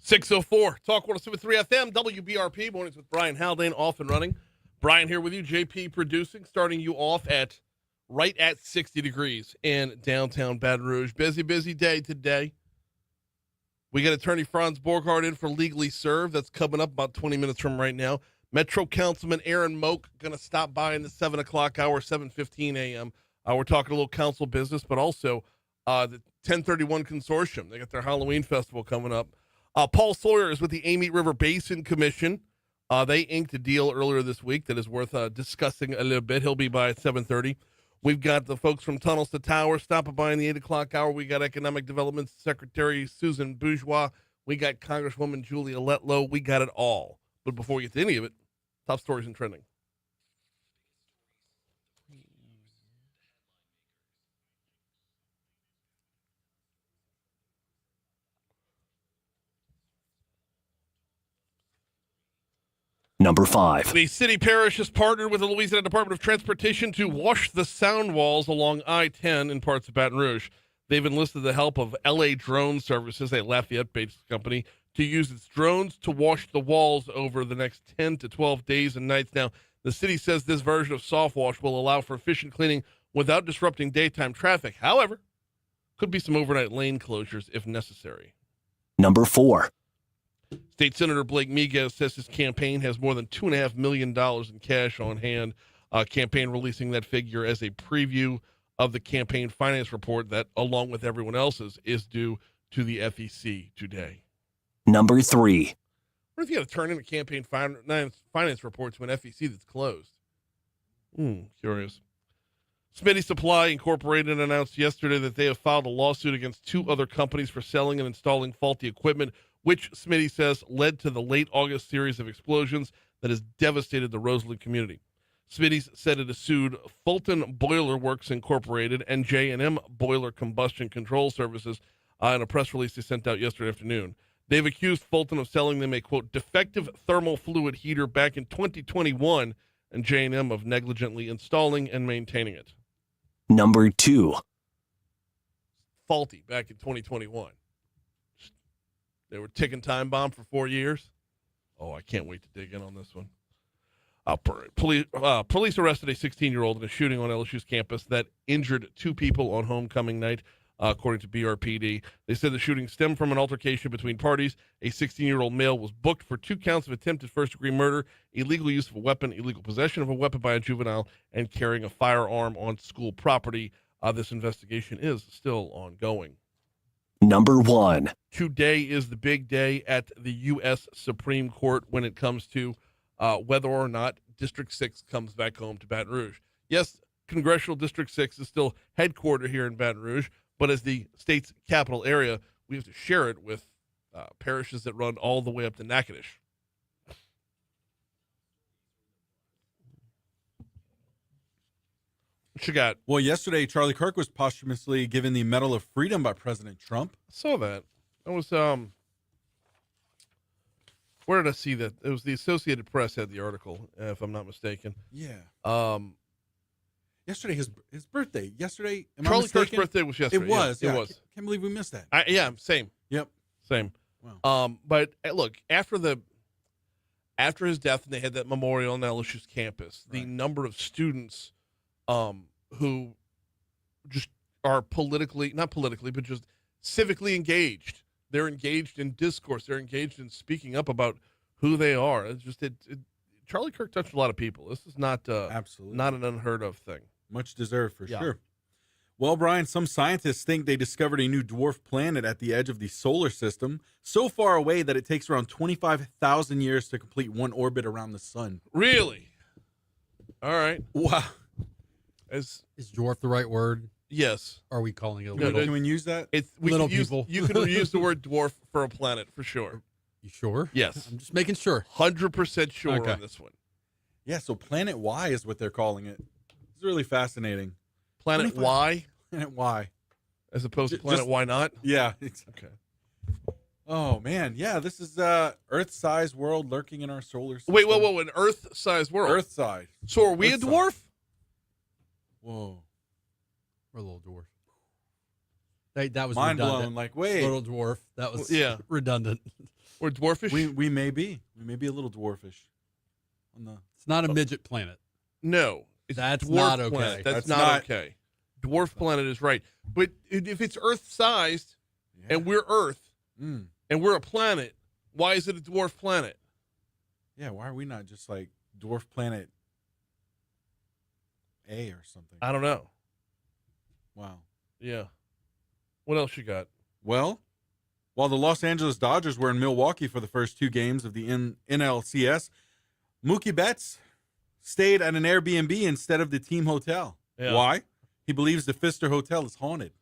604, Talk 107.3 FM, WBRP, mornings with Brian Haldane, off and running. Brian here with you, JP producing, starting you off at right at 60 degrees in downtown Baton Rouge. Busy day today. We got attorney Franz Borghardt in for Legally Served. That's coming up about 20 minutes from right now. Metro Councilman Aaron Moak going to stop by in the 7 o'clock hour, 7:15 a.m. We're talking a little council business, but also the 1031 Consortium. They got their Halloween festival coming up. Paul Sawyer is with the Amite River Basin Commission. They inked a deal earlier this week that is worth discussing a little bit. He'll be by at 7:30. We've got the folks from Tunnels to Towers stopping by in the 8 o'clock hour. We got Economic Development Secretary Susan Bourgeois. We got Congresswoman Julia Letlow. We got it all. But before we get to any of it, top stories and trending. Number 5. The city parish has partnered with the Louisiana Department of Transportation to wash the sound walls along I-10 in parts of Baton Rouge. They've enlisted the help of LA Drone Services, a Lafayette-based company, to use its drones to wash the walls over the next 10 to 12 days and nights. Now, the city says this version of soft wash will allow for efficient cleaning without disrupting daytime traffic. However, could be some overnight lane closures if necessary. Number 4. State Senator Blake Miguez says his campaign has more than $2.5 million in cash on hand. Campaign releasing that figure as a preview of the campaign finance report that, along with everyone else's, is due to the FEC today. Number 3. What if you had to turn in a campaign finance report to an FEC that's closed? Curious. Smitty Supply Incorporated announced yesterday that they have filed a lawsuit against 2 other companies for selling and installing faulty equipment, which Smitty says led to the late August series of explosions that has devastated the Roseland community. Smitty's said it has sued Fulton Boiler Works Incorporated and J&M Boiler Combustion Control Services in a press release they sent out yesterday afternoon. They've accused Fulton of selling them a, quote, defective thermal fluid heater back in 2021 and J&M of negligently installing and maintaining it. Number 2. Faulty back in 2021. They were ticking time bomb for 4 years. Oh, I can't wait to dig in on this one. Police arrested a 16-year-old in a shooting on LSU's campus that injured 2 people on homecoming night, according to BRPD. They said the shooting stemmed from an altercation between parties. A 16-year-old male was booked for 2 counts of attempted first-degree murder, illegal use of a weapon, illegal possession of a weapon by a juvenile, and carrying a firearm on school property. This investigation is still ongoing. Number 1. Today is the big day at the U.S. Supreme Court when it comes to whether or not District 6 comes back home to Baton Rouge. Yes, Congressional District 6 is still headquartered here in Baton Rouge, but as the state's capital area, we have to share it with parishes that run all the way up to Natchitoches. What you got? Well, yesterday, Charlie Kirk was posthumously given the Medal of Freedom by President Trump. I saw that. That was, where did I see that? It was the Associated Press had the article, if I'm not mistaken. Yeah. Yesterday, his birthday. Yesterday, am Charlie I mistaken? Kirk's birthday was yesterday. It was. Yeah, Yeah. it was. Can't believe we missed that. Same. Yep. Same. Wow. But look, after his death, and they had that memorial on LSU's campus, the number of students who just are not politically, but just civically engaged. They're engaged in discourse. They're engaged in speaking up about who they are. It's just Charlie Kirk touched a lot of people. This is not Absolutely not an unheard of thing. much deserved for sure. Well, Brian, some scientists think they discovered a new dwarf planet at the edge of the solar system, so far away that it takes around 25,000 years to complete one orbit around the sun. Really? All right. Wow. Is dwarf the right word? Yes. Are we calling it a No, little? Can we use that? Little people. You can use the word dwarf for a planet for sure. You sure? Yes. I'm just making sure. 100% sure Okay. on this one. Yeah, so Planet Y is what they're calling it. It's really fascinating. Planet 25 Y Planet Y. as opposed to Just- Planet Why Not? Yeah. Okay. Oh, man. Yeah, this is Earth-sized world lurking in our solar system. Wait, whoa, an Earth-sized world. Earth-sized. So are we a Earth-sized. dwarf? Whoa. We're a little dwarf. That was Mind redundant. blown. Like, wait. Little dwarf. That was Yeah. redundant. Or dwarfish? We may be. We may be a little dwarfish. On the It's not a midget planet. No. It's That's dwarf not okay. planet. That's That's not not- okay. Dwarf planet is right. But if it's Earth-sized and we're Earth Mm. and we're a planet, why is it a dwarf planet? Yeah, why are we not just like dwarf planet A or something? I don't know. Wow. Yeah. What else you got? Well, while the Los Angeles Dodgers were in Milwaukee for the first 2 games of the NLCS, Mookie Betts stayed at an Airbnb instead of the team hotel. Yeah. Why? He believes the Pfister Hotel is haunted.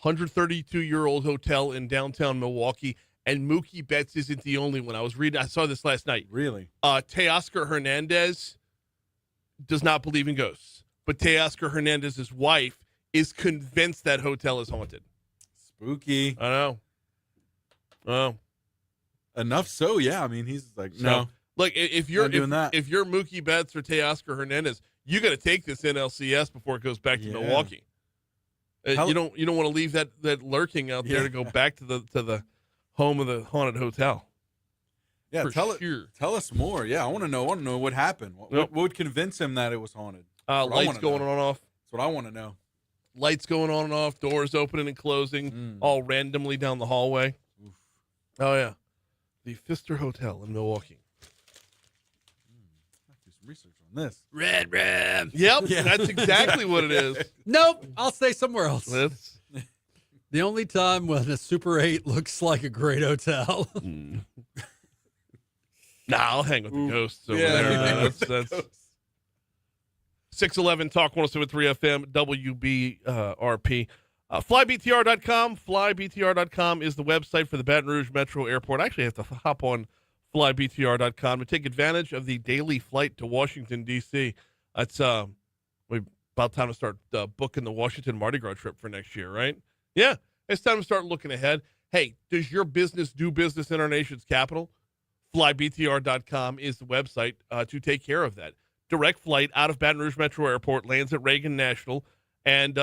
132-year-old hotel in downtown Milwaukee, and Mookie Betts isn't the only one. I saw this last night. Really? Teoscar Hernandez does not believe in ghosts, but Teoscar Hernandez's wife is convinced that hotel is haunted. Spooky. I know. Oh, Enough so, yeah. I mean, he's like, So, no. Look, if you're Not doing that. if you're Mookie Betts or Teoscar Hernandez, you got to take this NLCS before it goes back to Yeah. Milwaukee. How- You don't want to leave that lurking out there Yeah. to go back to the home of the haunted hotel. Yeah, for tell us more. Yeah, I want to know. What happened. What Yep. would convince him that it was haunted? That's what I Lights wanna going know. on and off. That's what I want to know. Lights going on and off. Doors opening and closing, Mm. all randomly down the hallway. Oof. Oh yeah, the Pfister Hotel in Milwaukee. I have to do some research on this. Red Ram. Yep, Yeah. that's exactly what it is. Nope. I'll stay somewhere else. That's The only time when a Super 8 looks like a great hotel. Nah, I'll hang with the Ooh. ghosts over Yeah, there. you man. know, That's 611 Talk 107.3 FM WBRP. FlyBTR.com. FlyBTR.com is the website for the Baton Rouge Metro Airport. I actually have to hop on FlyBTR.com to take advantage of the daily flight to Washington, D.C. It's about time to start booking the Washington Mardi Gras trip for next year, right? Yeah, it's time to start looking ahead. Hey, does your business do business in our nation's capital? FlyBTR.com is the website to take care of that. Direct flight out of Baton Rouge Metro Airport, lands at Reagan National, and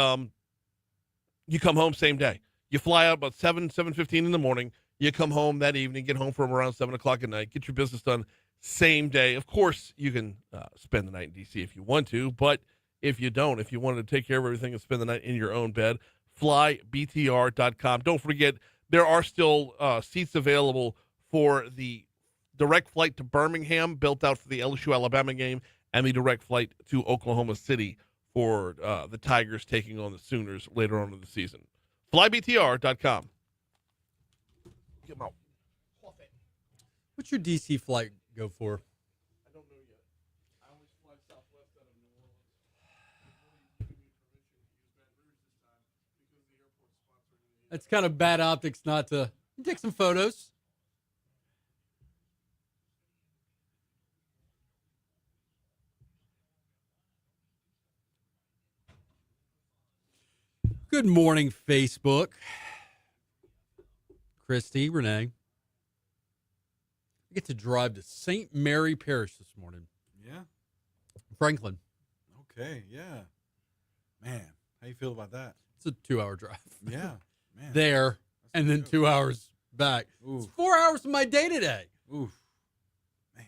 you come home same day. You fly out about 7:15 in the morning. You come home that evening, get home from around 7 o'clock at night, get your business done same day. Of course, you can spend the night in D.C. if you want to, but if you don't, if you wanted to take care of everything and spend the night in your own bed, FlyBTR.com. Don't forget, there are still seats available for the direct flight to Birmingham, built out for the LSU Alabama game, and the direct flight to Oklahoma City for the Tigers taking on the Sooners later on in the season. FlyBTR.com. Get 'em out. What's your DC flight go for? I don't know yet. I always fly Southwest out of New Orleans. It's kind of bad optics not to take some photos. Good morning, Facebook. Christy, Renee. I get to drive to St. Mary Parish this morning. Yeah. Franklin. Okay. Yeah. Man, how you feel about that? It's a 2-hour drive. Yeah. Man. There That's and then good. 2 hours back. Ooh. It's 4 hours of my day today. Oof. Man.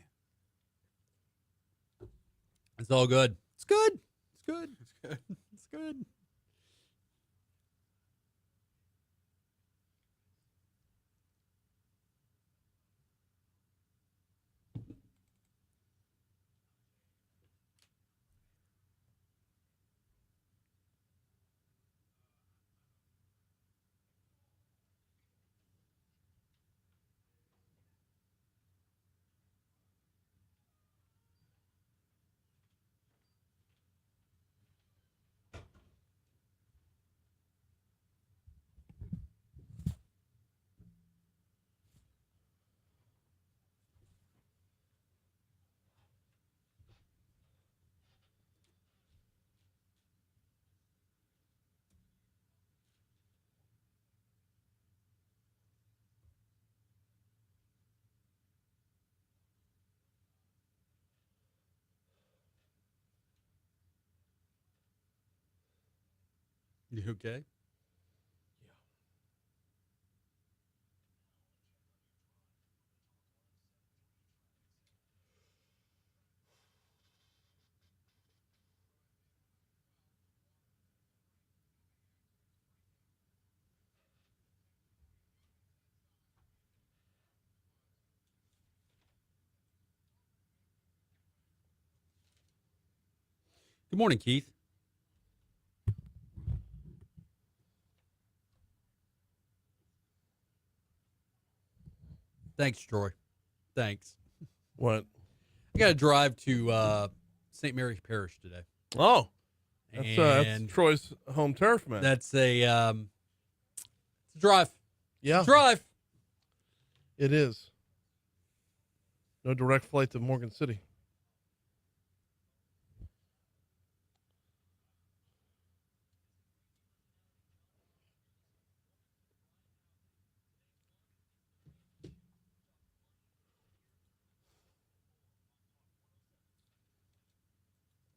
It's all good. It's good. It's good. It's good. It's good. You okay? Good morning, Keith. Thanks, Troy. Thanks. What? I got to drive to St. Mary's Parish today. Oh, that's And Troy's home turf, man. that's a it's a drive. Yeah, Drive. it is. No direct flight to Morgan City.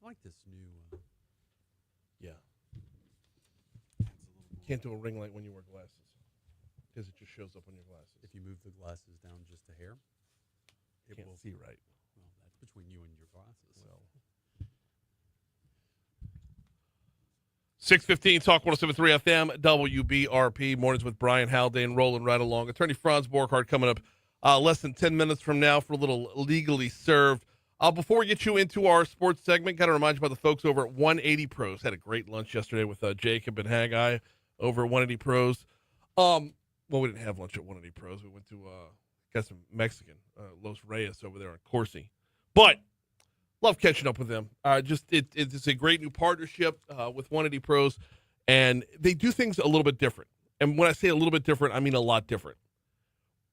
I like this new. Yeah. Can't do a ring light when you wear glasses because it just shows up on your glasses. If you move the glasses down just a hair, it Can't will see right. Well, that's between you and your glasses. Well. 6:15 Talk 107.3 FM WBRP mornings with Brian Haldane rolling right along. Attorney Franz Borghardt coming up less than 10 minutes from now for a little legally served. Before we get you into our sports segment, got to remind you about the folks over at 180 Pros. Had a great lunch yesterday with Jacob and Haggai over at 180 Pros. Well, we didn't have lunch at 180 Pros. We went to got some Mexican, Los Reyes over there on Corsi. But love catching up with them. It's a great new partnership with 180 Pros, and they do things a little bit different. And when I say a little bit different, I mean a lot different.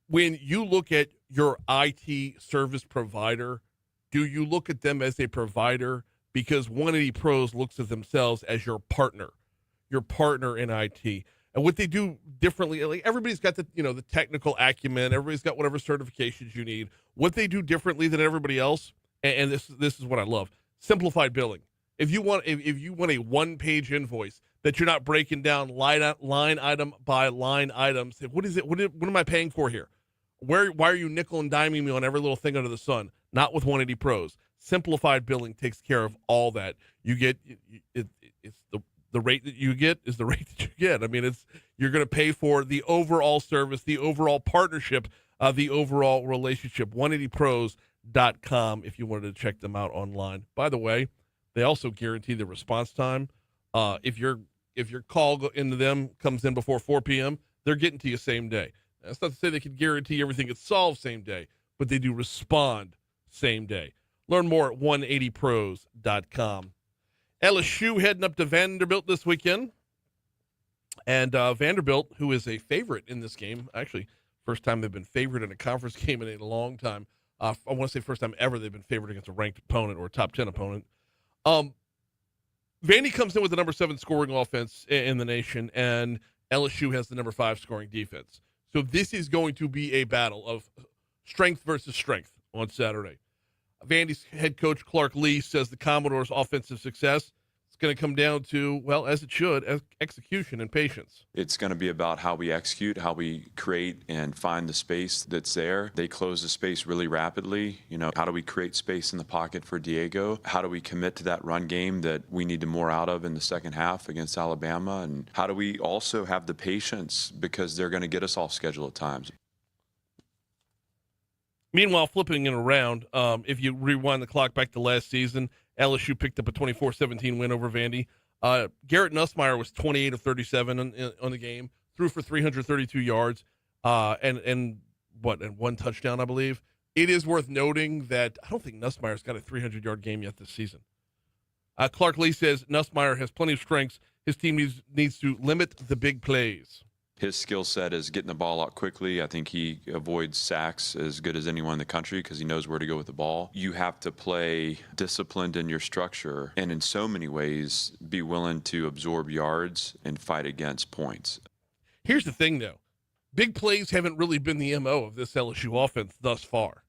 When you look at your IT service provider, do you look at them as a provider? Because 180 Pros looks at themselves as your partner in IT. And what they do differently, like everybody's got the technical acumen, everybody's got whatever certifications you need. What they do differently than everybody else, and this is what I love, simplified billing. If you want a one-page invoice that you're not breaking down line item by line item, say, what is it? What am I paying for here? Why are you nickel and diming me on every little thing under the sun? Not with 180 Pros. Simplified billing takes care of all that. You get it's the rate that you get is the rate that you get. I mean, you're going to pay for the overall service, the overall partnership, the overall relationship. 180pros.com if you wanted to check them out online. By the way, they also guarantee the response time. If your call into them comes in before 4 p.m., they're getting to you same day. That's not to say they can guarantee everything gets solved same day, but they do respond same day. Learn more at 180pros.com. LSU heading up to Vanderbilt this weekend. And Vanderbilt, who is a favorite in this game, actually, first time they've been favored in a conference game in a long time. I want to say first time ever they've been favored against a ranked opponent or a top 10 opponent. Vandy comes in with the number 7 scoring offense in the nation, and LSU has the number 5 scoring defense. So this is going to be a battle of strength versus strength on Saturday. Vandy's head coach Clark Lee says the Commodores' offensive success is going to come down to, well, as it should, execution and patience. It's going to be about how we execute, how we create and find the space that's there. They close the space really rapidly. How do we create space in the pocket for Diego? How do we commit to that run game that we need more out of in the second half against Alabama? And how do we also have the patience because they're going to get us off schedule at times? Meanwhile, flipping it around, if you rewind the clock back to last season, LSU picked up a 24-17 win over Vandy. Garrett Nussmeier was 28 of 37 on the game, threw for 332 yards, and one touchdown, I believe. It is worth noting that I don't think Nussmeier's got a 300-yard game yet this season. Clark Lee says Nussmeier has plenty of strengths. His team needs to limit the big plays. His skill set is getting the ball out quickly. I think he avoids sacks as good as anyone in the country because he knows where to go with the ball. You have to play disciplined in your structure and in so many ways be willing to absorb yards and fight against points. Here's the thing, though. Big plays haven't really been the MO of this LSU offense thus far.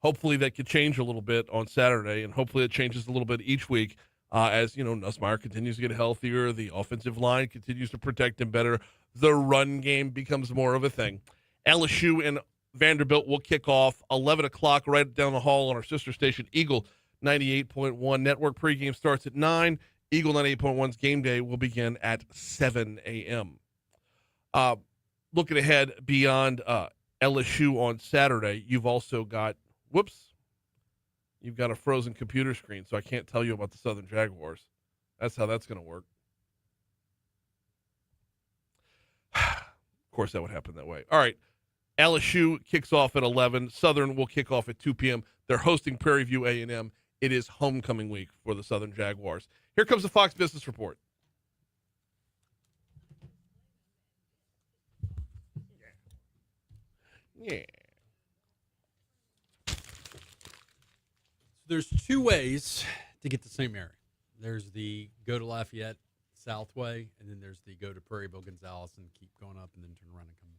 Hopefully that could change a little bit on Saturday, and hopefully it changes a little bit each week as, Nussmeier continues to get healthier, the offensive line continues to protect him better, the run game becomes more of a thing. LSU and Vanderbilt will kick off 11 o'clock right down the hall on our sister station, Eagle 98.1 Network. Pregame starts at 9. Eagle 98.1's game day will begin at 7 a.m. Looking ahead beyond LSU on Saturday, you've also got, You've got a frozen computer screen, so I can't tell you about the Southern Jaguars. That's how that's going to work. Of course, that would happen that way. All right. LSU kicks off at 11. Southern will kick off at 2 p.m. They're hosting Prairie View A&M. It is homecoming week for the Southern Jaguars. Here comes the Fox Business Report. Yeah. There's two ways to get to St. Mary. There's the go to Lafayette South way, and then there's the go to Prairieville Gonzales and keep going up and then turn around and come.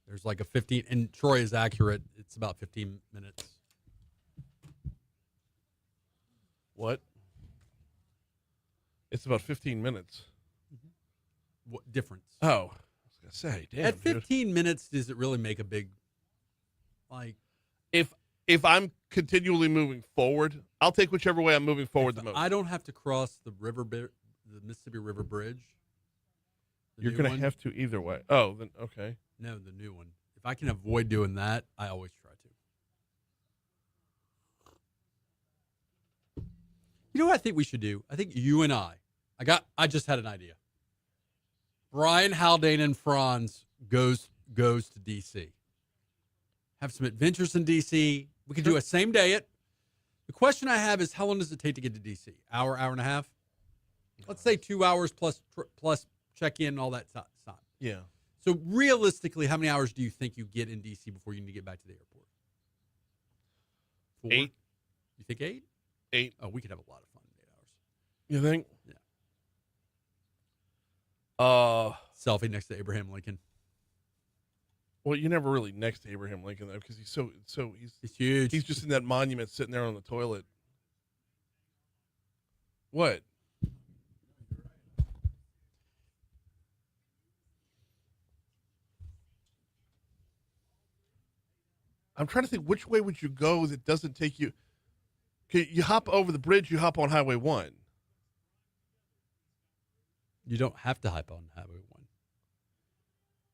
There's like a 15, and Troy is accurate. It's about 15 minutes. What? It's about 15 minutes. What difference? Oh, I was going to say, damn. At 15 minutes, does it really make a big, like? If I'm continually moving forward, I'll take whichever way I'm moving forward the most. I don't have to cross the Mississippi River Bridge. You're going to have to either way. Oh, then okay. No, the new one. If I can avoid doing that, I always try to. You know what I think we should do? I think you and I just had an idea. Brian Haldane and Franz goes to DC. Have some adventures in DC. We could do a same day it. The question I have is, how long does it take to get to DC? Hour and a half? Let's say 2 hours plus check in and all that time. Yeah. So realistically, how many hours do you think you get in DC before you need to get back to the airport? 4? 8. You think 8? 8. Oh, we could have a lot of fun in 8 hours. You think? Yeah. Selfie next to Abraham Lincoln. Well, you're never really next to Abraham Lincoln though, because he's huge. He's just in that monument sitting there on the toilet. What? I'm trying to think, which way would you go that doesn't take you? Okay, you hop over the bridge, you hop on Highway 1. You don't have to hop on Highway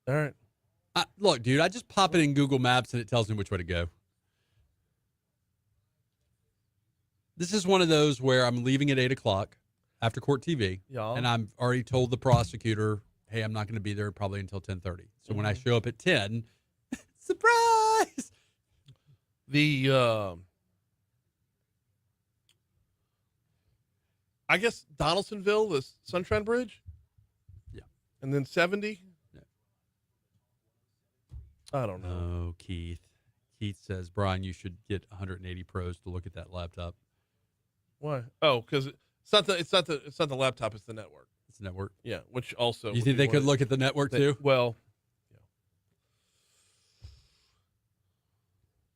1. All right. Look, dude, I just pop it in Google Maps and it tells me which way to go. This is one of those where I'm leaving at 8 o'clock after court TV, and I'm already told the prosecutor, hey, I'm not going to be there probably until 10:30. So when I show up at 10, surprise! I guess Donaldsonville, the Sunshine Bridge? Yeah. And then 70? Yeah. I don't know. Oh, Keith. Keith says, Brian, you should get 180 pros to look at that laptop. Why? Oh, because it's not the laptop, it's the network. It's the network. Yeah, which also. You think they could look at the network too? Well, yeah.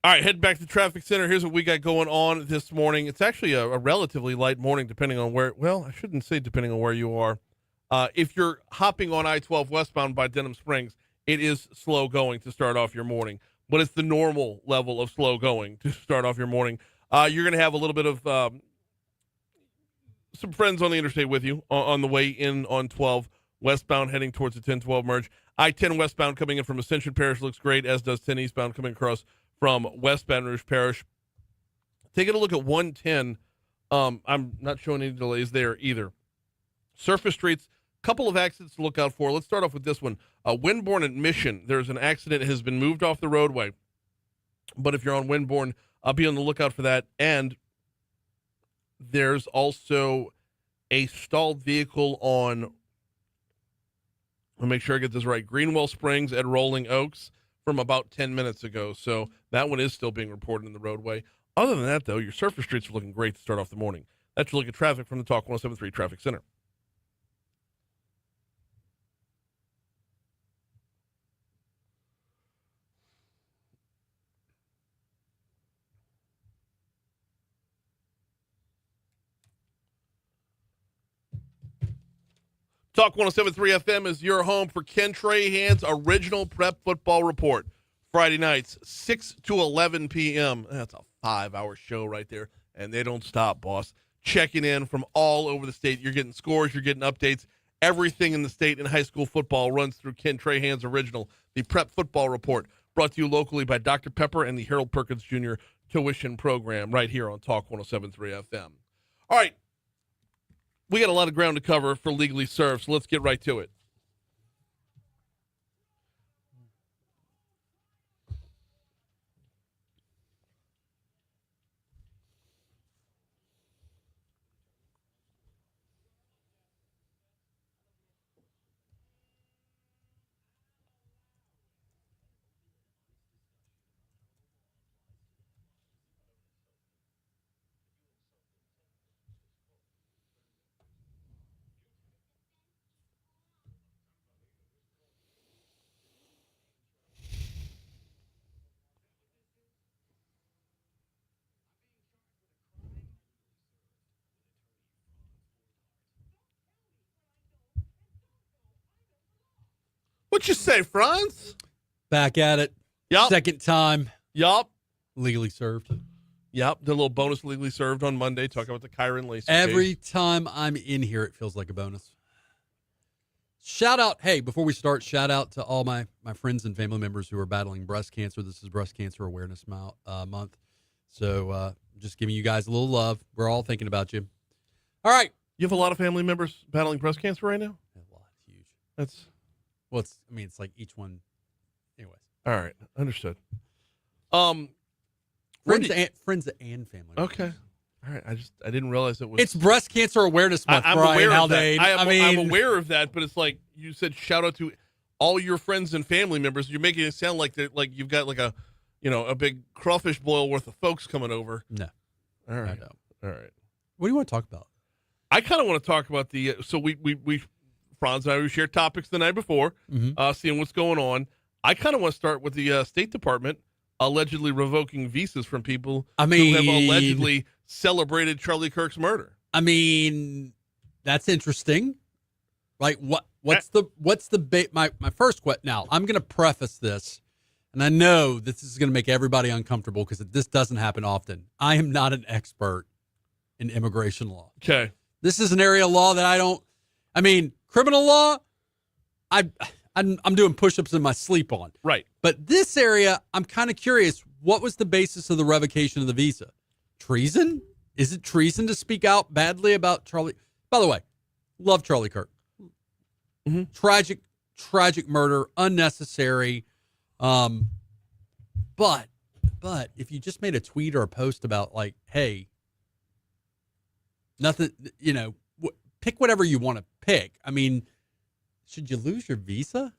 All right, head back to the traffic center. Here's what we got going on this morning. It's actually a relatively light morning, depending on where. Well, I shouldn't say depending on where you are. If you're hopping on I-12 westbound by Denham Springs, it is slow going to start off your morning, but it's the normal level of slow going to start off your morning. You're going to have a little bit of some friends on the interstate with you on the way in on 12 westbound heading towards the 10-12 merge. I-10 westbound coming in from Ascension Parish looks great, as does 10 eastbound coming across from West Baton Rouge Parish. Taking a look at 110, I'm not showing any delays there either. Surface streets, couple of accidents to look out for. Let's start off with this one. Winborn at Mission, there's an accident that has been moved off the roadway. But if you're on Winborn, be on the lookout for that. And there's also a stalled vehicle on, I'll make sure I get this right, Greenwell Springs at Rolling Oaks from about 10 minutes ago. So that one is still being reported in the roadway. Other than that, though, your surface streets are looking great to start off the morning. That's your look at traffic from the Talk 107.3 Traffic Center. Talk 107.3 FM is your home for Ken Trahan's original prep football report. Friday nights, 6 to 11 p.m. That's a 5-hour show right there, and they don't stop, boss. Checking in from all over the state. You're getting scores, you're getting updates. Everything in the state in high school football runs through Ken Trahan's original, the prep football report, brought to you locally by Dr. Pepper and the Harold Perkins Jr. tuition program right here on Talk 107.3 FM. All right. We got a lot of ground to cover for Legally Served, so let's get right to it. What you say, Franz? Back at it. Yup. Second time. Yup. Legally served. Yep, the little bonus Legally Served on Monday, talking about the Kyron Lacey Every case. time I'm in here, it feels like a bonus. Shout out, hey, before we start, shout out to all my friends and family members who are battling breast cancer. This is Breast Cancer Awareness Month. So just giving you guys a little love. We're all thinking about you. All right. You have a lot of family members battling breast cancer right now? A lot. Huge. That's Well, it's like each one. Anyways. all right. Understood. Friends and family. Okay. All right. I didn't realize it was. It's Breast Cancer Awareness Month, I'm Brian aware of Haldane. that. I'm mean, aware of that, but it's like you said. Shout out to all your friends and family members. You're making it sound like you've got like a big crawfish boil worth of folks coming over. No. All right. I don't. All right. What do you want to talk about? I kind of want to talk about the. So we Franz and I, we shared topics the night before, seeing what's going on. I kind of want to start with the State Department allegedly revoking visas from people who have allegedly celebrated Charlie Kirk's murder. I mean, that's interesting. Like, what's the my first question? Now, I'm going to preface this, and I know this is going to make everybody uncomfortable because this doesn't happen often. I am not an expert in immigration law. Okay. This is an area of law that I mean, criminal law, I'm doing push-ups in my sleep on. Right. But this area, I'm kind of curious. What was the basis of the revocation of the visa? Treason? Is it treason to speak out badly about Charlie? By the way, love Charlie Kirk. Mm-hmm. Tragic murder, unnecessary. But if you just made a tweet or a post about like, hey, nothing, pick whatever you want to pick. I mean, should you lose your visa?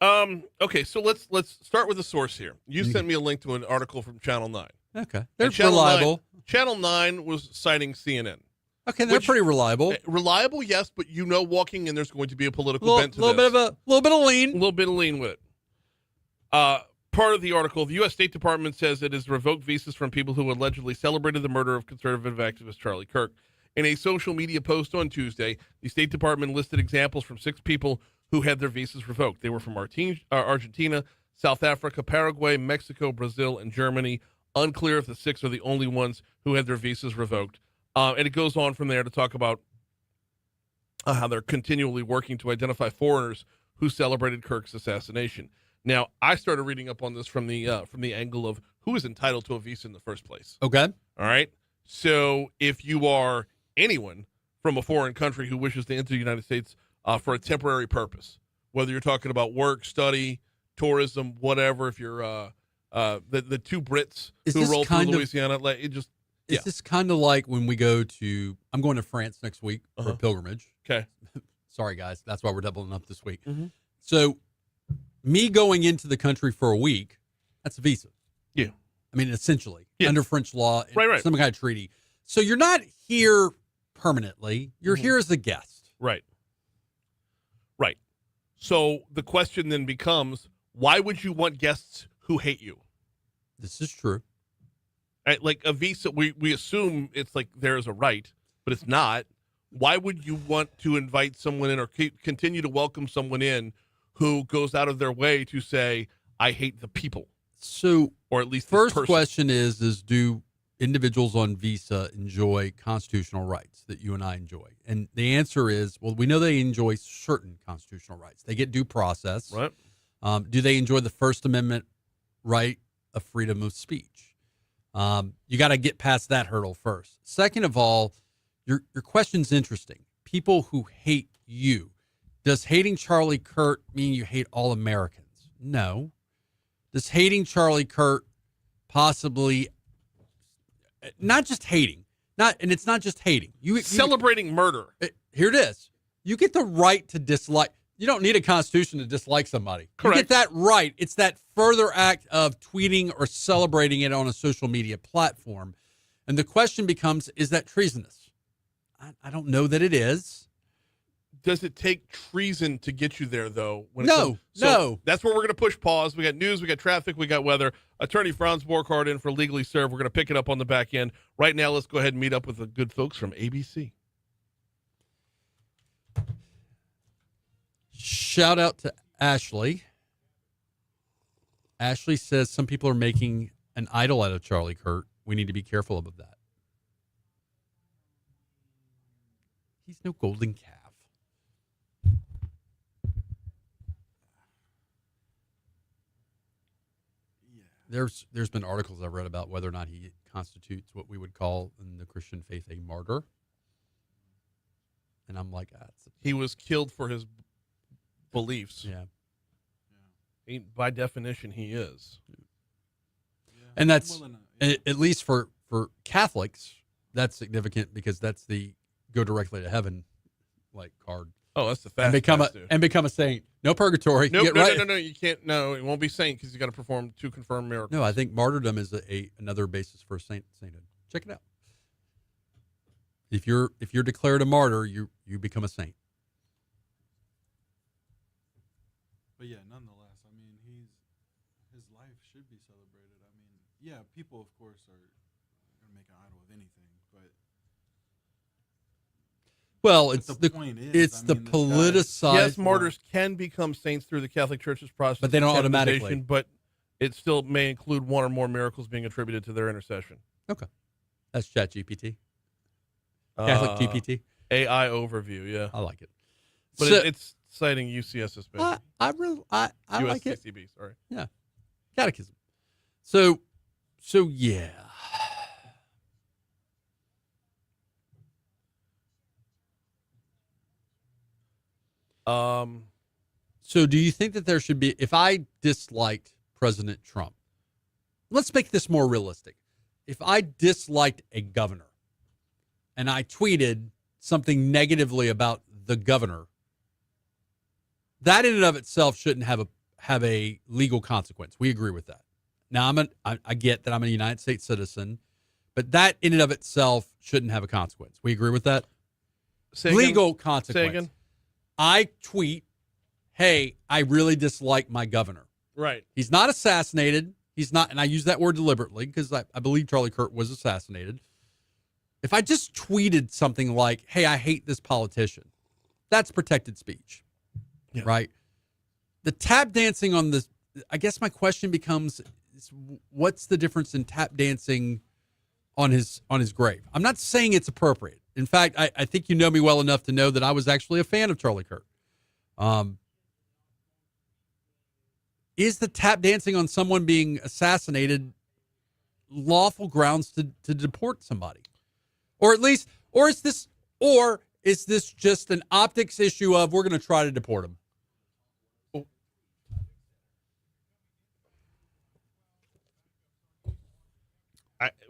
Okay, so let's start with the source here. You sent me a link to an article from Channel 9. Okay. They're Channel reliable. 9, Channel 9 was citing CNN. Okay, they're pretty reliable. Reliable, yes, but walking in, there's going to be a political bent to little this. bit of lean. A little bit of lean with it. Part of the article, the U.S. State Department says it has revoked visas from people who allegedly celebrated the murder of conservative activist Charlie Kirk. In a social media post on Tuesday, the State Department listed examples from 6 people who had their visas revoked. They were from Argentina, South Africa, Paraguay, Mexico, Brazil, and Germany. Unclear if the 6 are the only ones who had their visas revoked. And it goes on from there to talk about how they're continually working to identify foreigners who celebrated Kirk's assassination. Now, I started reading up on this from the angle of who is entitled to a visa in the first place. Okay. All right. So if you are anyone from a foreign country who wishes to enter the United States for a temporary purpose, whether you're talking about work, study, tourism, whatever, if you're the 2 Brits who rolled through Louisiana, Is this kind of like when we go to, I'm going to France next week for a pilgrimage. Okay. Sorry, guys. That's why we're doubling up this week. Mm-hmm. So me going into the country for a week, that's a visa. Yeah. I mean, essentially, Yeah. under French law, Right. some kind of treaty. So you're not here permanently. You're here as a guest. Right. So the question then becomes, why would you want guests who hate you? This is true. Like a visa, we assume it's like there's a right, but it's not. Why would you want to invite someone in or continue to welcome someone in who goes out of their way to say, I hate the people? So, or at least first this person. question is do individuals on visa enjoy constitutional rights that you and I enjoy? And the answer is, well, we know they enjoy certain constitutional rights. They get due process. Right. Do they enjoy the First Amendment right of freedom of speech? You got to get past that hurdle first. Second of all, your question's interesting. People who hate you. Does hating Charlie Kirk mean you hate all Americans? No. Does hating Charlie Kirk possibly not just hating, and it's not just hating. You Celebrating murder. Here it is. You get the right to dislike. You don't need a constitution to dislike somebody. Correct. You get that right. It's that further act of tweeting or celebrating it on a social media platform. And the question becomes, is that treasonous? I don't know that it is. Does it take treason to get you there, though? No. That's where we're going to push pause. We got news, we got traffic, we got weather. Attorney Franz Borghardt in for Legally Served. We're going to pick it up on the back end. Right now, let's go ahead and meet up with the good folks from ABC. Shout out to Ashley. Ashley says some people are making an idol out of Charlie Kirk. We need to be careful of that. He's no golden calf. There's been articles I've read about whether or not he constitutes what we would call in the Christian faith a martyr. And I'm like, he was killed for his beliefs. Yeah. By definition, he is. And that's, at least for Catholics, that's significant because that's the go directly to heaven card. Oh, that's the fast. And become a saint. No purgatory. Nope, no, you can't. No, it won't be saint because you got to perform 2 confirmed miracles. No, I think martyrdom is another basis for sainthood. Check it out. If you're declared a martyr, you become a saint. But yeah, nonetheless, I mean, his life should be celebrated. I mean, yeah, people of course are going to make an idol of anything, but well, it's the point is, it's the politicized. Yes, martyrs can become saints through the Catholic Church's process, but they don't automatically. But it still may include 1 or more miracles being attributed to their intercession. Okay, that's ChatGPT. Catholic GPT. AI overview, yeah. I like it. But it's citing UCSS. I like it. USCCB, sorry. Yeah. Catechism. So yeah. So do you think that there should be, if I disliked President Trump, let's make this more realistic. If I disliked a governor and I tweeted something negatively about the governor, that in and of itself shouldn't have a legal consequence. We agree with that. Now, I get that I'm a United States citizen, but that in and of itself shouldn't have a consequence. We agree with that? Legal consequence. Say again? I tweet, hey, I really dislike my governor. Right. He's not assassinated. He's not, and I use that word deliberately because I believe Charlie Kirk was assassinated. If I just tweeted something like, hey, I hate this politician, that's protected speech, right? The tap dancing on this, I guess my question becomes, what's the difference in tap dancing on his grave? I'm not saying it's appropriate. In fact, I think you know me well enough to know that I was actually a fan of Charlie Kirk. Is the tap dancing on someone being assassinated lawful grounds to deport somebody? Or at least, or is this just an optics issue of we're going to try to deport him?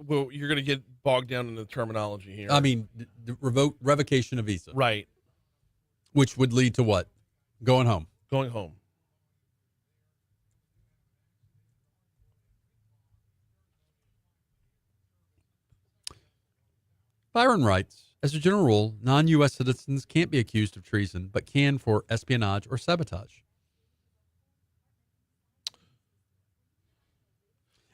Well, you're going to get bogged down in the terminology here. I mean, the revocation of visa. Right. Which would lead to what? Going home. Going home. Byron writes, as a general rule, non-U.S. citizens can't be accused of treason, but can for espionage or sabotage.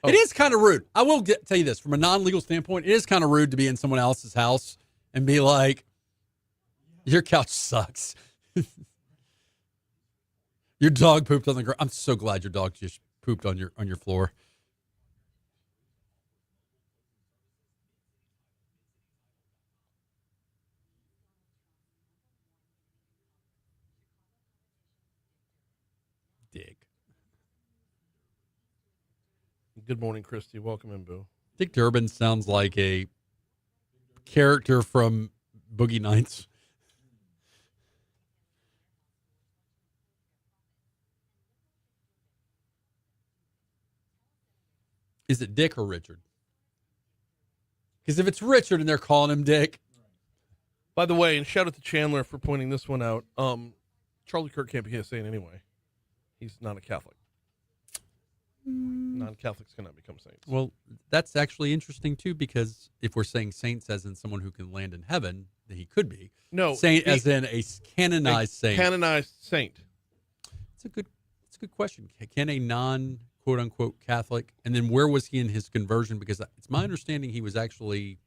Oh. It is kind of rude. I will tell you this, from a non-legal standpoint, it is kind of rude to be in someone else's house and be like, your couch sucks. Your dog pooped on the ground. I'm so glad your dog just pooped on your floor. Dig. Good morning, Christy. Welcome in, Boo. Dick Durbin sounds like a character from Boogie Nights. Is it Dick or Richard? Because if it's Richard and they're calling him Dick. By the way, and shout out to Chandler for pointing this one out. Charlie Kirk can't be a saint anyway. He's not a Catholic. Non-Catholics cannot become saints. Well, that's actually interesting, too, because if we're saying saints as in someone who can land in heaven, then he could be. No. Saint as in a canonized saint. Canonized saint. It's a good question. Can a non-quote-unquote Catholic, and then where was he in his conversion? Because it's my understanding he was actually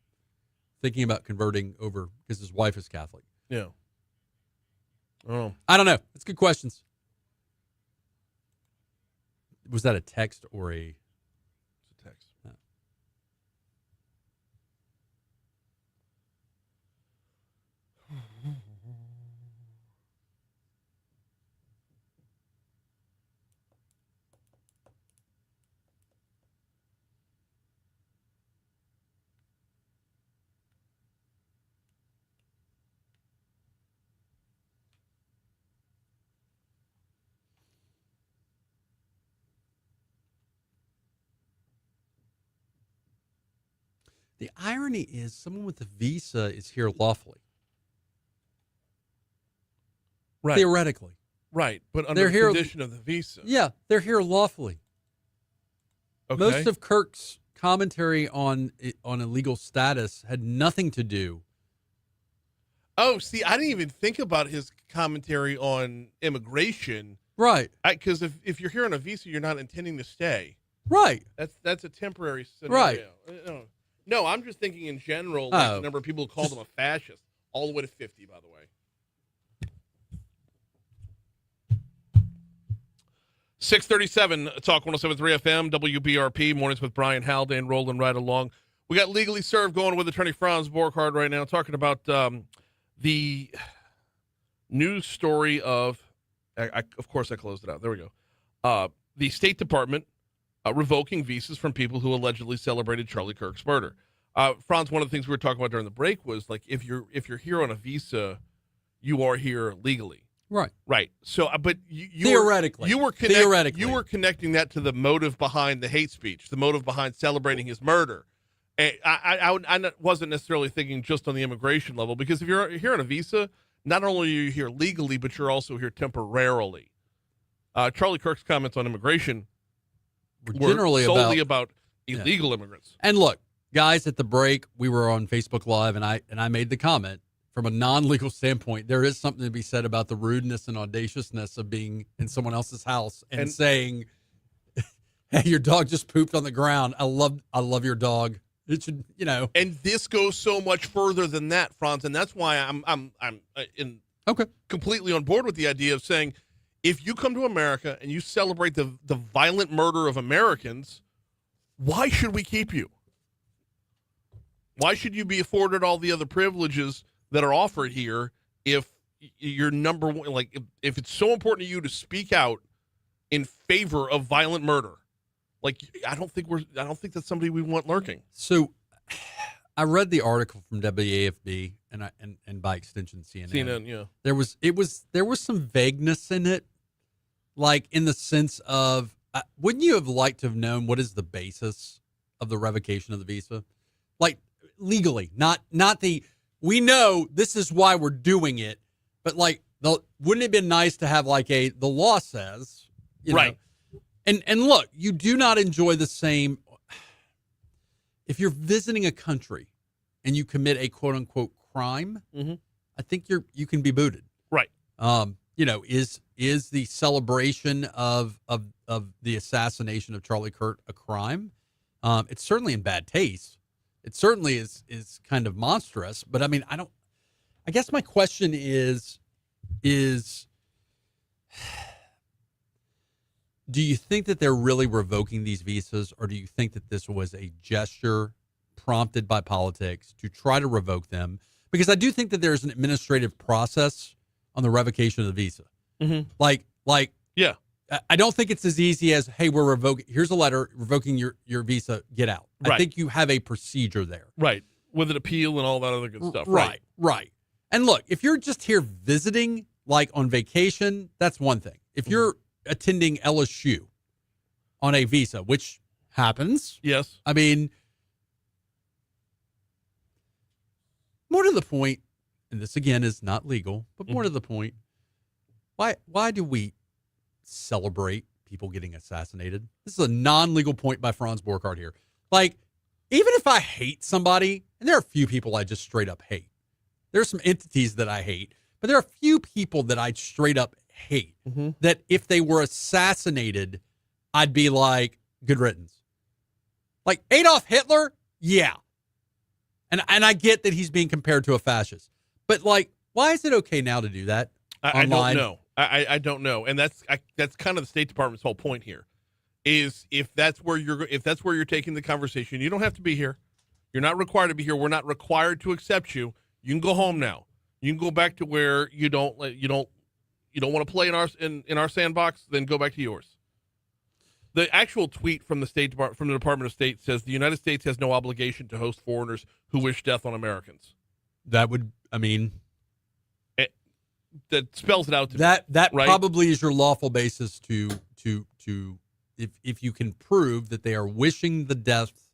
thinking about converting over because his wife is Catholic. Yeah. Oh. I don't know. It's good questions. Was that a text or a... It's a text. No. The irony is someone with a visa is here lawfully. Right. Theoretically. Right. But under They're the here- condition of the visa. Yeah, they're here lawfully. Okay. Most of Kirk's commentary on illegal status had nothing to do. Oh, see, I didn't even think about his commentary on immigration. Right. Because if you're here on a visa, you're not intending to stay. Right. That's a temporary scenario. Right. No, I'm just thinking in general, like Oh. the number of people who call them a fascist, all the way to 50, by the way. 637, Talk 107.3 FM, WBRP, mornings with Brian Haldane, rolling right along. We got Legally Served going with attorney Franz Borghardt right now, talking about the news story of, of course I closed it out. There we go. The State Department revoking visas from people who allegedly celebrated Charlie Kirk's murder. Franz, one of the things we were talking about during the break was like if you're here on a visa, you are here legally. Right. Right. So, but you Theoretically. you were connecting that to the motive behind the hate speech, the motive behind celebrating his murder. And I wasn't necessarily thinking just on the immigration level, because if you're here on a visa, not only are you here legally, but you're also here temporarily. Charlie Kirk's comments on immigration were generally solely about illegal immigrants. And look, guys, at the break, we were on Facebook Live, and I made the comment, from a non-legal standpoint, there is something to be said about the rudeness and audaciousness of being in someone else's house and saying, "Hey, your dog just pooped on the ground. I love your dog." It should, And this goes so much further than that, Franz, and that's why I'm completely on board with the idea of saying, if you come to America and you celebrate the violent murder of Americans, why should we keep you? Why should you be afforded all the other privileges that are offered here if you're number one, like if it's so important to you to speak out in favor of violent murder? Like, I don't think that's somebody we want lurking. So I read the article from WAFB and by extension CNN. CNN, yeah. There was some vagueness in it, like in the sense of, wouldn't you have liked to have known what is the basis of the revocation of the visa? Like legally, not the, we know this is why we're doing it, but like, wouldn't it have been nice to have like the law says, right. And look, you do not enjoy the same, if you're visiting a country and you commit a quote unquote crime, I think you can be booted. Right. Is the celebration of the assassination of Charlie Kirk a crime? It's certainly in bad taste. It certainly is kind of monstrous, but I mean, I guess my question is do you think that they're really revoking these visas, or do you think that this was a gesture prompted by politics to try to revoke them? Because I do think that there's an administrative process on the revocation of the visa. Mm-hmm. Like, yeah. I don't think it's as easy as, hey, we're revoking. Here's a letter revoking your visa. Get out. I Right. think you have a procedure there. Right. With an appeal and all that other good stuff. Right. And look, if you're just here visiting, like on vacation, that's one thing. If you're attending LSU on a visa, which happens, Yes. I mean, more to the point, and this again is not legal, but more to the point, why do we celebrate people getting assassinated? This is a non-legal point by Franz Borghardt here. Like, even if I hate somebody, and there are a few people I just straight up hate. There are some entities that I hate, but there are a few people that I straight up hate that if they were assassinated, I'd be like, good riddance. Like Adolf Hitler, yeah. And I get that he's being compared to a fascist. But like, why is it okay now to do that? I don't know. I don't know. And that's kind of the State Department's whole point here. Is if that's where you're taking the conversation, you don't have to be here. You're not required to be here. We're not required to accept you. You can go home now. You can go back to where you don't want to play in our sandbox. Then go back to yours. The actual tweet from the Department of State says the United States has no obligation to host foreigners who wish death on Americans. That would, I mean, that spells it out to me. That right? probably is your lawful basis to if you can prove that they are wishing the death,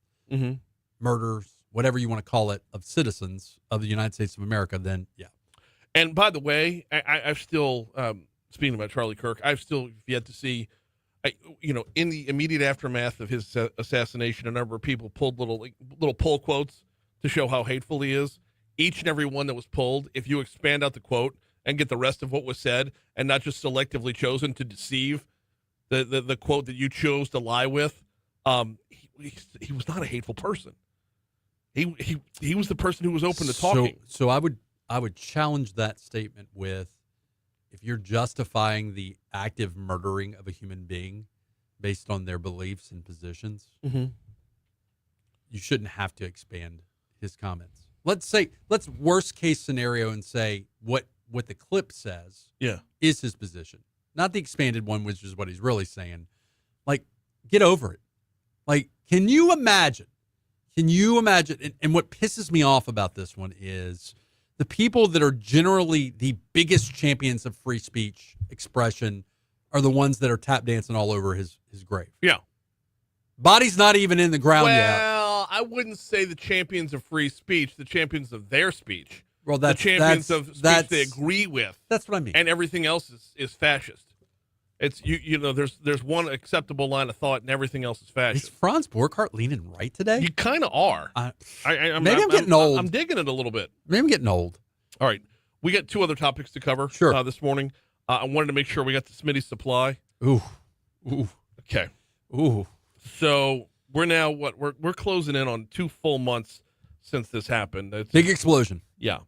murders, whatever you want to call it, of citizens of the United States of America, then yeah. And by the way, I've still, speaking about Charlie Kirk, I've still yet to see, in the immediate aftermath of his assassination, a number of people pulled little pull quotes to show how hateful he is. Each and every one that was pulled, if you expand out the quote and get the rest of what was said and not just selectively chosen to deceive the quote that you chose to lie with, he was not a hateful person. He was the person who was open to talking. So I would challenge that statement with, if you're justifying the active murdering of a human being based on their beliefs and positions, you shouldn't have to expand his comments. Let's worst case scenario and say what the clip says is his position, not the expanded one, which is what he's really saying. Like, get over it. Like, can you imagine? And what pisses me off about this one is the people that are generally the biggest champions of free speech expression are the ones that are tap dancing all over his grave. Yeah. Body's not even in the ground yet. Well, I wouldn't say the champions of free speech, the champions of their speech. Well, the champions of speech they agree with. That's what I mean. And everything else is fascist. It's there's one acceptable line of thought and everything else is fascist. Is Franz Borghardt leaning right today? You kind of are. I'm getting old. I'm digging it a little bit. Maybe I'm getting old. All right. We got two other topics to cover this morning. I wanted to make sure we got the Smitty supply. Ooh. Okay. Ooh. So we're now we're closing in on 2 full months since this happened. Big explosion. Yeah.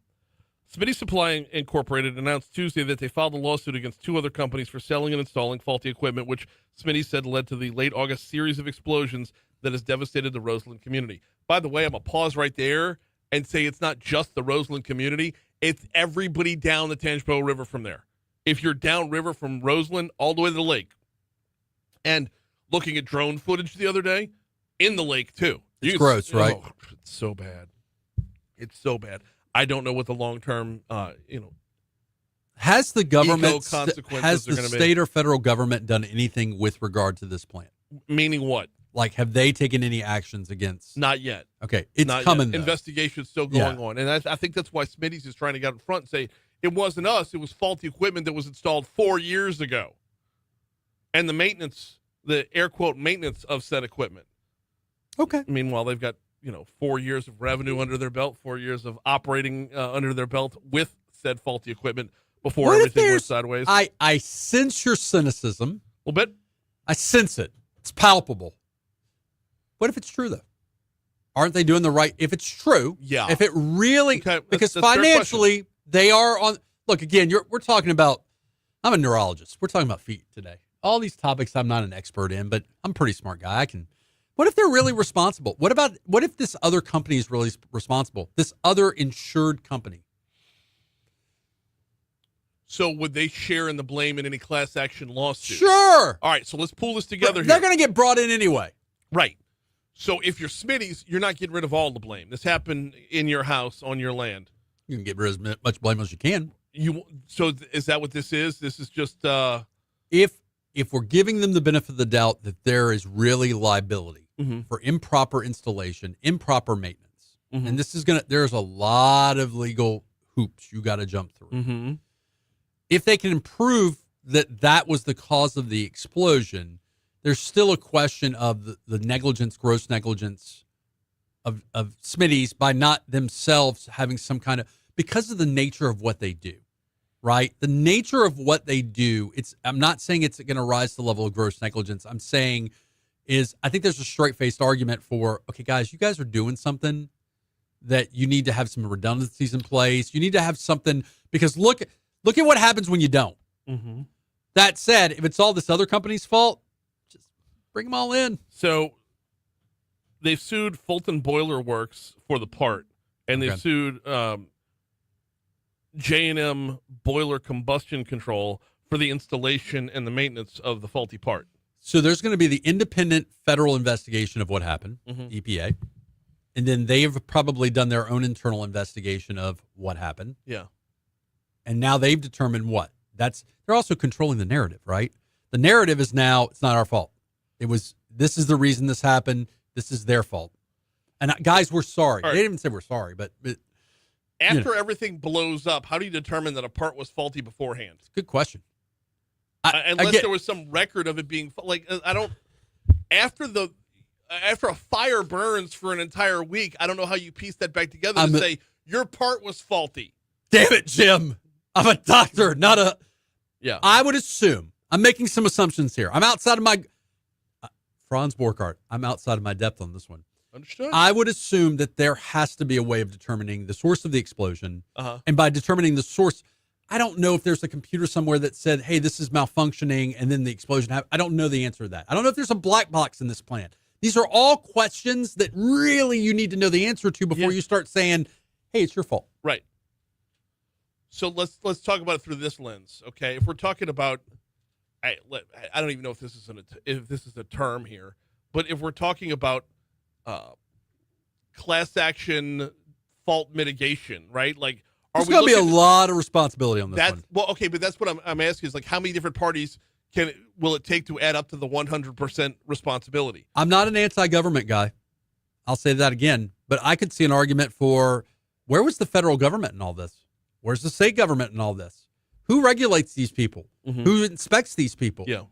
Smitty Supply Incorporated announced Tuesday that they filed a lawsuit against 2 other companies for selling and installing faulty equipment, which Smitty said led to the late August series of explosions that has devastated the Roseland community. By the way, I'm going to pause right there and say it's not just the Roseland community. It's everybody down the Tangipahoa River from there. If you're downriver from Roseland all the way to the lake, and looking at drone footage the other day, in the lake too. It's gross, right? Oh, it's so bad. It's so bad. I don't know what the long-term, has the government, consequences has are the state or federal government done anything with regard to this plant? Meaning what? Like, have they taken any actions against? Not yet. Okay, it's not coming. Investigation's still going on, and I think that's why Smitty's is trying to get out in front and say it wasn't us; it was faulty equipment that was installed 4 years ago, and the maintenance, the air quote maintenance of said equipment. Okay. Meanwhile, they've got 4 years of revenue under their belt, 4 years of operating under their belt with said faulty equipment before everything went sideways. I sense your cynicism. A little bit. I sense it. It's palpable. What if it's true, though? Aren't they doing the right? If it's true, yeah. If it really, okay, because financially they are on. Look, again, we're talking about. I'm a neurologist. We're talking about feet today. All these topics I'm not an expert in, but I'm a pretty smart guy. I can. What if they're really responsible? What if this other company is really responsible? This other insured company. So would they share in the blame in any class action lawsuit? Sure. All right, so let's pull this together They're here. going to get brought in anyway. Right. So if you're Smitty's, you're not getting rid of all the blame. This happened in your house, on your land. You can get rid of as much blame as you can. So is that what this is? This is just If we're giving them the benefit of the doubt that there is really liability Mhm. for improper installation, improper maintenance, Mhm. and there's a lot of legal hoops you got to jump through. Mm-hmm. If they can prove that was the cause of the explosion, there's still a question of the negligence, gross negligence of Smitty's by not themselves having some kind of, because of the nature of what they do, right? The nature of what they do, I'm not saying it's going to rise to the level of gross negligence. I'm saying I think there's a straight-faced argument for, okay, guys, you guys are doing something that you need to have some redundancies in place. You need to have something, because look at what happens when you don't. Mm-hmm. That said, if it's all this other company's fault, just bring them all in. So they've sued Fulton Boiler Works for the part, and they've Okay. sued J&M Boiler Combustion Control for the installation and the maintenance of the faulty part. So there's going to be the independent federal investigation of what happened, Mhm. EPA, and then they've probably done their own internal investigation of what happened, Yeah. and now they've determined what. They're also controlling the narrative, right? The narrative is now it's not our fault. This is the reason this happened. This is their fault. And guys, we're sorry. All right. They didn't even say we're sorry, but After everything blows up, how do you determine that a part was faulty beforehand? good question. Unless there was some record of it being after a fire burns for an entire week, I don't know how you piece that back together to say your part was faulty. Damn it, Jim. I'm a doctor, not a. Yeah. I would assume. I'm making some assumptions here. I'm outside of my. Franz Borghardt. I'm outside of my depth on this one. Understood. I would assume that there has to be a way of determining the source of the explosion. Uh-huh. And by determining the source, I don't know if there's a computer somewhere that said, hey, this is malfunctioning, and then the explosion happened. I don't know the answer to that. I don't know if there's a black box in this plant. These are all questions that really you need to know the answer to before you start saying, hey, it's your fault. Right. So let's talk about it through this lens, okay? If we're talking about, I don't even know if this is a term here, but if we're talking about class action fault mitigation, right? Like, There's going to be a lot of responsibility on this one. Well, okay, but that's what I'm asking is, like, how many different parties will it take to add up to the 100% responsibility? I'm not an anti-government guy. I'll say that again. But I could see an argument for, where was the federal government in all this? Where's the state government in all this? Who regulates these people? Mhm. Who inspects these people? Yeah.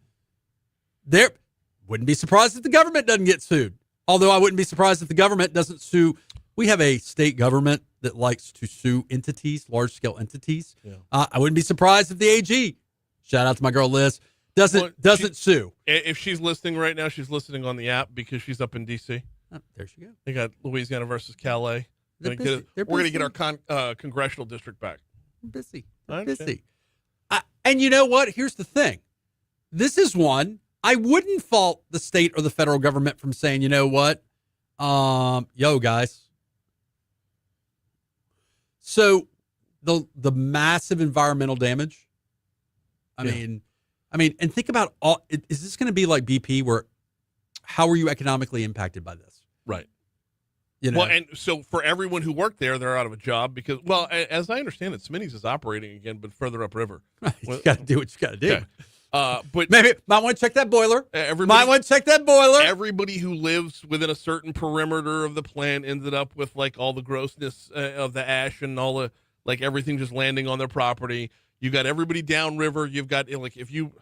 Wouldn't be surprised if the government doesn't get sued. Although I wouldn't be surprised if the government doesn't sue. We have a state government that likes to sue entities, large-scale entities. Yeah. I wouldn't be surprised if the AG, shout out to my girl Liz, doesn't sue. If she's listening right now, she's listening on the app because she's up in D.C. Oh, there she goes. They got Louisiana versus Calais. They're We're busy. They're going to busy. get our congressional district back. They're busy. I They're understand. busy. And you know what? Here's the thing. This is one I wouldn't fault the state or the federal government from saying, you know what? Yo, guys. So the massive environmental damage. I mean, and think about is this going to be like BP where how are you economically impacted by this? Right. You know, Well, and so for everyone who worked there, they're out of a job because, well, as I understand it, Smitty's is operating again, but further upriver. you got to do what you got to do. Okay. But Maybe might want to check that boiler. everybody, Might want to check that boiler. everybody who lives within a certain perimeter of the plant ended up with like all the grossness of the ash and all the like everything just landing on their property. You got everybody downriver. You've got like if you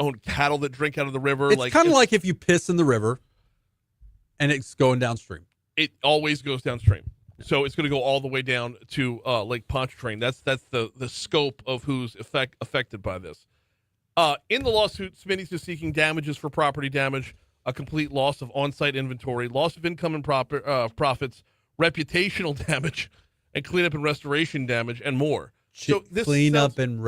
own cattle that drink out of the river, It's kind of like if you piss in the river and it's going downstream. it always goes downstream. So it's going to go all the way down to Lake Pontchartrain. That's the scope of who's affected by this. In the lawsuit, Smitty's is seeking damages for property damage, a complete loss of on-site inventory, loss of income and profits, reputational damage, and cleanup and restoration damage, and more. So this cleanup and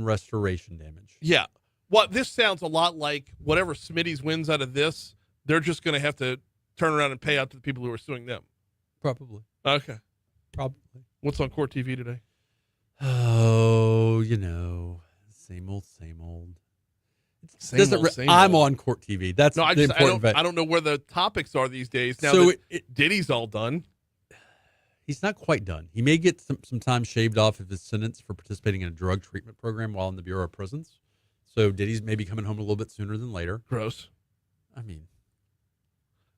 restoration damage. Yeah. Well, this sounds a lot like whatever Smitty's wins out of this, they're just going to have to turn around and pay out to the people who are suing them. Probably. Okay. Probably. What's on Court TV today? Oh, same old, same old. Same I'm old. on Court TV. That's No, the important bet. I don't know where the topics are these days. Now So that Diddy's all done. he's not quite done. He may get some time shaved off of his sentence for participating in a drug treatment program while in the Bureau of Prisons. So Diddy's maybe coming home a little bit sooner than later. Gross. I mean,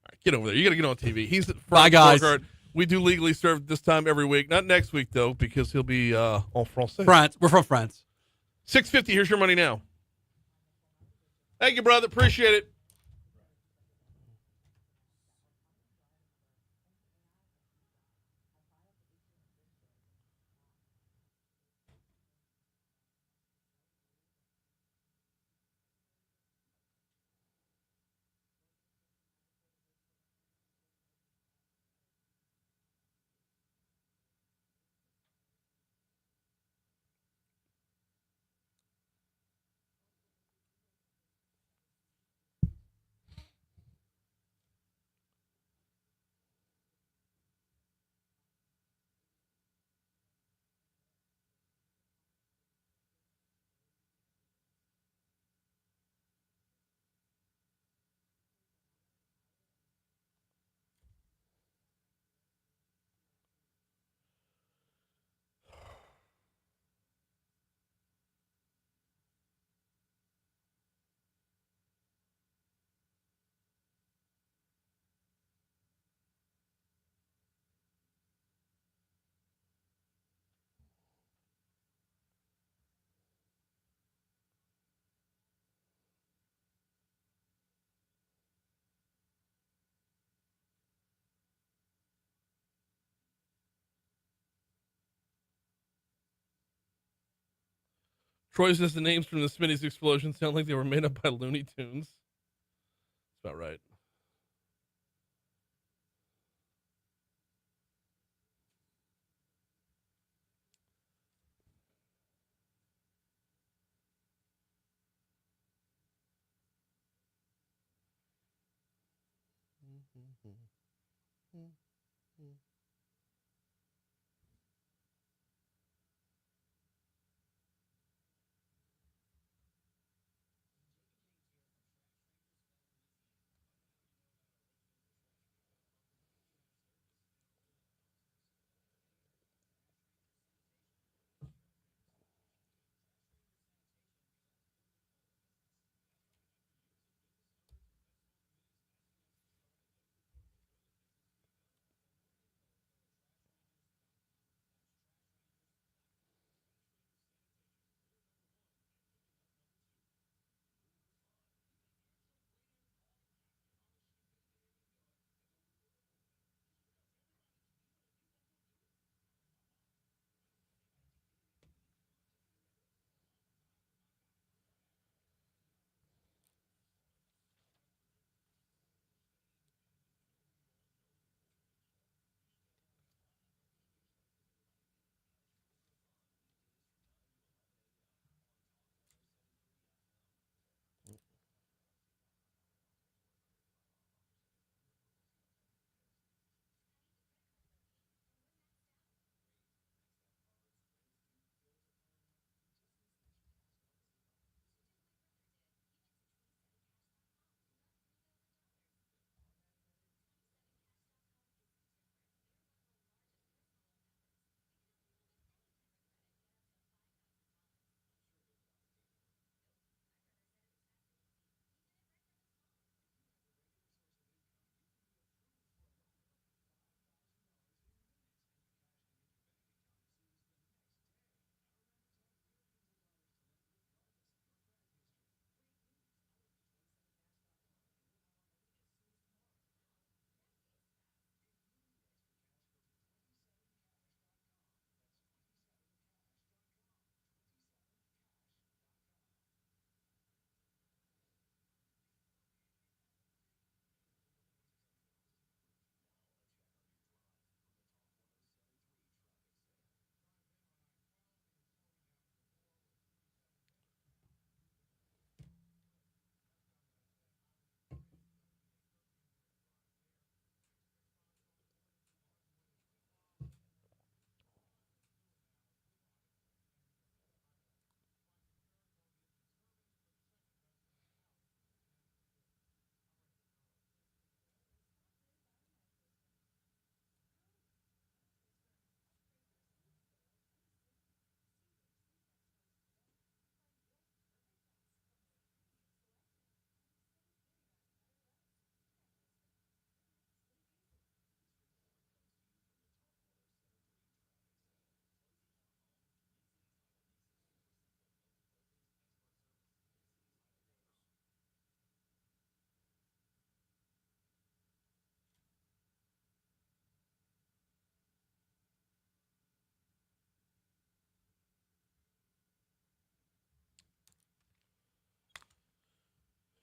All right, get over there. You got to get on TV. He's Bye, Franz guys. Borghardt. We do legally serve this time every week. Not next week though, because he'll be en français. France. We're from France. 6:50. Here's your money now. Thank you, brother. Appreciate it. Troy says the names from the Smitty's explosion sound like they were made up by Looney Tunes. That's about right.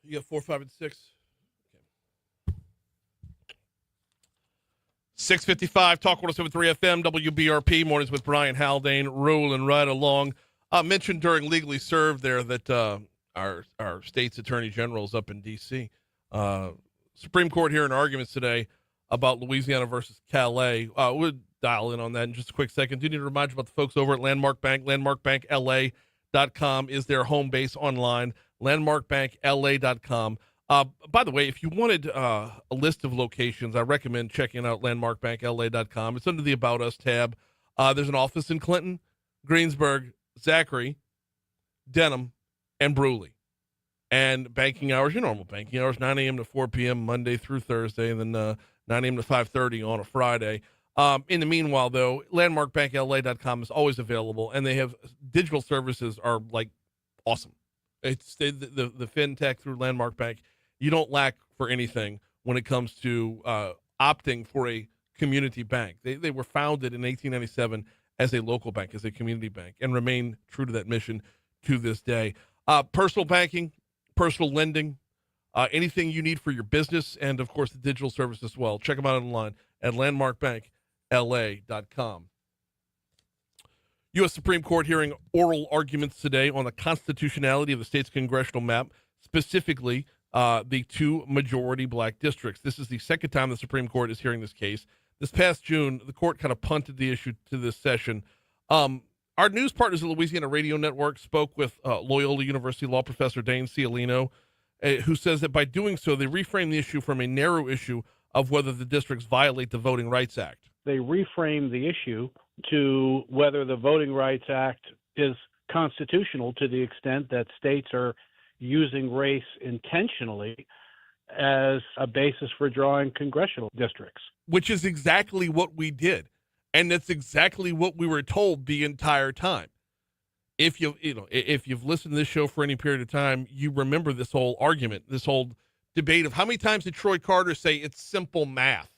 You got 4, 5, and 6. 6:55, Talk 107.3 FM, WBRP, mornings with Brian Haldane, rolling right along. Mentioned during Legally Served there that our state's attorney general is up in D.C. Supreme Court hearing arguments today about Louisiana versus Calais. We'll dial in on that in just a quick second. Do need to remind you about the folks over at Landmark Bank. LandmarkBankLA.com is their home base online. LandmarkBankLA.com. By the way, if you wanted a list of locations, I recommend checking out LandmarkBankLA.com. It's under the About Us tab. There's an office in Clinton, Greensburg, Zachary, Denham, and Brewley. And banking hours, your normal banking hours, 9 a.m. to 4 p.m. Monday through Thursday, and then 9 a.m. to 5:30 on a Friday. In the meanwhile, though, LandmarkBankLA.com is always available, and they have digital services are like awesome. It's the fintech through Landmark Bank. You don't lack for anything when it comes to opting for a community bank. They were founded in 1897 as a local bank, as a community bank, and remain true to that mission to this day. Personal banking, personal lending, anything you need for your business, and, of course, the digital service as well. Check them out online at landmarkbankla.com. U.S. Supreme Court hearing oral arguments today on the constitutionality of the state's congressional map, specifically the 2 majority black districts. This is the second time the Supreme Court is hearing this case. This past June, the court kind of punted the issue to this session. Our news partners at Louisiana Radio Network spoke with Loyola University law professor Dane Cialino, who says that by doing so, they reframe the issue from a narrow issue of whether the districts violate the Voting Rights Act. They reframe the issue to whether the Voting Rights Act is constitutional to the extent that states are using race intentionally as a basis for drawing congressional districts. Which is exactly what we did. And that's exactly what we were told the entire time. If you've listened to this show for any period of time, you remember this whole argument, this whole debate of how many times did Troy Carter say it's simple math?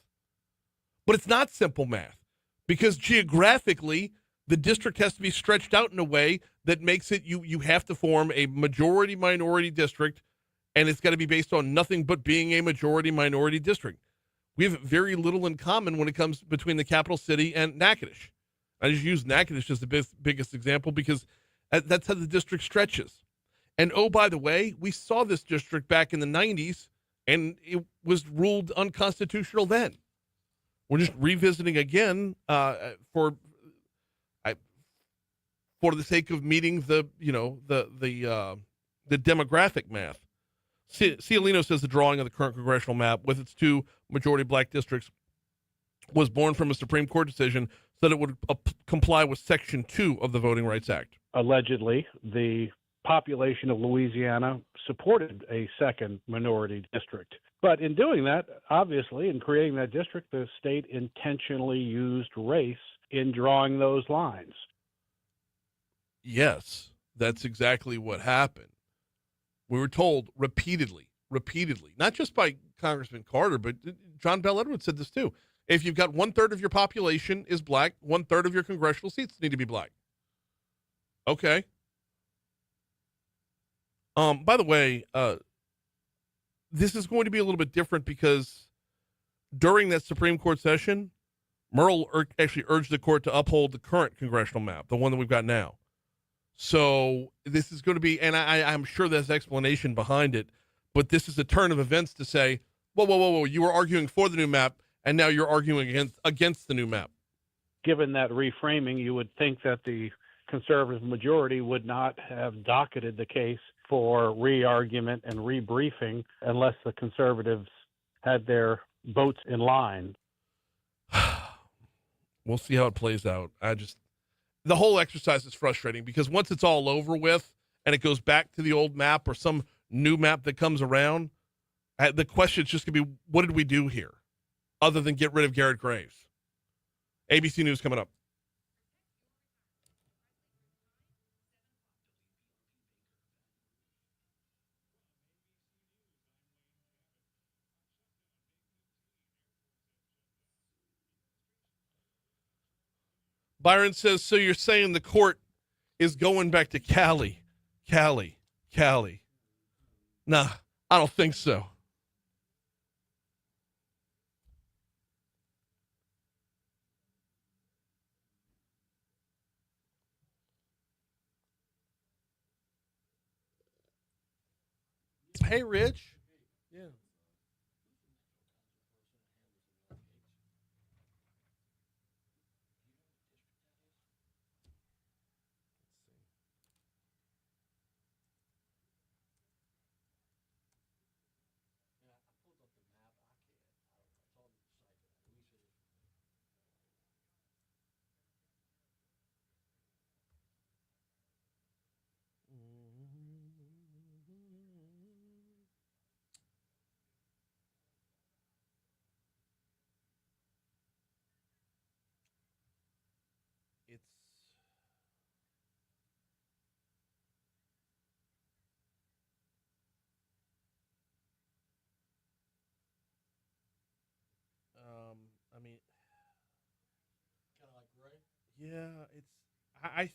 But it's not simple math, because geographically, the district has to be stretched out in a way that makes it you have to form a majority-minority district, and it's got to be based on nothing but being a majority-minority district. We have very little in common when it comes between the capital city and Natchitoches. I just use Natchitoches as the biggest example because that's how the district stretches. And, oh, by the way, we saw this district back in the 90s, and it was ruled unconstitutional then. We're just revisiting again for the sake of meeting the demographic math. Cialino says the drawing of the current congressional map with its 2 majority black districts was born from a Supreme Court decision so that it would comply with Section 2 of the Voting Rights Act. Allegedly, the population of Louisiana supported a second minority district. But in doing that, obviously, in creating that district, the state intentionally used race in drawing those lines. Yes, that's exactly what happened. We were told repeatedly, not just by Congressman Carter, but John Bell Edwards said this too. If you've got 1/3 of your population is black, 1/3 of your congressional seats need to be black. Okay. By the way, this is going to be a little bit different because during that Supreme Court session, Murrell actually urged the court to uphold the current congressional map, the one that we've got now. So this is going to be, and I'm sure there's explanation behind it, but this is a turn of events to say, whoa, you were arguing for the new map, and now you're arguing against the new map. Given that reframing, you would think that the conservative majority would not have docketed the case for re-argument and rebriefing unless the conservatives had their votes in line. We'll see how it plays out. The whole exercise is frustrating because once it's all over with and it goes back to the old map or some new map that comes around, the question is just going to be, what did we do here other than get rid of Garrett Graves? ABC News coming up. Byron says, so you're saying the court is going back to Cali. Nah, I don't think so. Hey, Rich. Yeah. It's I mean, Kind of like Gray. yeah, it's I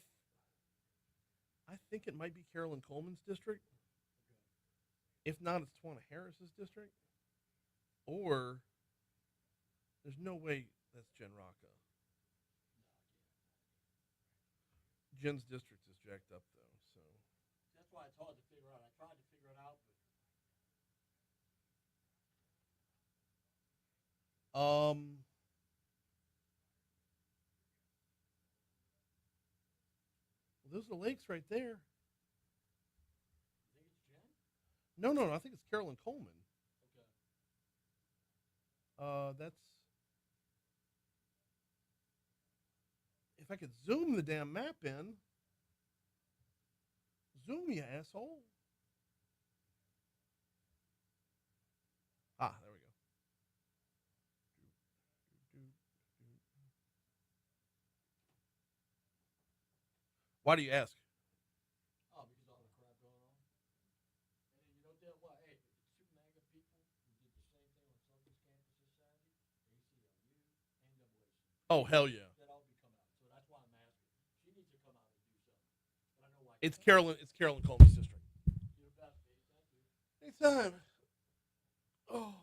think it might be Carolyn Coleman's district. If not, it's Tawana Harris's district. Or there's no way that's Jen Rocca. Jen's district is jacked up though, so That's why it's hard to figure out. I tried to figure it out, but well, those are the lakes right there. I think it's Jen. No, I think it's Carolyn Coleman. Okay. That's if I could zoom the damn map in. Zoom, you asshole. Ah, there we go. Why do you ask? Oh, because all the crap going on. And you know damn well, hey, two MAGA people who did the same thing on Southern's campus this Saturday, ACLU and Basin. Oh, hell yeah. That all be coming out. So that's why I'm asking. She needs to come out and do something. But I know why. It's Carolyn Coleman's district. You're the best, baby. Thank you. Anytime. Oh.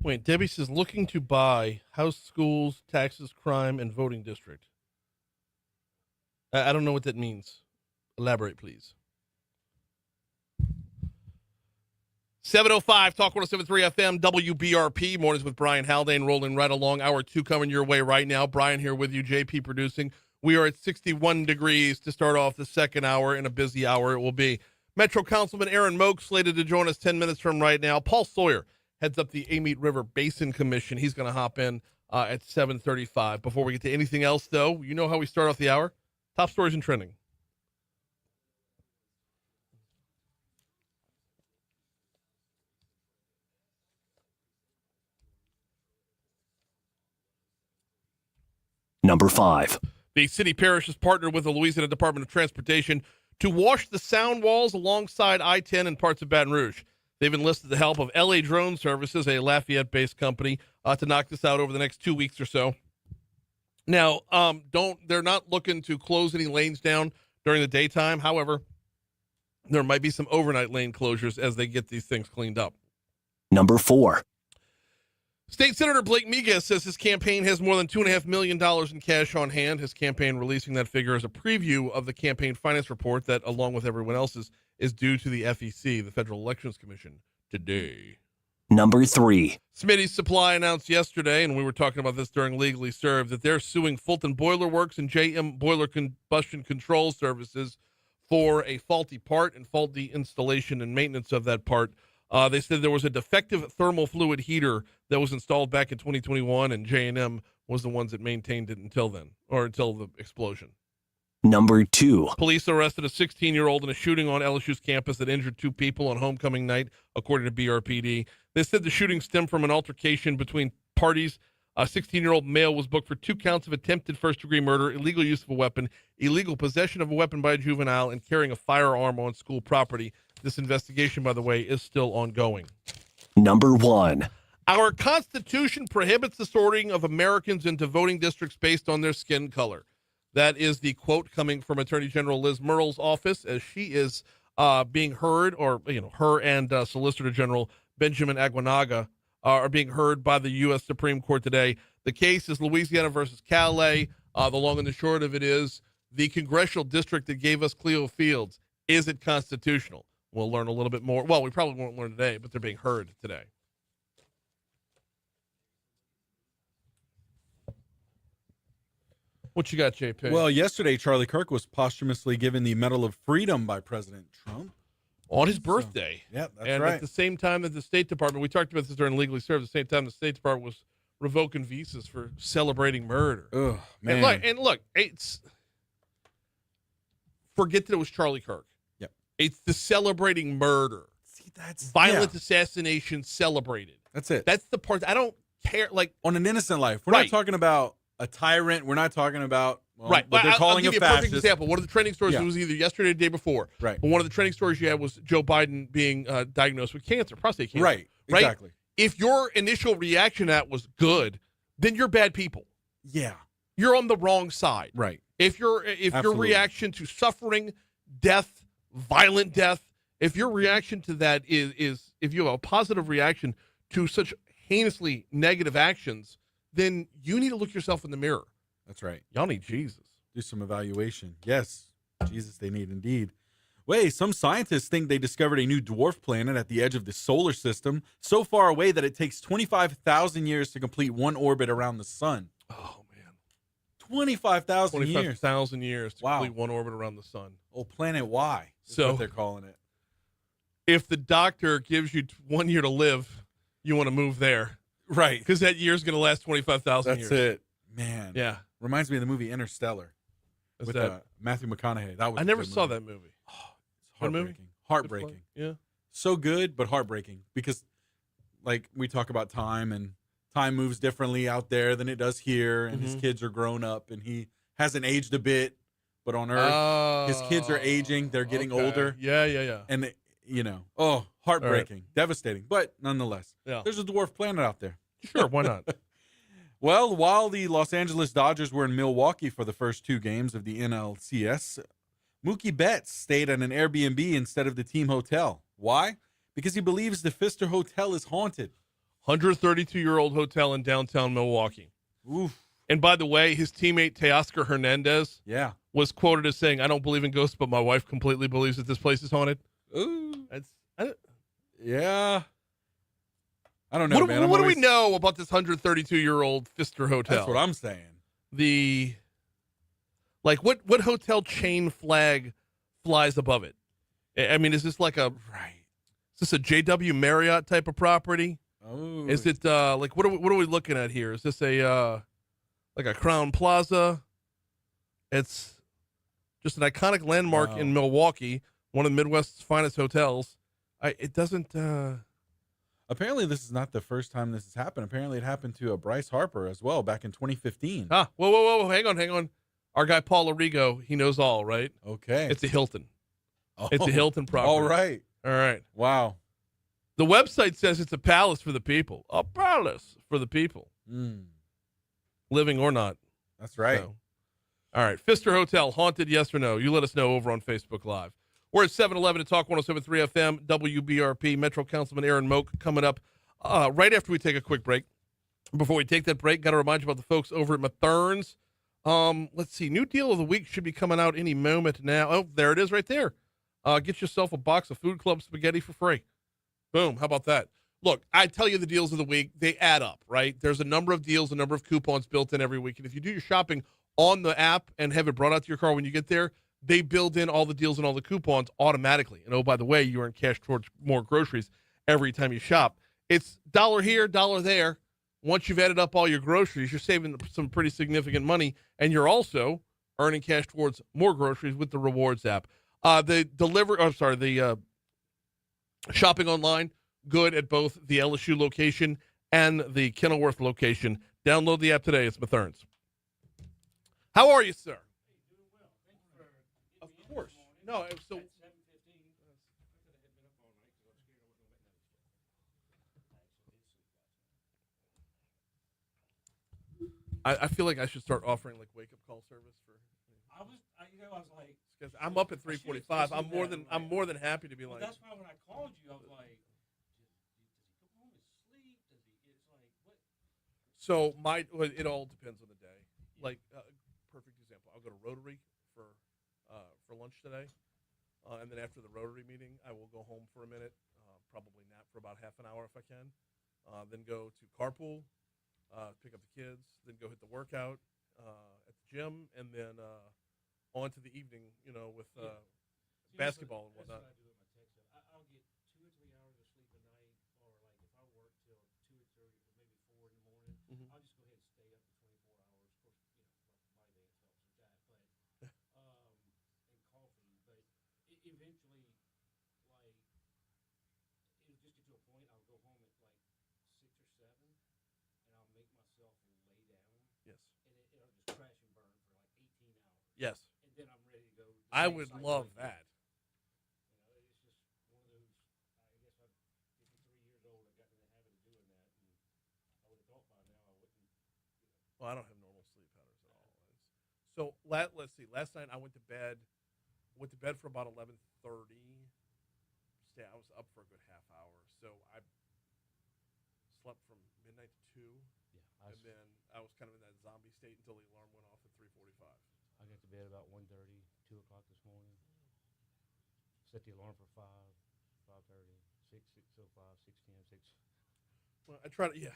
Wait, Debbie says looking to buy house, schools, taxes, crime, and voting district. I don't know what that means. Elaborate, please. 7:05 Talk 107.3 FM WBRP mornings with Brian Haldane rolling right along. Hour 2 coming your way right now. Brian here with you, JP producing. We are at 61 degrees to start off the second hour, and a busy hour it will be. Metro Councilman Aaron Moak slated to join us 10 minutes from right now. Paul Sawyer heads up the Amite River Basin Commission. He's going to hop in at 7:35. Before we get to anything else, though, you know how we start off the hour? Top stories and trending. Number 5. The city parish has partnered with the Louisiana Department of Transportation to wash the sound walls alongside I-10 and parts of Baton Rouge. They've enlisted the help of LA Drone Services, a Lafayette-based company, to knock this out over the next 2 weeks or so. Now, they're not looking to close any lanes down during the daytime. However, there might be some overnight lane closures as they get these things cleaned up. Number 4. State Senator Blake Miguez says his campaign has more than $2.5 million in cash on hand. His campaign releasing that figure as a preview of the campaign finance report that, along with everyone else's, is due to the FEC, the Federal Elections Commission, today. Number 3. Smitty's Supply announced yesterday, and we were talking about this during Legally Served, that they're suing Fulton Boiler Works and JM Boiler Combustion Control Services for a faulty part and faulty installation and maintenance of that part. They said there was a defective thermal fluid heater that was installed back in 2021, and J&M was the ones that maintained it until then, or until the explosion. Number 2. Police arrested a 16-year-old in a shooting on LSU's campus that injured 2 people on homecoming night, according to BRPD. They said the shooting stemmed from an altercation between parties. A 16-year-old male was booked for 2 counts of attempted first-degree murder, illegal use of a weapon, illegal possession of a weapon by a juvenile, and carrying a firearm on school property. This investigation, by the way, is still ongoing. Number 1. Our Constitution prohibits the sorting of Americans into voting districts based on their skin color. That is the quote coming from Attorney General Liz Murrell's office as she is being heard, or her and Solicitor General Benjamin Aguinaga are being heard by the U.S. Supreme Court today. The case is Louisiana versus Calais. The long and the short of it is the congressional district that gave us Cleo Fields. Is it constitutional? We'll learn a little bit more. Well, we probably won't learn today, but they're being heard today. What you got, JP? Well, yesterday, Charlie Kirk was posthumously given the Medal of Freedom by President Trump. On his birthday. Yeah, that's and right. at the same time that the State Department, we talked about this during Legally Served, at the same time the State Department was revoking visas for celebrating murder. Oh, man. And look, it's forget that it was Charlie Kirk. Yep. It's the celebrating murder. See, that's violent assassination celebrated. That's it. That's the part. I don't care. Like, on an innocent life. We're Right. not talking about a tyrant. We're not talking about right. what they're calling I'll give a you a fascist. perfect example. One of the trending stories, Yeah. it was either yesterday or the day before. Right. But one of the trending stories you had was Joe Biden being diagnosed with cancer, prostate cancer. Right. Right? Exactly. If your initial reaction to that was good, then you're bad people. Yeah. You're on the wrong side. Right. If your Absolutely. reaction to suffering, death, violent death, if your reaction to that is if you have a positive reaction to such heinously negative actions, then you need to look yourself in the mirror. That's right. Y'all need Jesus. Do some evaluation. Yes. Jesus, they need indeed. Wait, some scientists think they discovered a new dwarf planet at the edge of the solar system, so far away that it takes 25,000 years to complete one orbit around the sun. Oh, man. 25,000 years. 25,000 years to Wow. complete one orbit around the sun. Oh, Planet Y is So- what they're calling it. If the doctor gives you 1 year to live, you want to move there Right. because that year's going to last 25,000 That's years. it. Man. Yeah. Reminds me of the movie Interstellar Is with that, Matthew McConaughey. That was I a never good saw movie. that movie. Oh, it's Good movie? heartbreaking. Heartbreaking. Yeah. So good, but heartbreaking because, like, we talk about time, and time moves differently out there than it does here, and his Mhm. kids are grown up, and he hasn't aged a bit, but on Earth, his kids are aging, they're getting okay. older, Yeah. and heartbreaking, devastating, but nonetheless, Yeah. there's a dwarf planet out there. Sure, why not? Well, while the Los Angeles Dodgers were in Milwaukee for the first 2 games of the NLCS, Mookie Betts stayed at an Airbnb instead of the team hotel. Why? Because he believes the Pfister Hotel is haunted. 132-year-old hotel in downtown Milwaukee. Oof. And by the way, his teammate Teoscar Hernandez Yeah. was quoted as saying, "I don't believe in ghosts, but my wife completely believes that this place is haunted." Ooh. That's Yeah. I don't know, man. what do we know about this 132-year-old Pfister Hotel? That's what I'm saying. What hotel chain flag flies above it? I mean, is this like a Is this a JW Marriott type of property? Oh, Is it like what are we looking at here? Is this a like a Crown Plaza? It's just an iconic landmark in Milwaukee, one of the Midwest's finest hotels. It doesn't. Apparently, this is not the first time this has happened. Apparently, it happened to Bryce Harper as well back in 2015. Whoa! Hang on. Our guy Paul Arrigo, he knows all, right? Okay, it's a Hilton. Oh, it's a Hilton property. All right. Wow. The website says it's a palace for the people. A palace for the people, living or not. That's right. So. All right, Pfister Hotel, haunted, yes or no? You let us know over on Facebook Live. We're at 7-Eleven at Talk 107.3 FM, WBRP, Metro Councilman Aaron Moak coming up right after we take a quick break. Before we take that break, got to remind you about the folks over at Mathern's. Let's see, new deal of the week should be coming out any moment now. Oh, there it is right there. Get yourself a box of Food Club spaghetti for free. Boom, how about that? Look, I tell you the deals of the week, they add up, right? There's a number of deals, a number of coupons built in every week. And if you do your shopping on the app and have it brought out to your car when you get there, they build in all the deals and all the coupons automatically. And oh, by the way, you earn cash towards more groceries every time you shop. It's $1 here, $1 there. Once you've added up all your groceries, you're saving some pretty significant money, and you're also earning cash towards more groceries with the Rewards app. The shopping online, good at both the LSU location and the Kenilworth location. Download the app today. It's Mathern's. How are you, sir? Of course. No, so I feel like I should start offering like wake up call service for. I was like, because I'm up at 3:45. I'm more than happy to be like. That's why when I called you, I was like, does he come home and sleep? It's like what? So it all depends on the day. Like perfect example, I'll go to Rotary for lunch today, and then after the Rotary meeting, I will go home for a minute, probably nap for about half an hour if I can, then go to carpool, pick up the kids, then go hit the workout at the gym, and then on to the evening, with basketball and whatnot. That's what I do with my text. I'll get 2 or 3 hours of sleep a night, or like if I work till 2 or 3 or maybe 4 in the morning, I'll just go ahead and stay up for 24 hours. Of course, my dance helps with that, but and coffee. But eventually, like it'll just get to a point. I'll go home at like 6 or 7, and I'll make myself lay down. Yes. And it'll just crash and burn for like 18 hours. Yes. Then I'm ready to go. I would love that. It's just one of those. I guess I'm 53 years old. I got in the habit of doing that, and I would have thought by now I wouldn't. Well, I don't have normal sleep patterns at all. So let's see. Last night I went to bed for about 11:30. I was up for a good half hour. So I slept from midnight to 2. Yeah. And then I was kind of in that zombie state until the alarm went off at 3:45. I got to bed about 1:30, 2 o'clock this morning. Set the alarm for 5, 5:30, 6, 6:05, 6:10, 6. Well, I try to, yeah.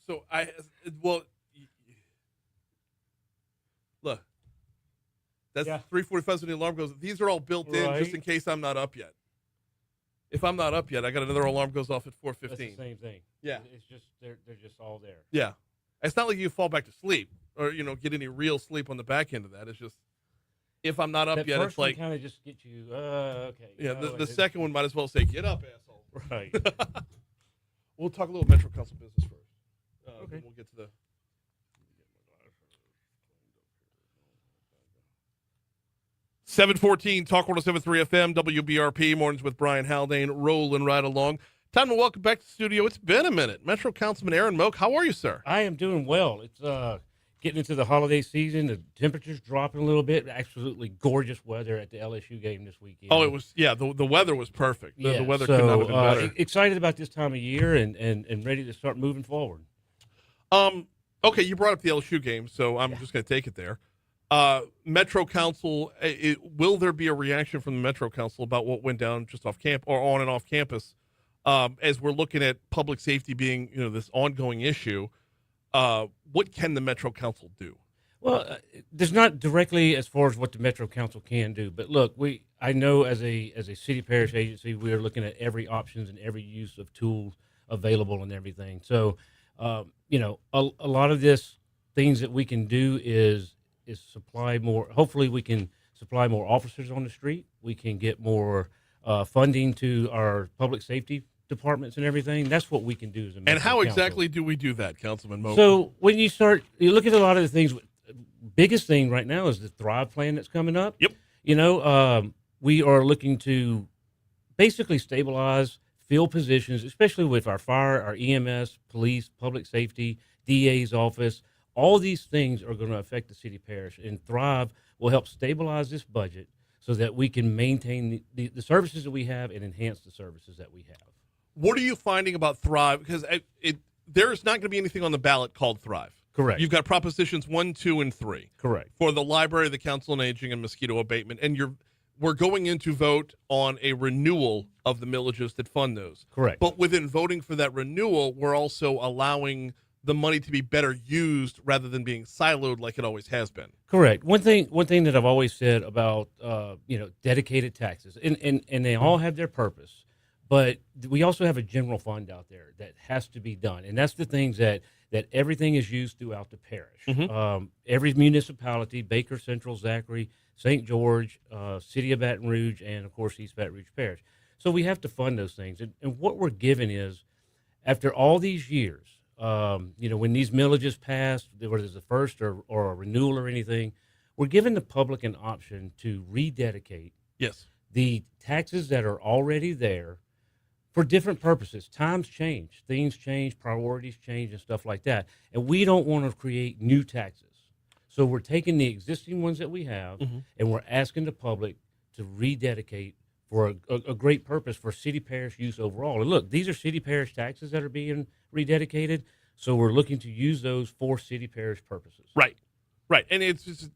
So look, that's 3:45 when the alarm goes. These are all built in just in case I'm not up yet. If I'm not up yet, I got another alarm goes off at 4:15. That's the same thing. Yeah. It's just, they're just all there. Yeah. It's not like you fall back to sleep or, get any real sleep on the back end of that. It's just, if I'm not up that yet, first it's like. kind of just get you, okay. Yeah, the second one might as well say, get up, asshole. Right. We'll talk a little Metro Council business first. Okay. We'll get to the. 714 Talk 107.3 FM, WBRP, mornings with Brian Haldane, rolling right along. Time to welcome back to the studio. It's been a minute. Metro Councilman Aaron Moak, how are you, sir? I am doing well. It's getting into the holiday season. The temperature's dropping a little bit. Absolutely gorgeous weather at the LSU game this weekend. Oh, it was, the weather was perfect. The weather could not have been better. Excited about this time of year and ready to start moving forward. Okay, you brought up the LSU game, so I'm just going to take it there. Metro Council, will there be a reaction from the Metro Council about what went down just off camp or on and off campus as we're looking at public safety being, this ongoing issue? What can the Metro Council do? Well, there's not directly as far as what the Metro Council can do, but look, I know as a city parish agency, we are looking at every options and every use of tools available and everything. So, a lot of this things that we can do is supply more. Hopefully, we can supply more officers on the street. We can get more funding to our public safety departments and everything. That's what we can do as a Metro And how Council. exactly do we do that, Councilman Moak? So when you look at a lot of the things. Biggest thing right now is the Thrive plan that's coming up. Yep. We are looking to basically stabilize field positions, especially with our fire, our EMS, police, public safety, DA's office. All these things are going to affect the city parish, and Thrive will help stabilize this budget so that we can maintain the services that we have and enhance the services that we have. What are you finding about Thrive? Because there's not going to be anything on the ballot called Thrive. Correct. You've got propositions 1, 2, and 3. Correct. For the library, the council on aging, and mosquito abatement, and we're going in to vote on a renewal of the millages that fund those. Correct. But within voting for that renewal, we're also allowing the money to be better used rather than being siloed like it always has been. Correct. One thing that I've always said about dedicated taxes, and they all have their purpose, but we also have a general fund out there that has to be done, and that's the things that everything is used throughout the parish. Mm-hmm. Every municipality, Baker, Central, Zachary, St. George, City of Baton Rouge, and of course East Baton Rouge Parish. So we have to fund those things, and what we're given is, after all these years, when these millages pass, whether it's a first or a renewal or anything, we're giving the public an option to rededicate Yes. the taxes that are already there for different purposes. Times change, things change, priorities change, and stuff like that. And we don't want to create new taxes. So we're taking the existing ones that we have, Mm-hmm. and we're asking the public to rededicate for a great purpose for city parish use overall. And look, these are city parish taxes that are being rededicated, so we're looking to use those for city parish purposes. Right. And it's just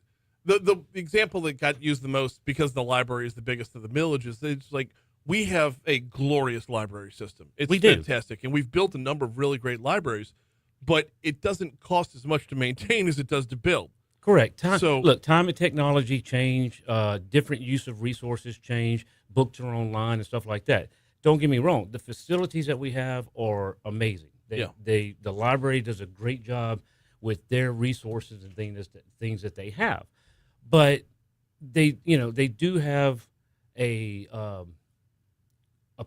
the example that got used the most, because the library is the biggest of the millages. It's like, we have a glorious library system. It's We do. fantastic. And we've built a number of really great libraries, but it doesn't cost as much to maintain as it does to build. Correct. Time and technology change, different use of resources change, books are online and stuff like that. Don't get me wrong, the facilities that we have are amazing. The library does a great job with their resources and things that they have. But they do have a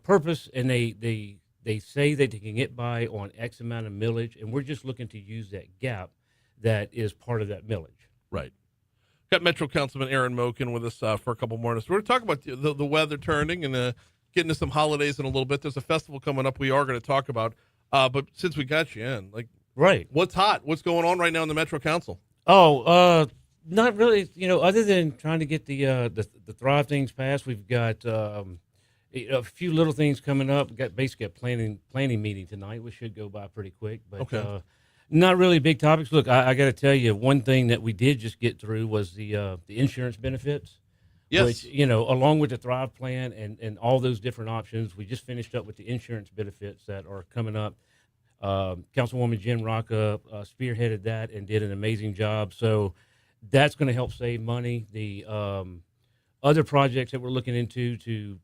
purpose, and they say that they can get by on X amount of millage, and we're just looking to use that gap that is part of that millage. Right. Got Metro Councilman Aaron Moak in with us for a couple more minutes. We're going to talk about the weather turning and getting to some holidays in a little bit. There's a festival coming up we are going to talk about. But since we got you in, Right. what's hot? What's going on right now in the Metro Council? Not really. Other than trying to get the Thrive things passed, we've got a few little things coming up. We've got basically a planning meeting tonight. We should go by pretty quick, but Okay. Not really big topics. Look, I got to tell you, one thing that we did just get through was the insurance benefits. Yes. Which, along with the Thrive plan and all those different options, we just finished up with the insurance benefits that are coming up. Councilwoman Jen Rocca spearheaded that and did an amazing job. So that's going to help save money. The other projects that we're looking into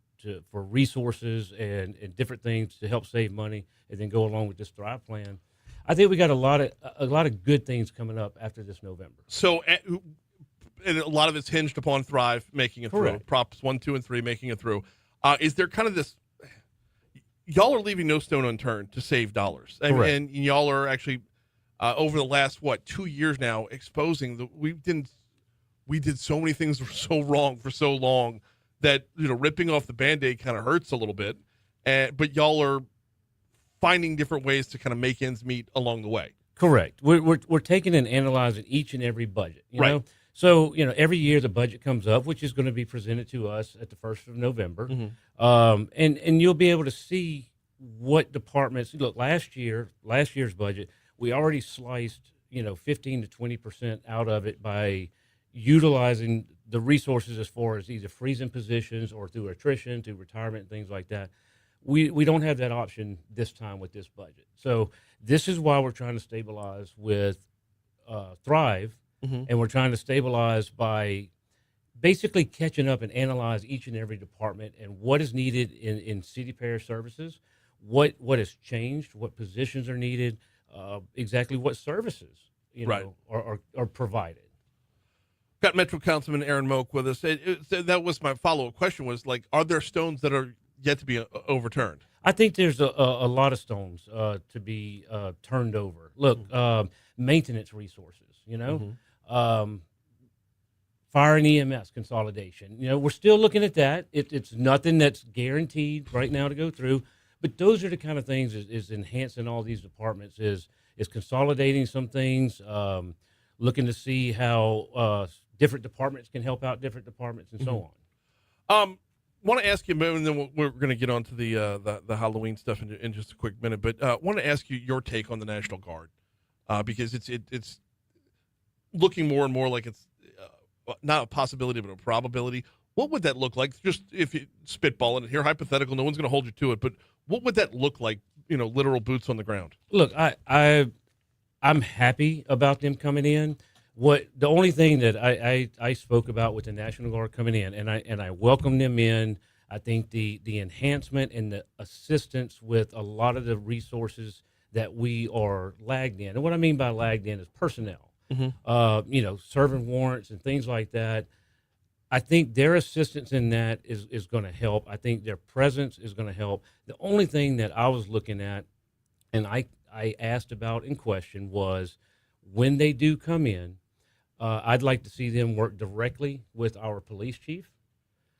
for resources and different things to help save money and then go along with this Thrive plan. I think we got a lot of good things coming up after this November. So, and a lot of it's hinged upon Thrive making it Correct. through. Props 1, 2, and 3 making it through. Is there kind of this? Y'all are leaving no stone unturned to save dollars, Correct. and y'all are actually over the last 2 years now exposing we did so many things that were so wrong for so long that ripping off the Band-Aid kind of hurts a little bit, but y'all are finding different ways to kind of make ends meet along the way. Correct. We're taking and analyzing each and every budget. You Right. know? So every year the budget comes up, which is going to be presented to us at the 1st of November, and you'll be able to see what departments. Look, last year's budget, we already sliced 15 to 20% out of it by utilizing the resources as far as either freezing positions or through attrition, through retirement, and things like that. We don't have that option this time with this budget. So this is why we're trying to stabilize with Thrive, and we're trying to stabilize by basically catching up and analyze each and every department and what is needed in city parish services, what has changed, what positions are needed, exactly what services are provided. Got Metro Councilman Aaron Moak with us. That was my follow-up question was, like, are there stones that are yet to be overturned? I think there's a lot of stones to be turned over. Look, maintenance resources, fire and EMS consolidation. We're still looking at that. It's nothing that's guaranteed right now to go through, but those are the kind of things is enhancing all these departments, is consolidating some things, looking to see how different departments can help out different departments and so on. Want to ask you, and then we're going to get on to the Halloween stuff in just a quick minute, but want to ask you your take on the National Guard, because it's looking more and more like it's not a possibility but a probability. What would that look like? Just if you spitball it here, hypothetical, no one's going to hold you to it, but what would that look like? Literal boots on the ground. Look, I'm happy about them coming in. The only thing that I spoke about with the National Guard coming in, and I welcome them in. I think the enhancement and the assistance with a lot of the resources that we are lagged in. And what I mean by lagged in is personnel. Serving warrants and things like that. I think their assistance in that is going to help. I think their presence is going to help. The only thing that I was looking at, and I asked about in question, was when they do come in, I'd like to see them work directly with our police chief,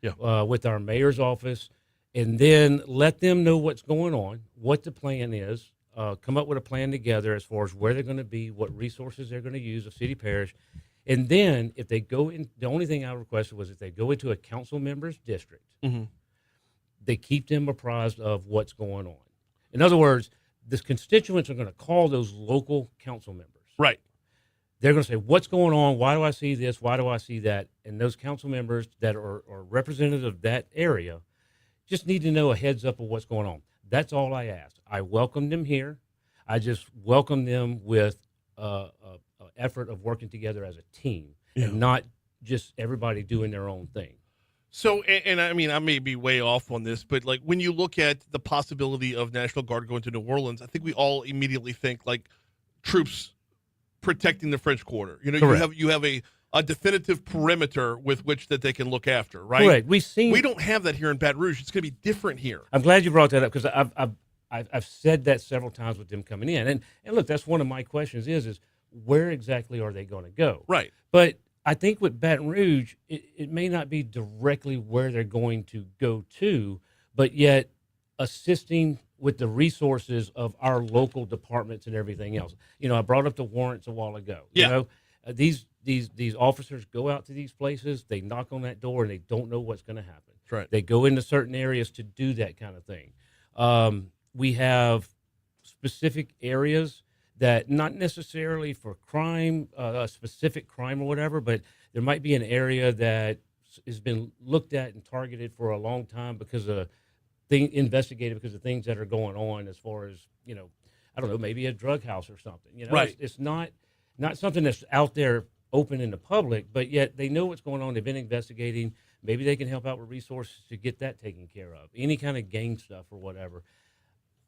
with our mayor's office, and then let them know what's going on, what the plan is, come up with a plan together as far as where they're going to be, what resources they're going to use of city parish. And then if they go in, the only thing I requested was if they go into a council member's district, they keep them apprised of what's going on. In other words, the constituents are going to call those local council members. Right. They're going to say, what's going on? Why do I see this? Why do I see that? And those council members that are representative of that area just need to know a heads up of what's going on. That's all I asked. I welcome them here. I just welcome them with an effort of working together as a team and not just everybody doing their own thing. So, and I mean, I may be way off on this, but like when you look at the possibility of National Guard going to New Orleans, I think we all immediately think like troops protecting the French Quarter. You have a definitive perimeter with which that they can look after, right? Correct. We don't have that here in Baton Rouge. It's going to be different here. I'm glad you brought that up because I've said that several times with them coming in, and look, that's one of my questions is where exactly are they going to go? Right. But I think with Baton Rouge, it may not be directly where they're going to go to, but yet assisting with the resources of our local departments and everything else. I brought up the warrants a while ago. Yeah. These officers go out to these places, they knock on that door, and they don't know what's going to happen. That's right. They go into certain areas to do that kind of thing. We have specific areas that not necessarily for crime, a specific crime or whatever, but there might be an area that has been looked at and targeted for a long time because of investigated because of things that are going on as far as, I don't know, maybe a drug house or something. Right. It's not something that's out there open in the public, but yet they know what's going on. They've been investigating. Maybe they can help out with resources to get that taken care of. Any kind of gang stuff or whatever.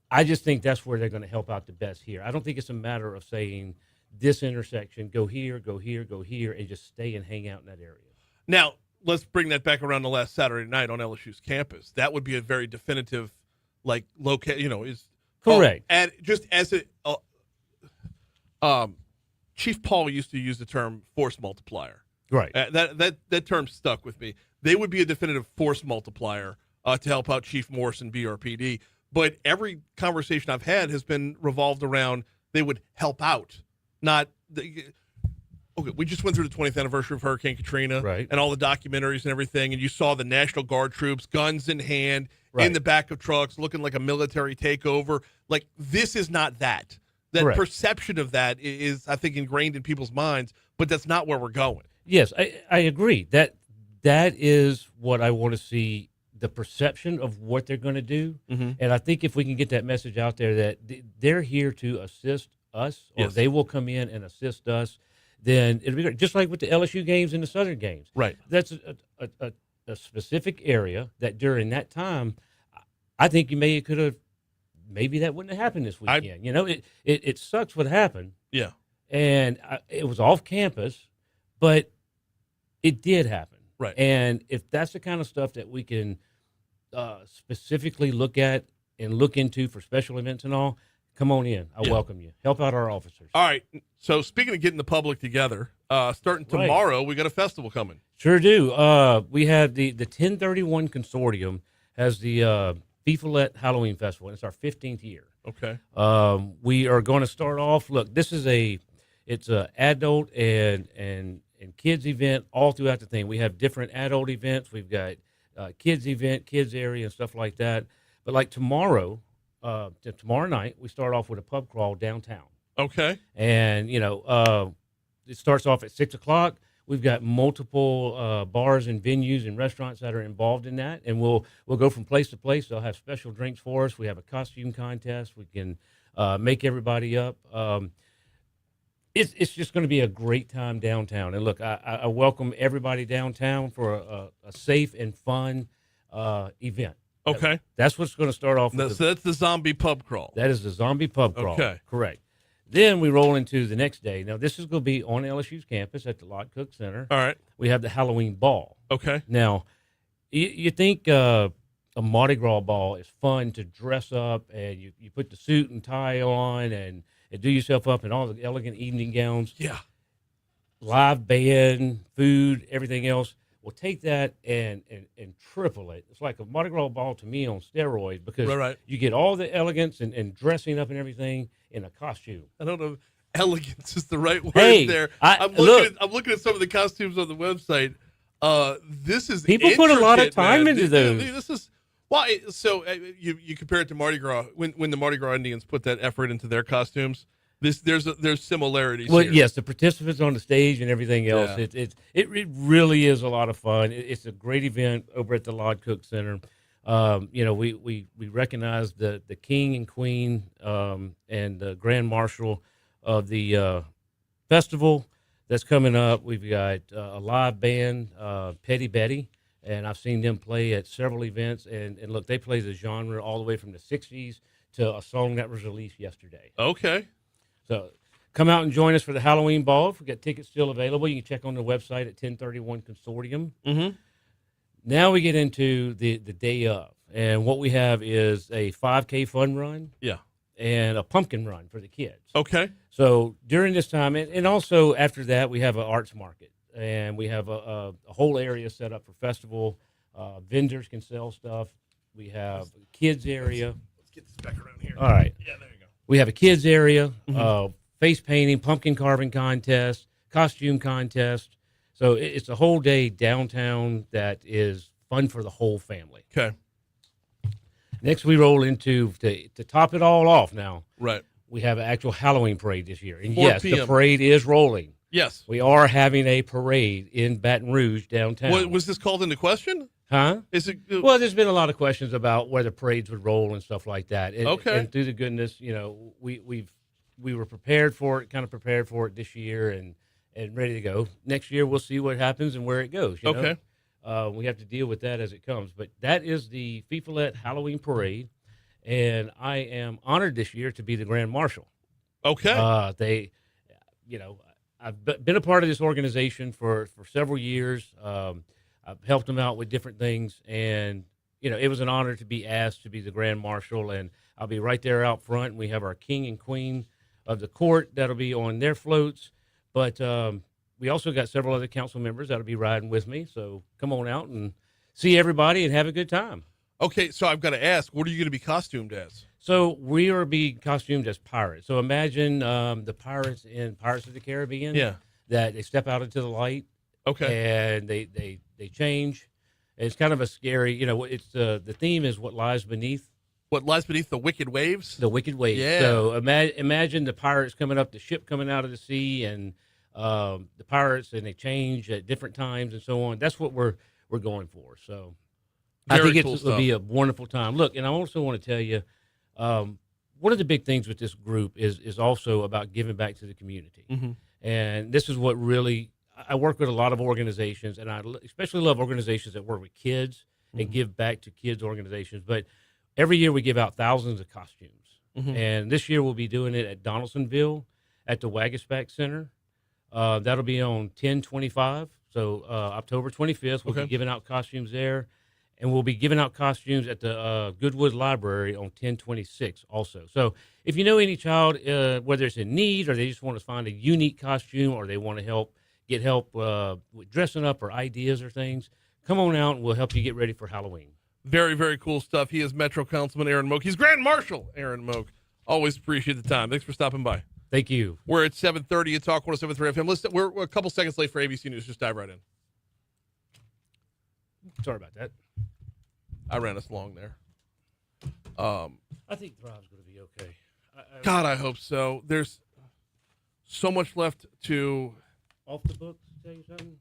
I just think that's where they're going to help out the best here. I don't think it's a matter of saying this intersection, go here, go here, go here, and just stay and hang out in that area. Now, let's bring that back around to last Saturday night on LSU's campus. That would be a very definitive, like, is correct. And just as Chief Paul used to use the term force multiplier. Right. That term stuck with me. They would be a definitive force multiplier to help out Chief Morse and BRPD. But every conversation I've had has been revolved around they would help out, not. Okay, we just went through the 20th anniversary of Hurricane Katrina, right, and all the documentaries and everything, and you saw the National Guard troops, guns in hand, right, in the back of trucks, looking like a military takeover. Like, this is not that. That correct. Perception of that is, I think, ingrained in people's minds, but that's not where we're going. Yes, I agree. That is what I want to see, the perception of what they're going to do. Mm-hmm. And I think if we can get that message out there that they're here to assist us, or yes, they will come in and assist us, then it'll be great. Just like with the LSU games and the Southern games. Right. That's a specific area that during that time, I think maybe that wouldn't have happened this weekend. It sucks what happened. Yeah. And it was off campus, but it did happen. Right. And if that's the kind of stuff that we can specifically look at and look into for special events and all, come on in. I welcome you. Help out our officers. All right. So speaking of getting the public together, starting tomorrow, we got a festival coming. Sure do. We have the 1031 Consortium has the FIFA Halloween Festival, and it's our 15th year. Okay. We are going to start off. Look, this is it's a adult and kids event all throughout the thing. We have different adult events. We've got kids event, kids area, and stuff like that. But like tomorrow night, we start off with a pub crawl downtown. Okay. And it starts off at 6:00. We've got multiple bars and venues and restaurants that are involved in that, and we'll go from place to place. They'll have special drinks for us. We have a costume contest. We can make everybody up. It's just going to be a great time downtown. And look, I welcome everybody downtown for a safe and fun event. Okay. That's what's going to start off with. So that's the zombie pub crawl. That is the zombie pub crawl. Okay. Correct. Then we roll into the next day. Now, this is going to be on LSU's campus at the Lott Cook Center. All right. We have the Halloween ball. Okay. Now, you think a Mardi Gras ball is fun to dress up and you put the suit and tie on and do yourself up in all the elegant evening gowns. Yeah. Live band, food, everything else. We'll take that and triple it. It's like a Mardi Gras ball to me on steroids because you get all the elegance and dressing up and everything in a costume. I don't know if elegance is the right word there. I'm looking at some of the costumes on the website. This is people put a lot of time into those. This is why. So you compare it to Mardi Gras when the Mardi Gras Indians put that effort into their costumes. There's similarities. Well, here. yes, the participants on the stage and everything else. Yeah. It really is a lot of fun. It's a great event over at the Lott Cook Center. We recognize the king and queen and the grand marshal of the festival that's coming up. We've got a live band, Petty Betty, and I've seen them play at several events. And look, they play the genre all the way from the 60s to a song that was released yesterday. Okay. So come out and join us for the Halloween ball. If we've got tickets still available, you can check on the website at 1031 Consortium. Mm-hmm. Now we get into the day of. And what we have is a 5K fun run. Yeah. And a pumpkin run for the kids. Okay. So during this time, and also after that, we have an arts market. And we have a whole area set up for festival. Vendors can sell stuff. We have a kids area. Let's get this back around here. All right. Yeah, there you go. We have a kids area, face painting, pumpkin carving contest, costume contest. So it's a whole day downtown that is fun for the whole family. Okay. Next, we roll into, to top it all off now, Right. we have an actual Halloween parade this year. And 4 yes, p.m. the parade is rolling. Yes. We are having a parade in Baton Rouge downtown. Was this called into question? Huh? Is it? Well, there's been a lot of questions about whether parades would roll and stuff like that. Okay. And through the goodness, we were prepared for it, kind of prepared for it this year and ready to go. Next year, we'll see what happens and where it goes. Okay. We have to deal with that as it comes. But that is the FIFA Halloween Parade, and I am honored this year to be the Grand Marshal. Okay. I've been a part of this organization for several years. I've helped them out with different things, and it was an honor to be asked to be the Grand Marshal, and I'll be right there out front. We have our king and queen of the court that'll be on their floats, but we also got several other council members that'll be riding with me. So come on out and see everybody and have a good time. Okay, so I've got to ask, what are you going to be costumed as? So we are being costumed as pirates. So imagine the pirates in Pirates of the Caribbean. Yeah. That they step out into the light. Okay. And they change. It's kind of a scary, it's the theme is what lies beneath. What lies beneath the wicked waves? The wicked waves. Yeah. So imagine the pirates coming up, the ship coming out of the sea, and the pirates, and they change at different times and so on. That's what we're going for. So I think it'll be a wonderful time. Look, and I also want to tell you, one of the big things with this group is also about giving back to the community. Mm-hmm. And this is what really I work with a lot of organizations, and I especially love organizations that work with kids and give back to kids organizations. But every year we give out thousands of costumes, and this year we'll be doing it at Donaldsonville at the Wagaspack Center. That'll be on 10/25, so October 25th. We'll be giving out costumes there, and we'll be giving out costumes at the Goodwood Library on 10/26 also. So if you know any child, whether it's in need or they just want to find a unique costume or they want to get help with dressing up or ideas or things, come on out and we'll help you get ready for Halloween. Very, very cool stuff. He is Metro Councilman Aaron Moak. He's Grand Marshal Aaron Moak. Always appreciate the time. Thanks for stopping by. Thank you. We're at 7:30 at Talk 107.3 FM. Listen, we're a couple seconds late for ABC News. Just dive right in. Sorry about that. I ran us long there. I think Thrive's going to be okay. God, I hope so. There's so much left to... Off the books, tell you something?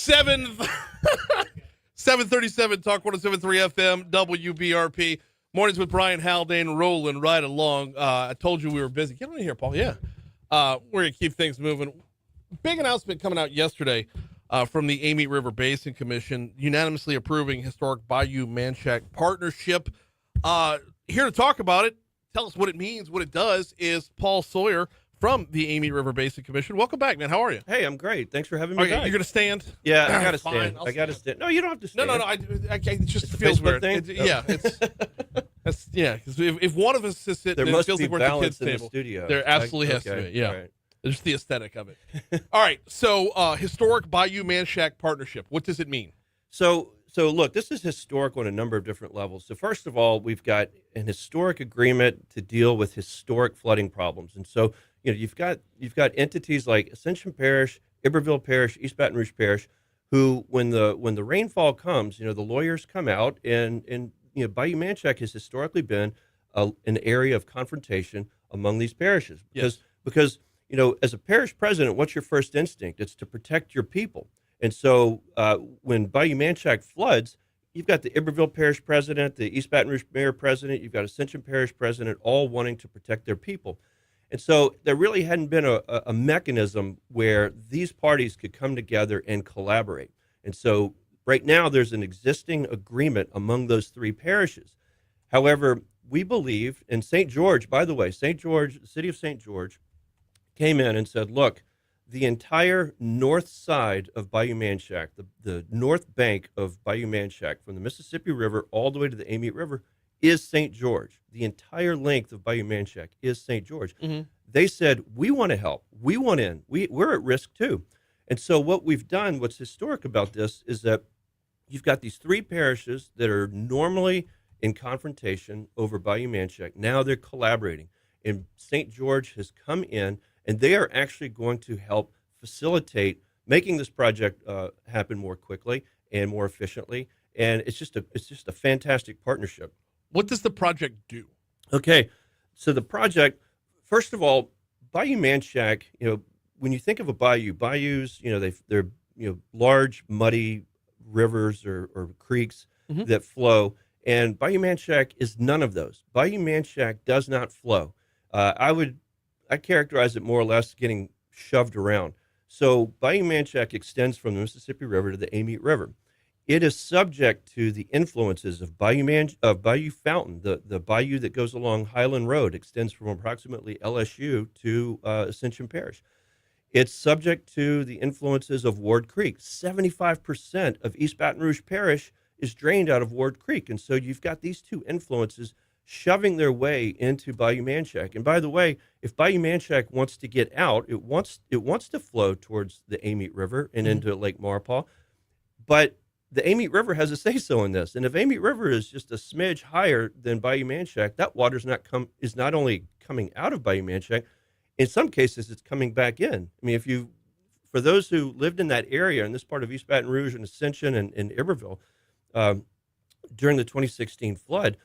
7 737 Talk 107.3 FM WBRP. Mornings with Brian Haldane rolling right along. I told you we were busy. Get on in here, Paul. Yeah. We're going to keep things moving. Big announcement coming out yesterday from the Amite River Basin Commission, unanimously approving historic Bayou Manchac partnership. Here to talk about it, tell us what it means, what it does, is Paul Sawyer from the Amite River Basin Commission. Welcome back, man. How are you? Hey, I'm great. Thanks for having me Okay, back. you're going to stand? Yeah, I got to Fine, stand. I'll I got to stand. No, you don't have to stand. No. It just It's a feels Facebook weird. thing? Because if one of us is sitting, There it must feels be like we're at the balance kids' in the table. studio. There absolutely has to Okay, be. Yeah. all right. There's the aesthetic of it. All right. So, historic Bayou Manchac partnership. What does it mean? So look, this is historic on a number of different levels. So first of all, we've got an historic agreement to deal with historic flooding problems. And so, you've got entities like Ascension Parish, Iberville Parish, East Baton Rouge Parish, who, when the rainfall comes, the lawyers come out and Bayou Manchac has historically been an area of confrontation among these parishes because as a parish president, what's your first instinct? It's to protect your people. And so when Bayou Manchac floods, you've got the Iberville Parish president, the East Baton Rouge mayor president, you've got Ascension Parish president, all wanting to protect their people. And so there really hadn't been a mechanism where these parties could come together and collaborate. And so right now there's an existing agreement among those three parishes. However, we believe, and St. George, by the way, the city of St. George came in and said, look, the entire north side of Bayou Manchac, the north bank of Bayou Manchac, from the Mississippi River all the way to the Amite River, is St. George. The entire length of Bayou Manchac is St. George. Mm-hmm. They said, we want to help. We want in. We're at risk too. And so what we've done, what's historic about this, is that you've got these three parishes that are normally in confrontation over Bayou Manchac. Now they're collaborating. And St. George has come in, and they are actually going to help facilitate making this project happen more quickly and more efficiently. And it's just a fantastic partnership. What does the project do? Okay, so the project, first of all, Bayou Manchac, when you think of a bayous, they're large, muddy rivers or creeks that flow, and Bayou Manchac is none of those. Bayou Manchac does not flow. I characterize it more or less getting shoved around. So Bayou Manchac extends from the Mississippi River to the Amite River. It is subject to the influences of Bayou Fountain, the bayou that goes along Highland Road, extends from approximately LSU to Ascension Parish. It's subject to the influences of Ward Creek. 75% of East Baton Rouge Parish is drained out of Ward Creek. And so you've got these two influences shoving their way into Bayou Manchac. And by the way, if Bayou Manchac wants to get out, it wants to flow towards the Amite River and into Lake Maurepas. But the Amite River has a say-so in this. And if Amite River is just a smidge higher than Bayou Manchac, that water is not only coming out of Bayou Manchac, in some cases it's coming back in. I mean, for those who lived in that area, in this part of East Baton Rouge and Ascension and Iberville, during the 2016 flood,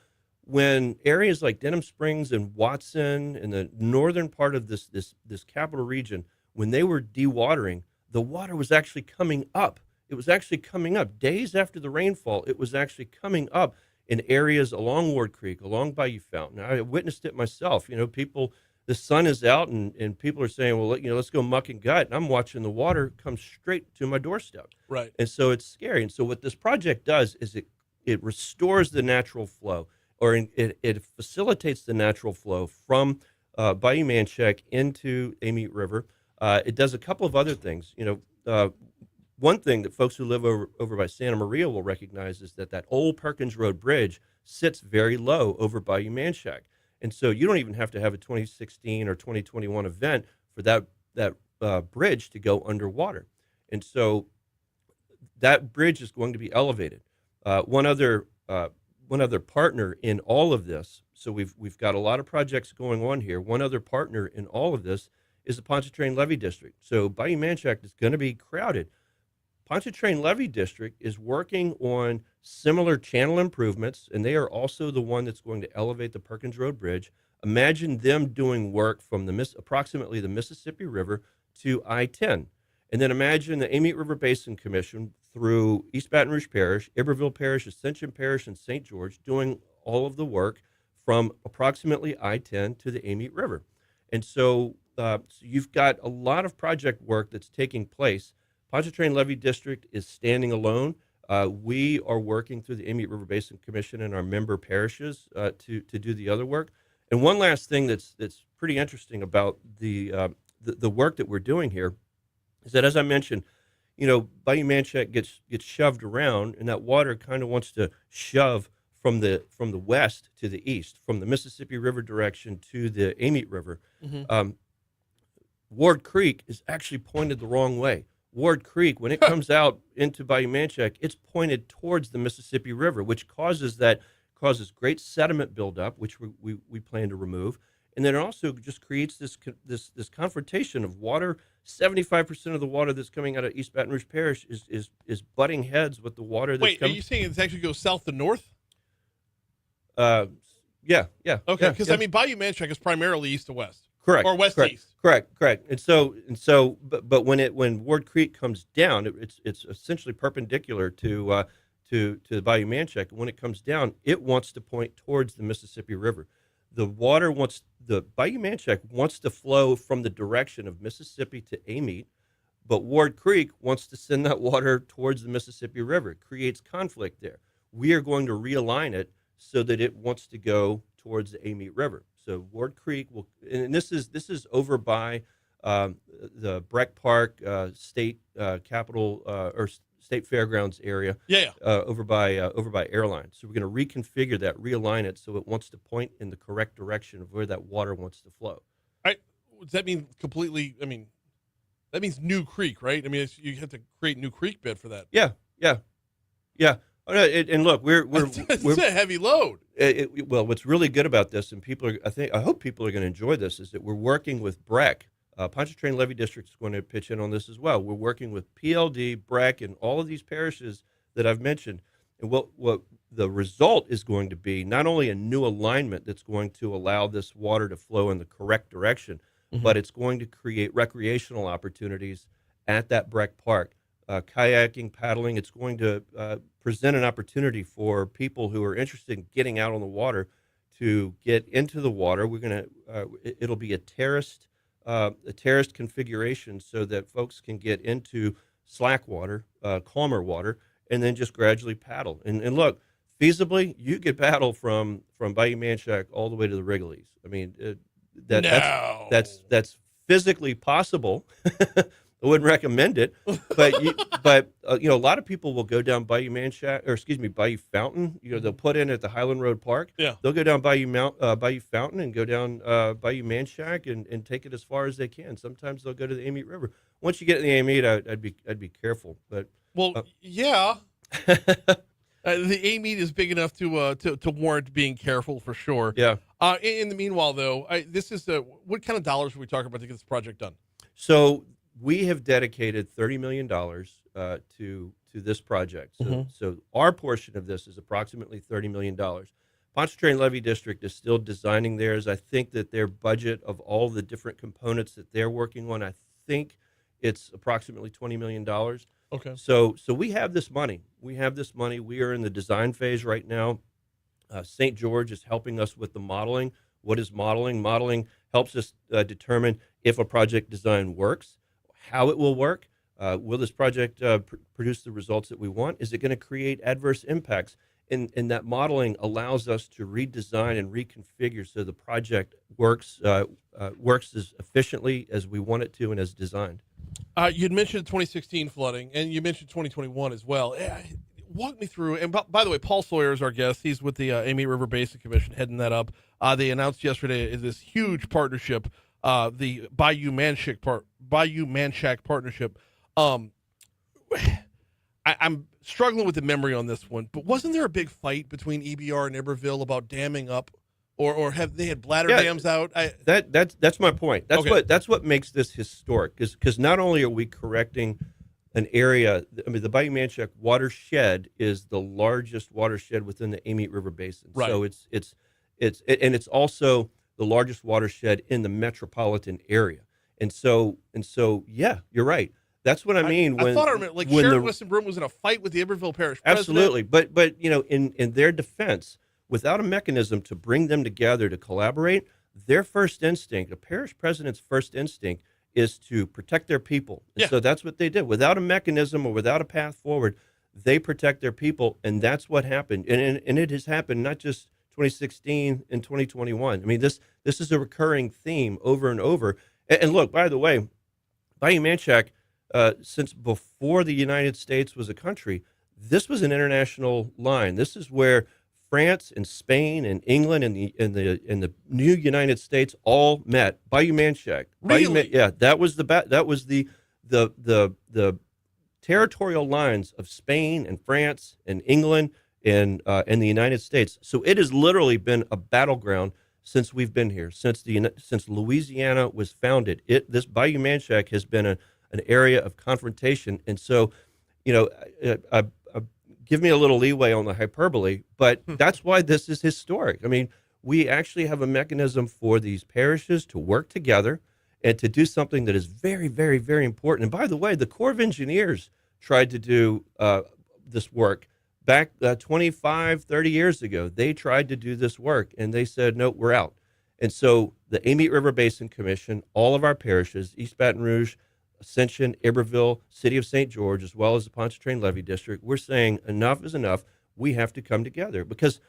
when areas like Denham Springs and Watson and the northern part of this capital region, when they were dewatering, the water was actually coming up. It was actually coming up. Days after the rainfall, it was actually coming up in areas along Ward Creek, along Bayou Fountain. I witnessed it myself. People, the sun is out and people are saying, well, let's go muck and gut. And I'm watching the water come straight to my doorstep. Right. And so it's scary. And so what this project does is it restores the natural flow, or it facilitates the natural flow from Bayou Manchac into Amite River. It does a couple of other things. One thing that folks who live over by Santa Maria will recognize is that old Perkins Road Bridge sits very low over Bayou Manchac. And so you don't even have to have a 2016 or 2021 event for that bridge to go underwater. And so that bridge is going to be elevated. One other partner in all of this, so we've got a lot of projects going on here. One other partner in all of this is the Pontchartrain Levee District. So Bayou Manchac is going to be crowded. Pontchartrain Levee District is working on similar channel improvements, and they are also the one that's going to elevate the Perkins Road Bridge. Imagine them doing work from approximately the Mississippi River to I-10. And then imagine the Amite River Basin Commission through East Baton Rouge Parish, Iberville Parish, Ascension Parish, and St. George doing all of the work from approximately I-10 to the Amite River. And so you've got a lot of project work that's taking place. Pontchartrain Levee District is standing alone. We are working through the Amite River Basin Commission and our member parishes to do the other work. And one last thing that's pretty interesting about the work that we're doing here is that, as I mentioned, Bayou Manchac gets shoved around, and that water kind of wants to shove from the west to the east, from the Mississippi River direction to the Amite River. Mm-hmm. Ward Creek is actually pointed the wrong way. Ward Creek, when it comes out into Bayou Manchac, it's pointed towards the Mississippi River, which causes great sediment buildup, which we plan to remove. And then it also just creates this confrontation of water. 75% of the water that's coming out of East Baton Rouge Parish is butting heads with the water that's Wait, coming. are you saying it actually goes south to north? Yeah. Okay, because yeah. I mean, Bayou Manchac is primarily east to west. Correct. Or west correct, east. Correct. And so, but when Ward Creek comes down, it's essentially perpendicular to the Bayou Manchac. When it comes down, it wants to point towards the Mississippi River. The Bayou Manchac wants to flow from the direction of Mississippi to Amite, but Ward Creek wants to send that water towards the Mississippi River. It creates conflict there. We are going to realign it so that it wants to go towards the Amite River. So Ward Creek will, and this is over by the Breck Park State Capitol or State Fairgrounds area. Yeah. Over by Airline. So we're going to reconfigure that, realign it so it wants to point in the correct direction of where that water wants to flow. Does that mean completely? I mean, that means New Creek, right? I mean, you have to create New Creek bed for that. Yeah. Oh, no, and look, we're it's a heavy load. Well, what's really good about this, and I hope people are going to enjoy this, is that we're working with Breck. Pontchartrain Levee District is going to pitch in on this as well. We're working with PLD, Breck, and all of these parishes that I've mentioned. And what the result is going to be not only a new alignment that's going to allow this water to flow in the correct direction, Mm-hmm. but it's going to create recreational opportunities at that Breck Park. Kayaking, paddling, it's going to present an opportunity for people who are interested in getting out on the water to get into the water. We're going to, it'll be a terraced configuration so that folks can get into slack water, calmer water, and then just gradually paddle. And look, feasibly, you could paddle from Bayou Manchac all the way to the Wrigley's. I mean, that's physically possible. I wouldn't recommend it, but a lot of people will go down Bayou Fountain. They'll put in at the Highland Road Park. Yeah. They'll go down Bayou Fountain and go down Bayou Manchac and take it as far as they can. Sometimes they'll go to the Amite River. Once you get in the Amite, I'd be careful. But yeah. The Amite is big enough to warrant being careful for sure. Yeah. In the meanwhile, though, this is what kind of dollars are we talking about to get this project done? So we have dedicated $30 million to this project. So our portion of this is approximately $30 million. Pontchartrain Levee District is still designing theirs. I think that their budget of all the different components that they're working on, I think it's approximately $20 million. Okay. So we have this money. We are in the design phase right now. St. George is helping us with the modeling. What is modeling? Modeling helps us determine if a project design works, how it will work. Will this project produce the results that we want? Is it going to create adverse impacts? And that modeling allows us to redesign and reconfigure so the project works as efficiently as we want it to and as designed. You'd mentioned 2016 flooding, and you mentioned 2021 as well. Walk me through. And by the way, Paul Sawyer is our guest. He's with the Amite River Basin Commission, heading that up. They announced yesterday this huge partnership, the Bayou Manchac partnership. I'm struggling with the memory on this one, but wasn't there a big fight between EBR and Iberville about damming up, or have they had bladder dams out? That's my point. Okay. That's what makes this historic, because not only are we correcting an area. I mean, the Bayou Manchac watershed is the largest watershed within the Amite River Basin. Right. So it's also the largest watershed in the metropolitan area. And so yeah, you're right. That's what I mean. I thought I remember, like when Sheriff Weston Broom was in a fight with the Iberville Parish president. absolutely, but in their defense, without a mechanism to bring them together to collaborate, their first instinct, a parish president's first instinct, is to protect their people. And so that's what they did. Without a mechanism or without a path forward, they protect their people, and that's what happened. And it has happened not just 2016 and 2021. I mean, this is a recurring theme over and over. And look, by the way, Bayou Manchac, since before the United States was a country, this was an international line. This is where France and Spain and England and the new United States all met. Bayou Manchac. Really? That was the territorial lines of Spain and France and England and the United States. So it has literally been a battleground since we've been here, since Louisiana was founded. This Bayou Manchac has been an area of confrontation, and so, give me a little leeway on the hyperbole, but that's why this is historic. I mean, we actually have a mechanism for these parishes to work together and to do something that is very, very, very important. And by the way, the Corps of Engineers tried to do this work back 25, 30 years ago. They tried to do this work, and they said, no, we're out. And so the Amite River Basin Commission, all of our parishes, East Baton Rouge, Ascension, Iberville, City of St. George, as well as the Pontchartrain Levee District, we're saying enough is enough. We have to come together because,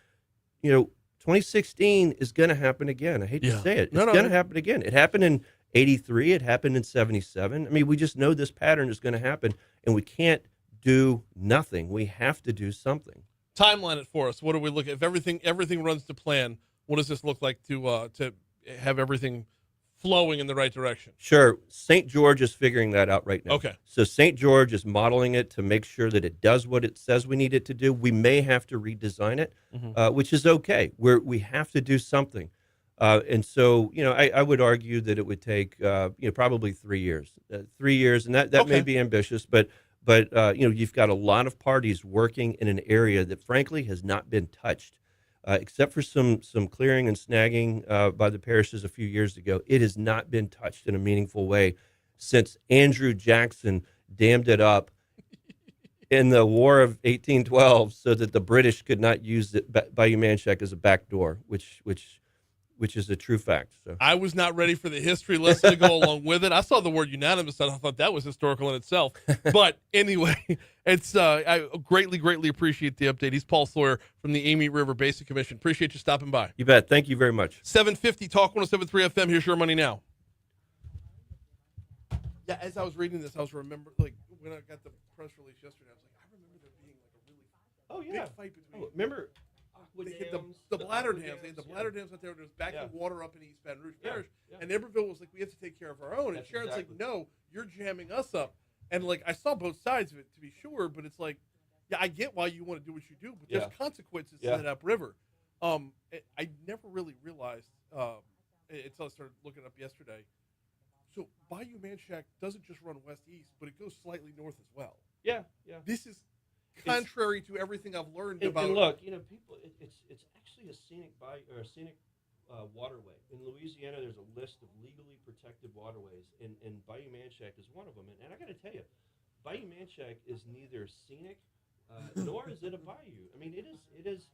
2016 is going to happen again. I hate to say it. It's going to happen again. It happened in 83. It happened in 77. I mean, we just know this pattern is going to happen, and we can't do nothing. We have to do something. Timeline it for us. What do we look at? If everything runs to plan, what does this look like to have everything flowing in the right direction? Sure. St. George is figuring that out right now. Okay. So St. George is modeling it to make sure that it does what it says we need it to do. We may have to redesign it, which is okay. We have to do something. And so, I would argue that it would take, probably 3 years. 3 years, and that may be ambitious, but you've got a lot of parties working in an area that, frankly, has not been touched. Except for some clearing and snagging by the parishes a few years ago, it has not been touched in a meaningful way since Andrew Jackson dammed it up in the War of 1812 so that the British could not use Bayou Manchac as a backdoor, which is a true fact. So I was not ready for the history lesson to go along with it. I saw the word unanimous, and I thought that was historical in itself. But anyway, it's I greatly appreciate the update. He's Paul Sawyer from the Amite River Basin Commission. Appreciate you stopping by. You bet. Thank you very much. 750 Talk 107.3 FM. Here's your money now. Yeah, as I was reading this, I was remembering, like, when I got the press release yesterday, I was like, I remember there being like a really big fight between. Remember? They hit the bladder dams. They had the bladder dams out there. There's backing water up in East Baton Rouge Parish. And Iberville was like, we have to take care of our own. And Sharon's like, no, you're jamming us up. And like, I saw both sides of it, to be sure, but it's like, yeah, I get why you want to do what you do, but there's consequences to that upriver. I never really realized until I started looking up yesterday. So Bayou Manchac doesn't just run west-east, but it goes slightly north as well. Yeah. This is contrary to everything I've learned about. And look, people, it's actually a scenic waterway. In Louisiana, there's a list of legally protected waterways, and Bayou Manchac is one of them. And I got to tell you, Bayou Manchac is neither scenic nor is it a bayou. I mean, it is,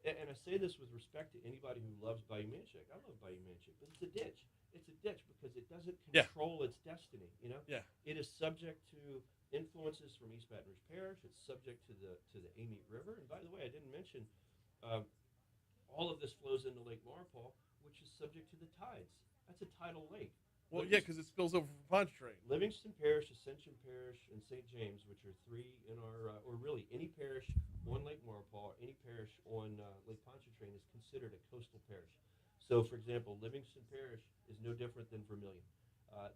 and I say this with respect to anybody who loves Bayou Manchac. I love Bayou Manchac, but it's a ditch. It's a ditch because it doesn't control its destiny. It is subject to influences from East Baton Rouge Parish. It's subject to the Amite River. And by the way, I didn't mention all of this flows into Lake Maurepas, which is subject to the tides. That's a tidal lake. Well, because it spills over from Pontchartrain. Livingston Parish, Ascension Parish, and St. James, which are three in our, or really any parish on Lake Maurepas, any parish on Lake Pontchartrain is considered a coastal parish. So, for example, Livingston Parish is no different than Vermilion.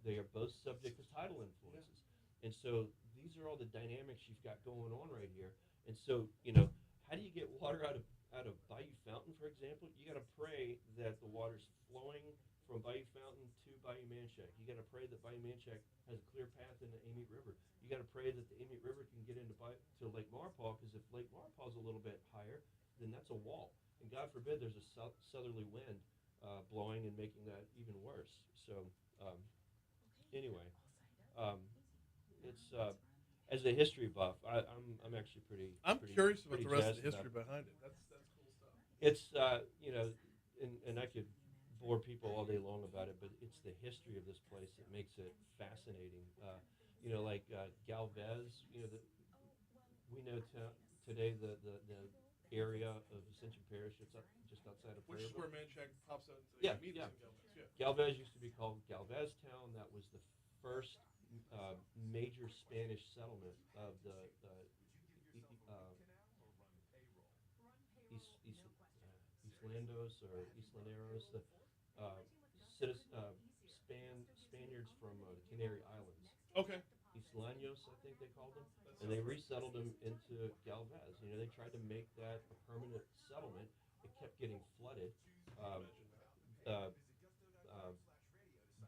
They are both subject to tidal influences. And so these are all the dynamics you've got going on right here. And so, how do you get water out of Bayou Fountain, for example? You got to pray that the water's flowing from Bayou Fountain to Bayou Manchac. You got to pray that Bayou Manchac has a clear path into Amite River. You got to pray that the Amite River can get into to Lake Maurepas, because if Lake Maurepas is a little bit higher, then that's a wall. And God forbid there's a southerly wind blowing and making that even worse. So anyway, it's as a history buff, I'm actually pretty. I'm pretty, curious about pretty the rest of jazzed the history about it. behind it. That's cool stuff. It's and I could bore people all day long about it, but it's the history of this place that makes it fascinating. Like Galvez. We know today the area of Ascension Parish. It's just outside of Which is Pueblo. where Manchac pops out. Yeah, Amite yeah. in Galvez, yeah. Galvez used to be called Galvez Town. That was the first major Spanish settlement of the Eastlandos or Eastlaneros, the Spaniards from the Canary Islands. Okay. Islanos, I think they called them, and they resettled them into Galvez. They tried to make that a permanent settlement. It kept getting flooded.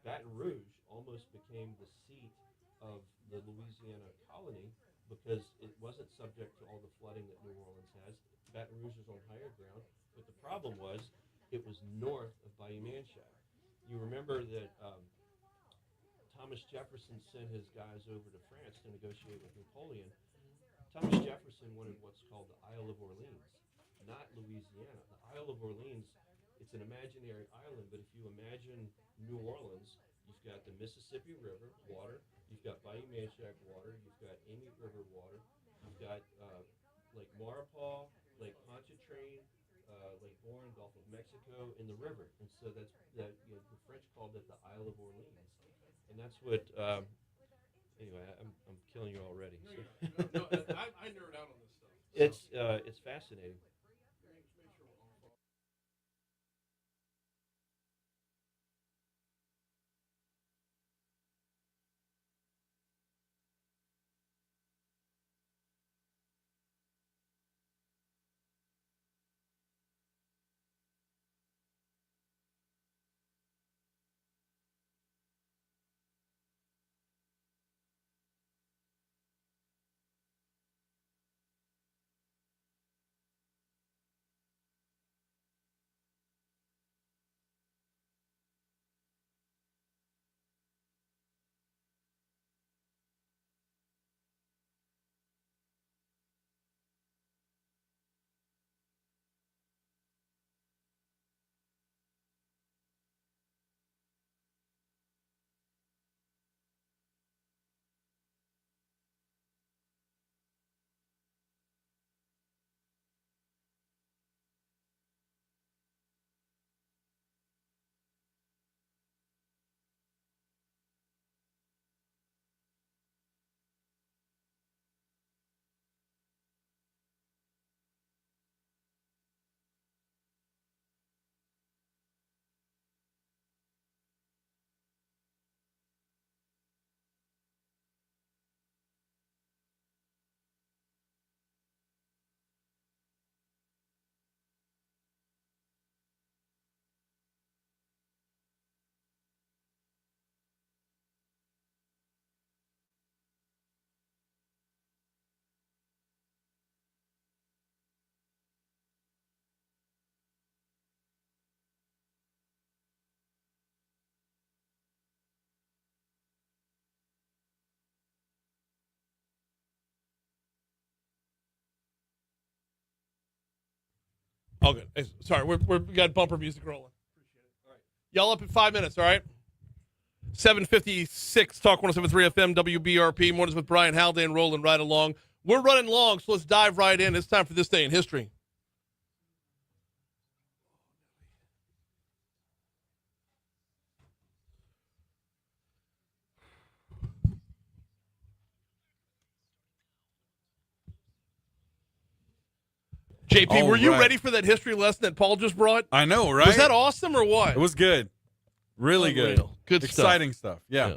Baton Rouge almost became the seat of the Louisiana colony because it wasn't subject to all the flooding that New Orleans has. Baton Rouge is on higher ground, but the problem was it was north of Bayou Manchac. You remember that Thomas Jefferson sent his guys over to France to negotiate with Napoleon. Thomas Jefferson wanted what's called the Isle of Orleans, not Louisiana. The Isle of Orleans, it's an imaginary island, but if you imagine New Orleans, you've got the Mississippi River water, you've got Bayou Manchac water, you've got Amite River water, you've got Lake Maurepas, Lake Pontchartrain, Lake Bourne, Gulf of Mexico, in the river, and so the French called it the Isle of Orleans, and that's what. Anyway, I'm killing you already. No, I nerd out on this stuff. It's fascinating. All good. Hey, sorry, we got bumper music rolling. Appreciate it. All right. Y'all up in 5 minutes, all right? 7:56, Talk 107.3 FM, WBRP. Mornings with Brian Haldane rolling right along. We're running long, so let's dive right in. It's time for This Day in History. JP, were you ready for that history lesson that Paul just brought? I know, right? Was that awesome or what? It was good. Really good. Unreal. Good Exciting stuff. Yeah.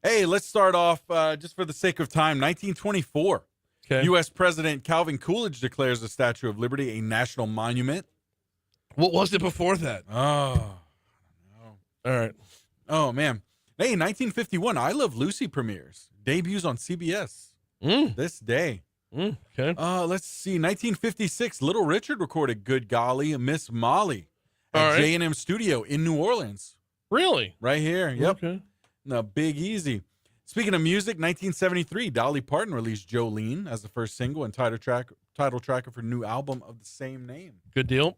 Hey, let's start off just for the sake of time. 1924. Okay. U.S. President Calvin Coolidge declares the Statue of Liberty a national monument. What was it before that? Oh, I don't know. All right. Oh, man. Hey, 1951, I Love Lucy premieres. Debuts on CBS this day. Okay. Let's see. 1956, Little Richard recorded Good Golly, Miss Molly at J&M Studio in New Orleans. Really? Right here. Yep. Okay. No, Big Easy. Speaking of music, 1973, Dolly Parton released Jolene as the first single and title track of her new album of the same name. Good deal.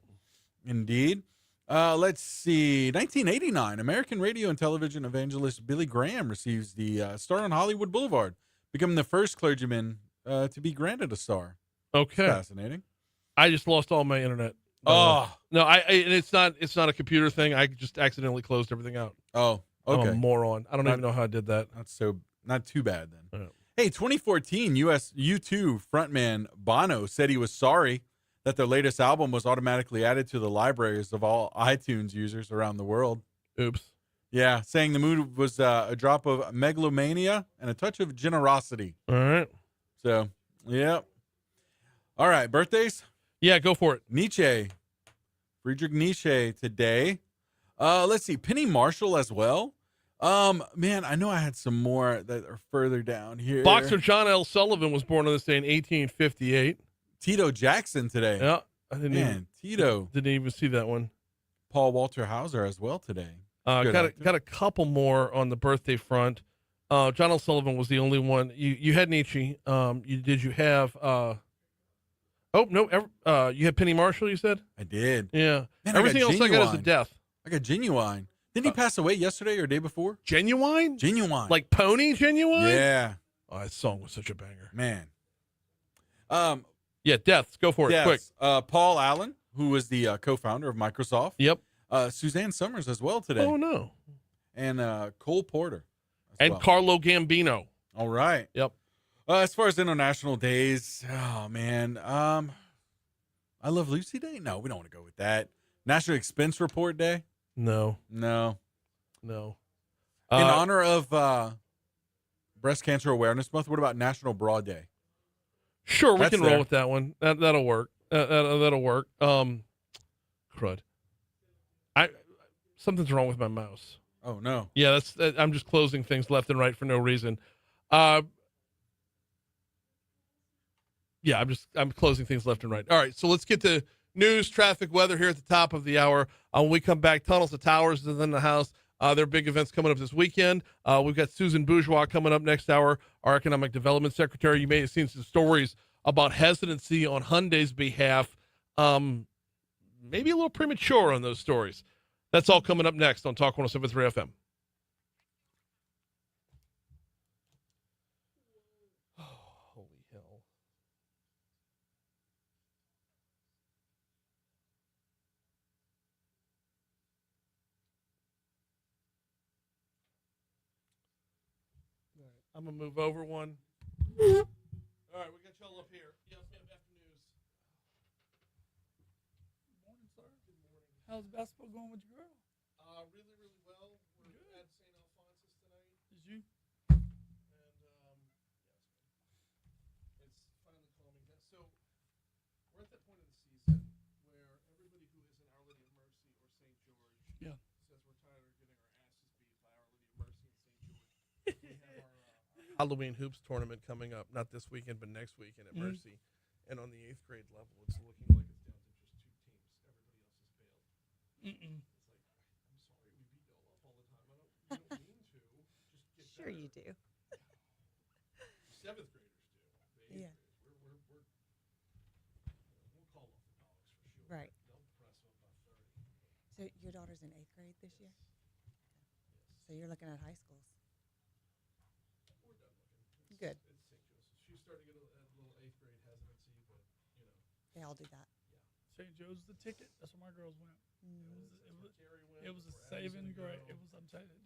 Indeed. Let's see. 1989, American radio and television evangelist Billy Graham receives the star on Hollywood Boulevard, becoming the first clergyman to be granted a star. Okay. Fascinating. I just lost all my internet. Oh. No, and it's not a computer thing. I just accidentally closed everything out. Oh, I'm okay. a moron. I don't even know how I did that. Not too bad then. Yeah. Hey, 2014, U2 frontman Bono said he was sorry that their latest album was automatically added to the libraries of all iTunes users around the world. Oops. Yeah, saying the mood was a drop of megalomania and a touch of generosity. All right. So, yeah. All right, birthdays? Yeah, go for it. Nietzsche. Friedrich Nietzsche today. Let's see, Penny Marshall as well. Man, I know I had some more that are further down here. Boxer John L. Sullivan was born on this day in 1858. Tito Jackson today. Yeah, I Tito. didn't even see that one. Paul Walter Hauser as well today. Got a couple more on the birthday front. John L. Sullivan was the only one. You had Nietzsche. You have you had Penny Marshall, you said? I did. Yeah. Man, Everything else I got is a death. I got Genuine. Didn't he pass away yesterday or day before? Genuine? Genuine. Like Pony Genuine? Yeah. Oh, that song was such a banger. Man. Yeah, deaths. Go for it, quick. Paul Allen, who was the co-founder of Microsoft. Yep. Suzanne Summers as well today. Oh, no. And Cole Porter. And well. Carlo Gambino. All right. Yep. As far as international days, oh, man. I Love Lucy Day? No, we don't want to go with that. National Expense Report Day? No. No. No. In honor of Breast Cancer Awareness Month, what about National Bra Day? Sure, we That's can roll there. with that one. That'll work. That'll work. Crud. Something's wrong with my mouse. Oh, no. Yeah, I'm just closing things left and right for no reason. Yeah, I'm closing things left and right. All right, so let's get to news, traffic, weather here at the top of the hour. When we come back, Tunnels to Towers is in the house. There are big events coming up this weekend. We've got Susan Bourgeois coming up next hour, our Economic Development Secretary. You may have seen some stories about hesitancy on Hyundai's behalf. Maybe a little premature on those stories. That's all coming up next on Talk 107.3 FM. Holy hell. All right, I'm going to move over one. All right, we got y'all up here. Yes, ma'am, after news. Good morning, sir. Good morning. How's basketball going with your girl? Really, really well. We're at St. Alphonsus tonight. Did you? And, it's finally calming down. So, we're at that point of the season where everybody who is in Our Lady of Mercy or St. George says we're tired of getting our asses beat by Our Lady of Mercy and St. George. We have our Halloween Hoops tournament coming up, not this weekend, but next weekend at Mercy. And on the 8th grade level, it's looking like it's down to just 2 teams. Everybody else has failed. Mm-mm. Sure you do. 7th graders do. The 8th graders. We'll call off the dogs for sure. Right. They'll press up by 30. So your daughter's in 8th grade this year? So you're looking at high schools. We're done looking. Good. It's St. Joseph. She's starting to get a little 8th grade hesitancy, but, They all do that. St. Joe's the ticket. That's where my girls went. Mm-hmm. It was a saving grace. It was. I'm telling you,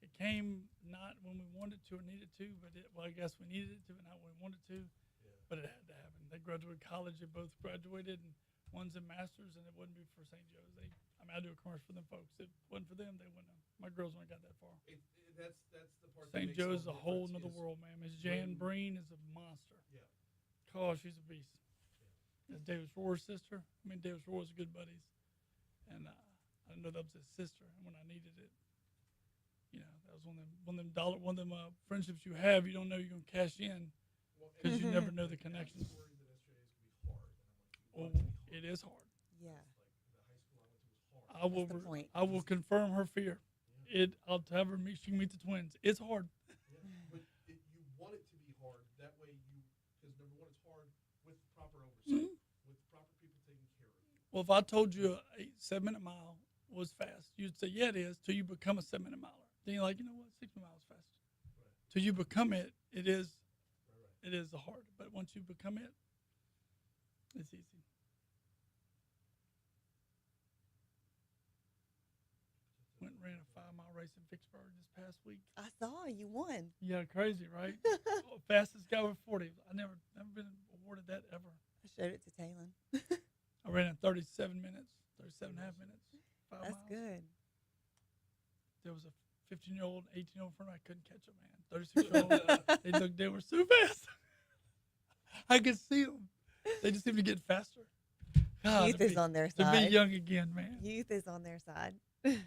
it came not when we wanted to or needed to, but I guess we needed it to, and not when we wanted to. Yeah. But it had to happen. They graduated college. They both graduated, and one's in masters, and it wouldn't be for St. Joe's. I do a commercial for them folks. If it wasn't for them, they wouldn't have. My girls wouldn't have got that far. That's the part. St. Joe's is a whole nother world, man. Miss Jan Breen is a monster. Yeah. Oh, she's a beast. Yeah. That's David Schroer's sister. David Schroer was good buddies, and I didn't know that was his sister. And when I needed it, that was one of them friendships you have. You don't know you're gonna cash in because you never know the connections. Oh, it is hard. Yeah. I will confirm her fear. I'll have her meet the twins. It's hard. with proper people taking care of you. Well, if I told you a 7-minute mile was fast, you'd say, yeah, it is, till you become a 7-minute miler. Then you're like, you know what, 6 miles is fast. Till you become it, it is hard. But once you become it, it's easy. Went and ran a 5-mile race in Vicksburg this past week. I saw you won. Yeah, crazy, right? Fastest guy over 40. I never been awarded that ever. I showed it to Talon. I ran in 37 minutes, 37 and a half minutes. 5 That's miles. good. There was a 15-year-old, 18-year-old friend. I couldn't catch them, man. 36-year-old. They were so fast. I could see them. They just seem to get faster. God, Youth is on their to side. be young again, man. Youth is on their side. It's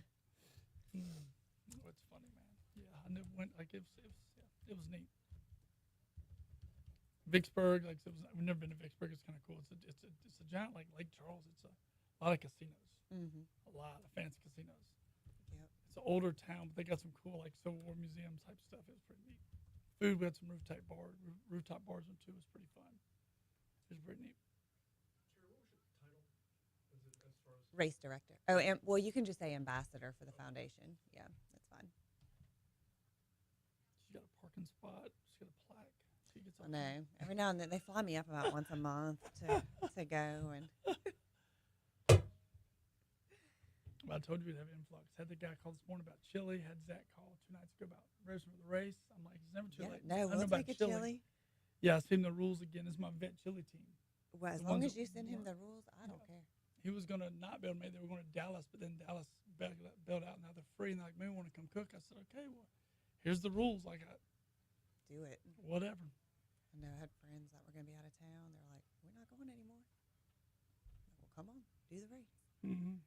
funny, man. Yeah, I never went. Like it was neat. Vicksburg, like I've never been to Vicksburg. It's kind of cool. It's a giant like Lake Charles. It's a lot of casinos. Mm-hmm. A lot of fancy casinos. Yep. It's an older town, but they got some cool like Civil War museum type stuff. It was pretty neat. Food, we had some rooftop bars one too. It was pretty fun. It was pretty neat. Race director. Oh, well, you can just say ambassador for the foundation. Yeah, that's fine. She got a parking spot. She got a plaque. She gets I know. Every now and then they fly me up about once a month to go and. Well, I told you we'd have influx. Had the guy call this morning about chili. Had Zach call 2 nights ago about registering for the race. I'm like, it's never too late. No, we'll take a chili. Yeah, I seen the rules again. It's my vet chili team. Well, as long as you send him the rules, I don't care. He was going to not be able to make it. They were going to Dallas, but then Dallas bailed out. Now they're free. And they're like, maybe we want to come cook. I said, okay, well, here's the rules. Like, Do it. Whatever. I know I had friends that were going to be out of town. They're like, we're not going anymore. Well, come on, do the race. Mm-hmm.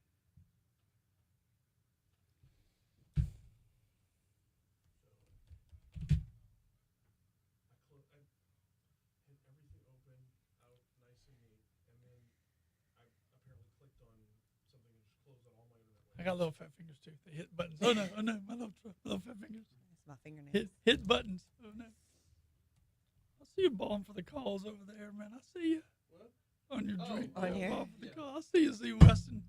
I got little fat fingers too. They hit buttons. Oh no, my little fat fingers. It's my fingernails. Hit buttons. Oh no. I see you balling for the calls over there, man. I see you. What? On your drink. On here? Balling for the call. I see you, Z Weston.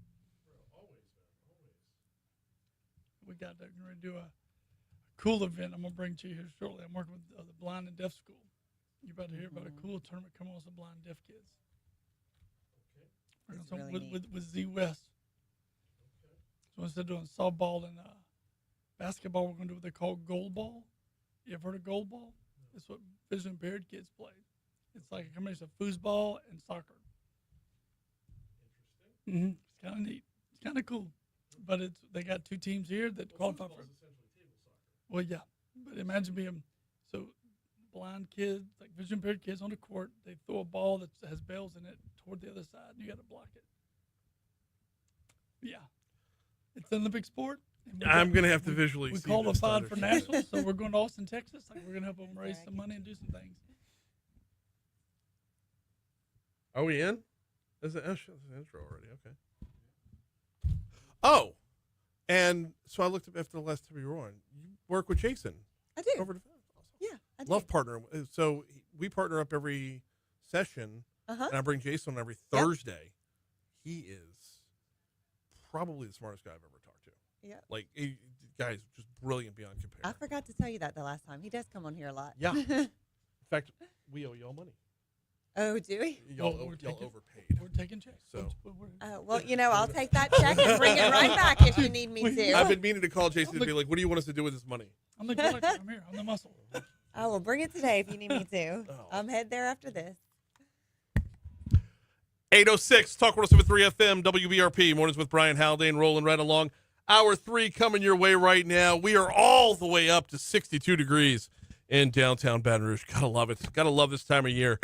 Always, man. Always. We got that. We're going to do a cool event I'm going to bring to you here shortly. I'm working with the Blind and Deaf School. You're about to hear about a cool tournament coming on with some blind and deaf kids. That's We're really neat. with Z West. So instead of doing softball and basketball, we're going to do what they call goal ball. You ever heard of goal ball? It's what vision impaired kids play. It's like a combination of foosball and soccer. Interesting. Mm-hmm. It's kind of neat. It's kind of cool. But they got 2 teams here that qualify for it. Well, yeah. But imagine being blind kids, like vision impaired kids on the court. They throw a ball that has bells in it toward the other side, and you got to block it. Yeah. It's an Olympic sport. I'm going to have to visually we see qualified this for to nationals, so we're going to Austin, Texas. Like we're going to help them raise some money and do some things. Are we in? Is it? Oh, shit, it's an intro already. Okay. Oh, and so I looked up after the last time you were on. You work with Jason. I do. Over the phone. Yeah, I do. Love partner. So we partner up every session, and I bring Jason on every Thursday. He is probably the smartest guy I've ever talked to. Yeah. Like, guy's just brilliant beyond compare. I forgot to tell you that the last time. He does come on here a lot. Yeah. In fact, we owe y'all money. Oh, do we? Y'all overpaid. We're taking checks. So. Well, I'll take that check and bring it right back if you need me to. I've been meaning to call Jason and be like, what do you want us to do with this money? I'm the collector. I'm here. I'm the muscle. I will bring it today if you need me to. I'm head there after this. 806, Talk 107.3 FM, WBRP, Mornings with Brian Haldane, rolling right along. Hour 3 coming your way right now. We are all the way up to 62 degrees in downtown Baton Rouge. Gotta love it. Gotta love this time of year.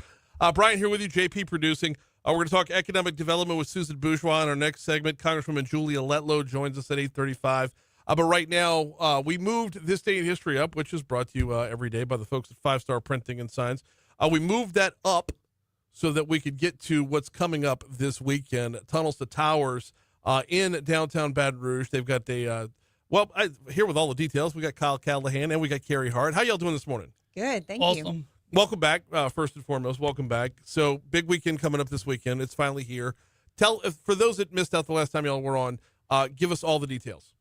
Brian here with you, JP producing. We're going to talk economic development with Susan Bourgeois in our next segment. Congresswoman Julia Letlow joins us at 8:35. But right now, we moved This Day in History up, which is brought to you every day by the folks at 5 Star Printing and Signs. We moved that up so that we could get to what's coming up this weekend. Tunnels to Towers in downtown Baton Rouge. They've got here with all the details, we got Kyle Callahan and we got Carrie Hart. How y'all doing this morning? Good, thank you. Welcome back. First and foremost, welcome back. So big weekend coming up this weekend. It's finally here. For those that missed out the last time y'all were on, give us all the details.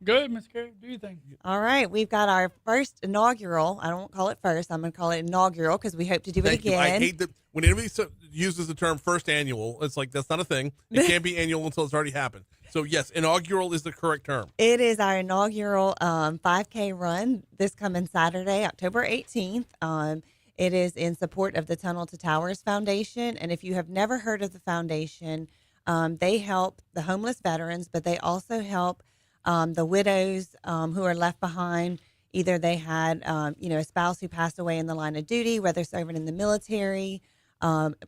Go ahead, Miss Carey. Do you think? All right, we've got our first inaugural. I don't call it first. I'm going to call it inaugural because we hope to do it Thank you. again. I hate that when anybody uses the term first annual. It's like that's not a thing. It can't be annual until it's already happened. So yes, inaugural is the correct term. It is our inaugural 5K run this coming Saturday, October 18th. It is in support of the Tunnel to Towers Foundation. And if you have never heard of the foundation, they help the homeless veterans, but they also help the widows who are left behind. Either they had, a spouse who passed away in the line of duty, whether serving in the military,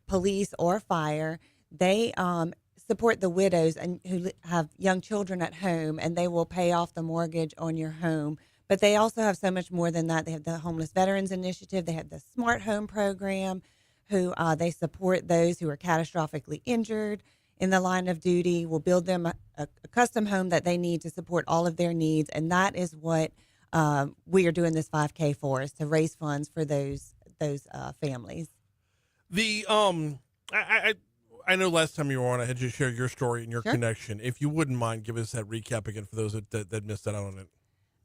police, or fire. They support the widows and who have young children at home, and they will pay off the mortgage on your home. But they also have so much more than that. They have the Homeless Veterans Initiative. They have the Smart Home Program, who they support those who are catastrophically injured in the line of duty. Will build them a custom home that they need to support all of their needs. And that is what we are doing this 5K for, is to raise funds for those families. The I know last time you were on, I had you share your story and your connection. If you wouldn't mind, give us that recap again for those that missed out on it.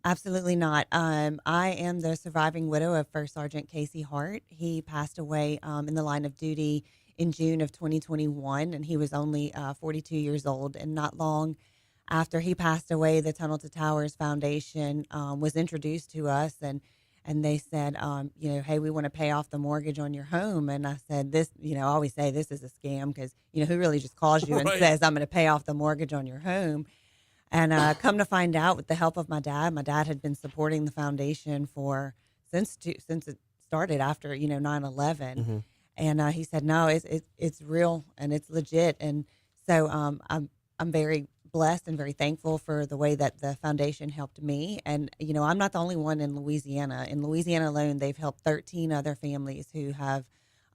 Absolutely not. I am the surviving widow of First Sergeant Casey Hart. He passed away in the line of duty in June of 2021, and he was only 42 years old. And not long after he passed away, the Tunnel to Towers Foundation was introduced to us, and they said, hey, we want to pay off the mortgage on your home. And I said, this, I always say this is a scam because, who really just calls you and says, I'm going to pay off the mortgage on your home. And come to find out, with the help of my dad had been supporting the foundation since it started after 9/11, Mm-hmm. and he said, no, it's real and it's legit. And so I'm very blessed and very thankful for the way that the foundation helped me. And I'm not the only one in Louisiana. In Louisiana alone, they've helped 13 other families who have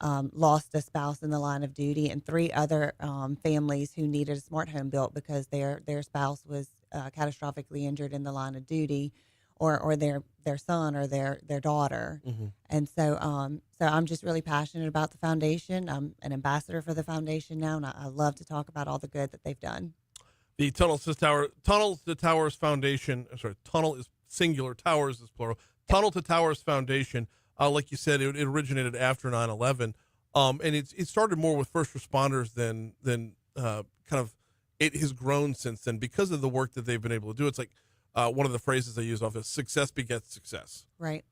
lost a spouse in the line of duty, and 3 other families who needed a smart home built because their spouse was catastrophically injured in the line of duty, or their son or their daughter. Mm-hmm. And so I'm just really passionate about the foundation. I'm an ambassador for the foundation now, and I love to talk about all the good that they've done. The Tunnel to Towers Foundation. Sorry, tunnel is singular, towers is plural. Tunnel to Towers Foundation. Like you said, it originated after 9/11, and it started more with first responders than kind of it has grown since then because of the work that they've been able to do. It's like one of the phrases I use often: "Success begets success." Right.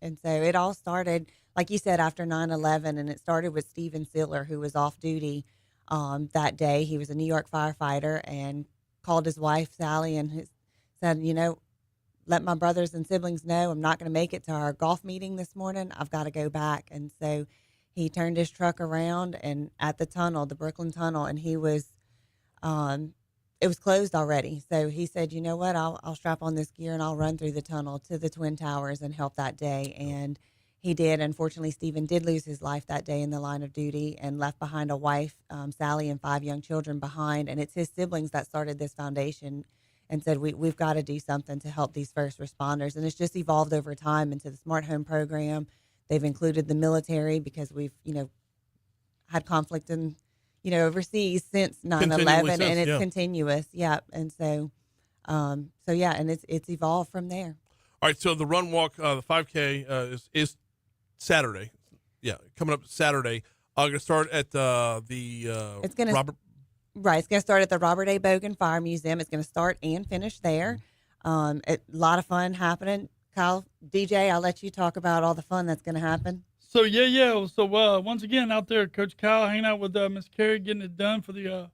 And so it all started, like you said, after 9/11, and it started with Stephen Siller, who was off duty that day. He was a New York firefighter and called his wife Sally and said, let my brothers and siblings know I'm not going to make it to our golf meeting this morning. I've got to go back. And so he turned his truck around and at the tunnel, the Brooklyn Tunnel, and he was, it was closed already. So he said, you know what, I'll strap on this gear and I'll run through the tunnel to the Twin Towers and help that day. And he did. Unfortunately, Stephen did lose his life that day in the line of duty and left behind a wife, Sally, and 5 young children behind. And it's his siblings that started this foundation and said, we've got to do something to help these first responders. And it's just evolved over time into the Smart Home Program. They've included the military because we've, had conflict in, overseas since 9/11, and it's continuous. Yeah. And so, and it's evolved from there. All right. So the run walk, the 5K is Saturday. Yeah. Coming up Saturday. Going to start at it's going to Robert. Right. It's going to start at the Robert A. Bogan Fire Museum. It's going to start and finish there. A lot of fun happening. Kyle, DJ, I'll let you talk about all the fun that's going to happen. So, So, once again, out there, Coach Kyle hanging out with Miss Carey, getting it done for the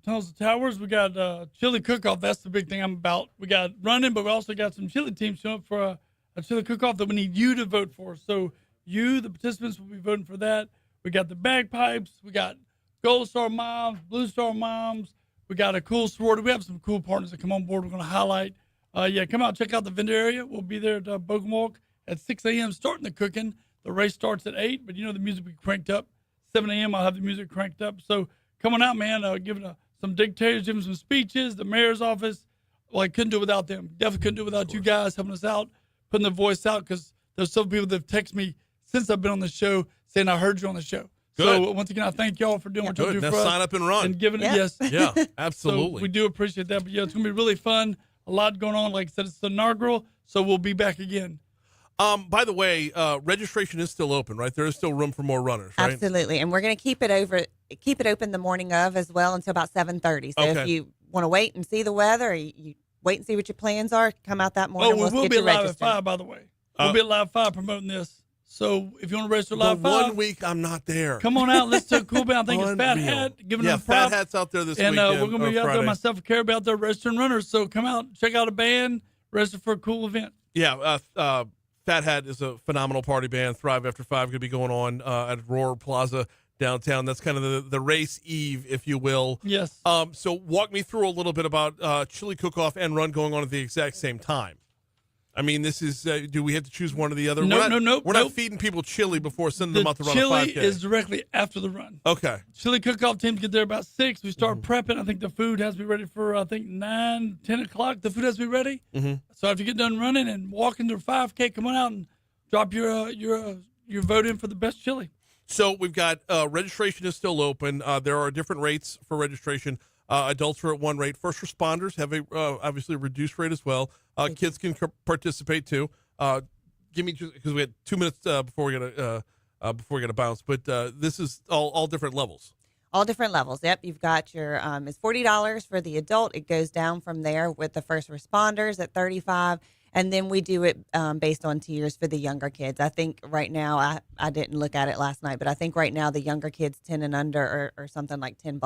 Tunnels to Towers. We got chili cook-off. That's the big thing I'm about. We got running, but we also got some chili teams showing up for a chili cook-off that we need you to vote for. So, you, the participants, will be voting for that. We got the bagpipes. We got Gold Star Moms, Blue Star Moms. We got a cool sorority. We have some cool partners that come on board. We're going to highlight. Come out, check out the vendor area. We'll be there at Bourgeois at 6 a.m. starting the cooking. The race starts at 8, but the music will be cranked up. 7 a.m. I'll have the music cranked up. So come on out, man. Giving some dictators, giving some speeches. The mayor's office. Well, I couldn't do it without them. Definitely couldn't do it without you guys helping us out, putting the voice out, because there's some people that have texted me since I've been on the show saying I heard you on the show. Good. So once again, I thank y'all for doing what y'all Good. do Now for us. sign up and run. And giving it, Yeah. yes. Yeah, So absolutely. we do appreciate that. But yeah, it's going to be really fun. A lot going on. Like I said, it's the inaugural, so we'll be back again. By the way, registration is still open, right? There is still room for more runners, right? Absolutely, and we're going to keep it open the morning of as well until about 7:30. So Okay. if you want to wait and see the weather, or you wait and see what your plans are, come out that morning. Oh, we we'll will get be you live registered. at 5, by the way. We'll be at live 5 promoting this. So if you want to register The live 5, 1 week I'm not there. come on out. Let's do a cool band. I think it's Fat Unreal. Hat giving Yeah, them Fat props. Hat's out there this And weekend. we're going to be or out there, Friday. myself and Carrie, be out there registering runners. So come out, check out a band, register for a cool event. Yeah, Fat Hat is a phenomenal party band. Thrive After 5 going to be going on at Roar Plaza downtown. That's kind of the race eve, if you will. Yes. So walk me through a little bit about chili cook-off and run going on at the exact same time. I mean, this is, do we have to choose one or the other? No, We're not feeding people chili before sending them out to run a chili 5K. is directly after the run. Okay. Chili cook-off teams get there about 6. We start Mm-hmm. prepping. I think the food has to be ready for, 9, 10 o'clock. The food has to be ready. Mm-hmm. So after you get done running and walking to 5K, come on out and drop your vote in for the best chili. So we've got registration is still open. There are different rates for registration. Adults are at one rate. First responders have a obviously a reduced rate as well. Kids can participate too. Give me because we had 2 minutes before we got to bounce. But this is all different levels. All different levels. Yep, you've got your it's $40 for the adult. It goes down from there with the first responders at $35, and then we do it based on tiers for the younger kids. I think right now I didn't look at it last night, but I think right now the younger kids 10 and under are something like $10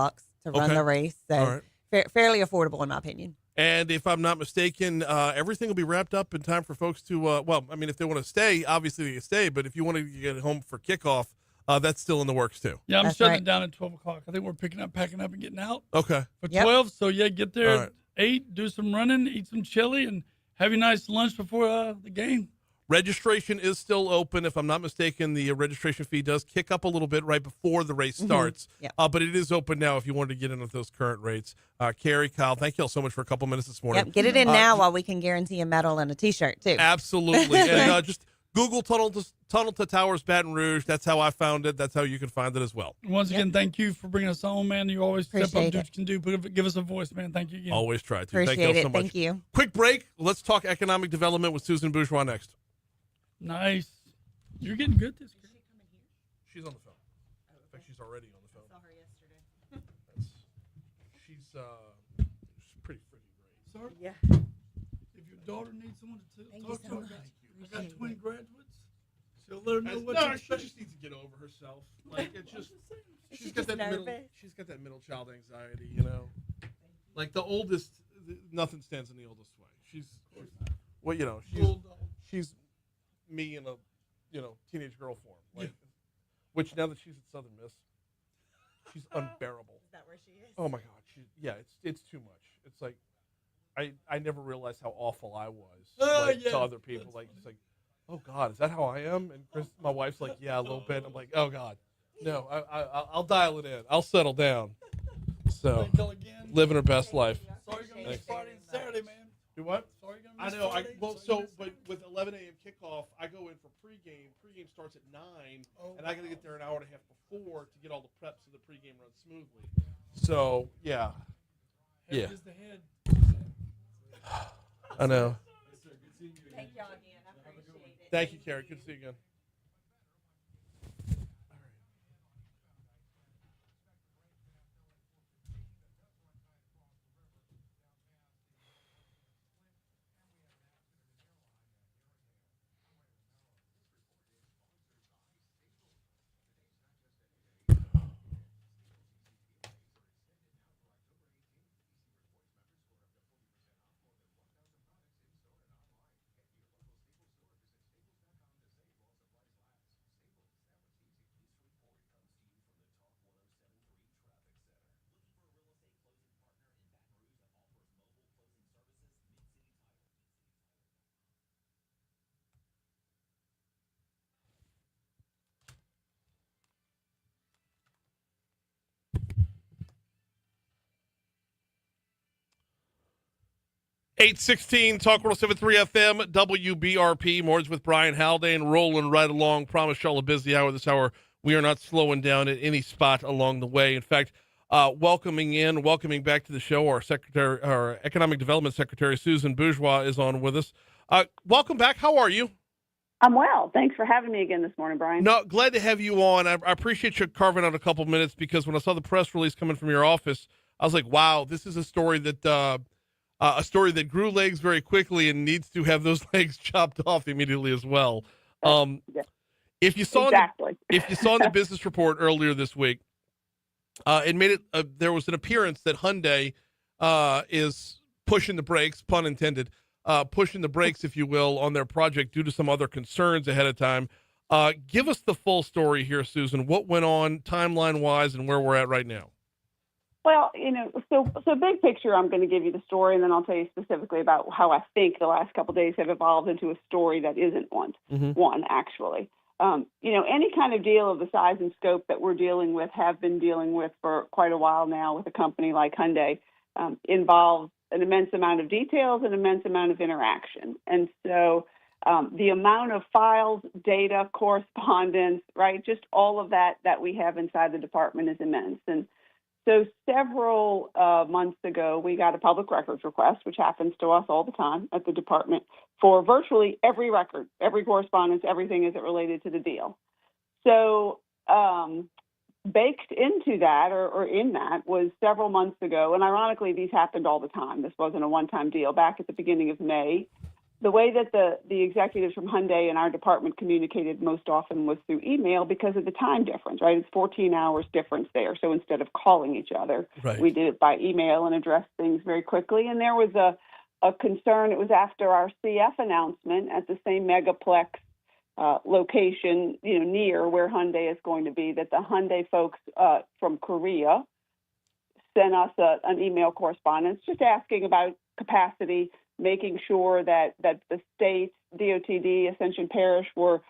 to run Okay. the race. So All right. fairly affordable in my opinion. And if I'm not mistaken, everything will be wrapped up in time for folks to. Well, I mean, if they want to stay, obviously they can stay. But if you want to get home for kickoff, that's still in the works too. Yeah, I'm That's shutting right. it down at 12 o'clock. I think we're packing up and getting out Okay. for Yep. 12. So, yeah, get there All right. at 8, do some running, eat some chili, and have a nice lunch before the game. Registration is still open. If I'm not mistaken, the registration fee does kick up a little bit right before the race starts. Yep. But it is open now if you wanted to get in at those current rates. Carrie, Kyle, thank you all so much for a couple minutes this morning. Yep, get it in now while we can guarantee a medal and a T-shirt too. Absolutely. And just Google Tunnel to Towers Baton Rouge. That's how I found it. That's how you can find it as well. Once again, thank you for bringing us on, man. You always step up, Appreciate do what you can do. Give us a voice, man. Thank you again. Always try to. Appreciate Thank you all it. so much. Thank you. Quick break. Let's talk economic development with Susan Bourgeois next. Nice. You're getting good this year. She's on the phone. In fact, she's already on the phone. Saw her yesterday. She's pretty freaking great. Sorry? Yeah. If your daughter needs someone to Thank talk you to, so much. I got twin graduates. So let her know what No, to she expect. just needs to get over herself. Like it's just she's She's got just that middle. nervous. She's got that middle child anxiety, you know. Like the oldest, nothing stands in the oldest way. She's well, you know, she's me in a teenage girl form. Like, which now that she's at Southern Miss, she's unbearable. Is that where she is? Oh my God, it's too much. It's like I never realized how awful I was to other people. Like just like, oh God, is that how I am? And Chris, my wife's like, yeah, a little bit. I'm like, oh God, no, I'll dial it in. I'll settle down. So Thank y'all again. living her best life. Sorry you're going to miss Thanks. Friday and Saturday, man. Do what? Sorry you're going to I miss know. Friday. But with 11 a.m. kickoff, I go in for pregame. Pregame starts at 9, and I got to get there an hour and a half before to get all the preps so the pregame runs smoothly. So yeah, Head yeah. is the head. I know. Thank y'all again. I appreciate it. Thank you, Carrie. Good to see you again. 816 Talk 107.3 FM, WBRP. Mornings with Brian Haldane, rolling right along. Promise y'all a busy hour this hour. We are not slowing down at any spot along the way. In fact, welcoming back to the show, our Economic Development Secretary, Susan Bourgeois, is on with us. Welcome back. How are you? I'm well. Thanks for having me again this morning, Brian. No, glad to have you on. I appreciate you carving out a couple minutes, because when I saw the press release coming from your office, I was like, wow, this is a story that grew legs very quickly and needs to have those legs chopped off immediately as well. If you saw in the business report earlier this week, it made it. There was an appearance that Hyundai is pushing the brakes, pun intended, pushing the brakes, if you will, on their project due to some other concerns ahead of time. Give us the full story here, Susan. What went on timeline-wise and where we're at right now? Well, so big picture, I'm going to give you the story, and then I'll tell you specifically about how I think the last couple of days have evolved into a story that isn't one, actually. Any kind of deal of the size and scope that we're have been dealing with for quite a while now with a company like Hyundai, involves an immense amount of details, an immense amount of interaction. And so the amount of files, data, correspondence, right, just all of that we have inside the department is immense. And so several months ago, we got a public records request, which happens to us all the time at the department, for virtually every record, every correspondence, everything as it related to the deal. So baked into that, or in that, was several months ago, and ironically, these happened all the time. This wasn't a one-time deal. Back at the beginning of May, the way that the executives from Hyundai and our department communicated most often was through email because of the time difference, right? It's 14 hours difference there. So instead of calling each other, we did it by email and addressed things very quickly. And there was a concern. It was after our CF announcement at the same megaplex location, near where Hyundai is going to be, that the Hyundai folks from Korea sent us an email correspondence just asking about capacity, making sure that the state, DOTD, Ascension Parish were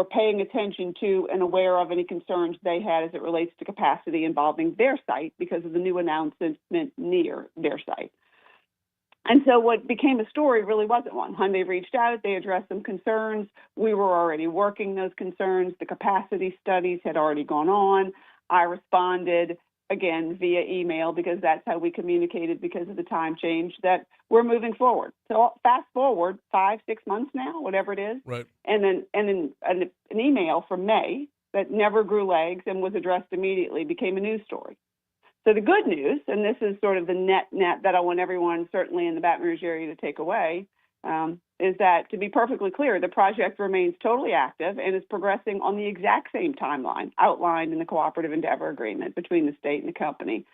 paying attention to and aware of any concerns they had as it relates to capacity involving their site because of the new announcement near their site. And so what became a story really wasn't one. Hyundai reached out, they addressed some concerns. We were already working those concerns. The capacity studies had already gone on. I responded, again, via email, because that's how we communicated because of the time change, that we're moving forward. So fast forward 5-6 months now, whatever it is. Right. And then an email from May that never grew legs and was addressed immediately became a news story. So the good news, and this is sort of the net that I want everyone, certainly in the Baton Rouge area, to take away, is that, to be perfectly clear, the project remains totally active and is progressing on the exact same timeline outlined in the Cooperative Endeavor Agreement between the state and the company.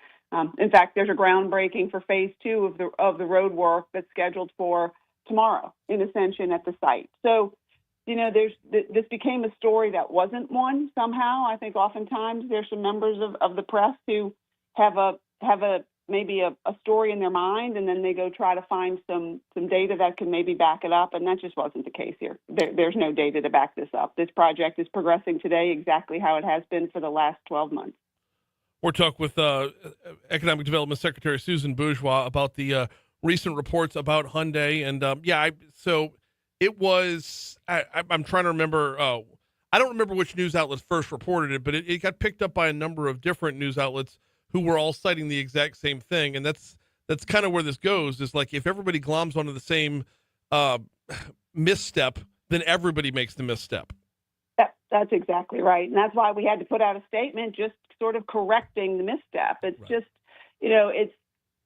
In fact, there's a groundbreaking for Phase 2 of the road work that's scheduled for tomorrow in Ascension at the site. So, this became a story that wasn't one somehow. I think oftentimes there's some members of the press who have maybe a story in their mind, and then they go try to find some data that can maybe back it up, and that just wasn't the case here. There's no data to back this up. This project is progressing today exactly how it has been for the last 12 months. We're talking with Economic Development Secretary Susan Bourgeois about the recent reports about Hyundai, and so it was. I'm trying to remember. I don't remember which news outlets first reported it, but it got picked up by a number of different news outlets who were all citing the exact same thing. And that's kind of where this goes, is like, if everybody gloms onto the same misstep, then everybody makes the misstep. That's exactly right. And that's why we had to put out a statement just sort of correcting the misstep. It's just,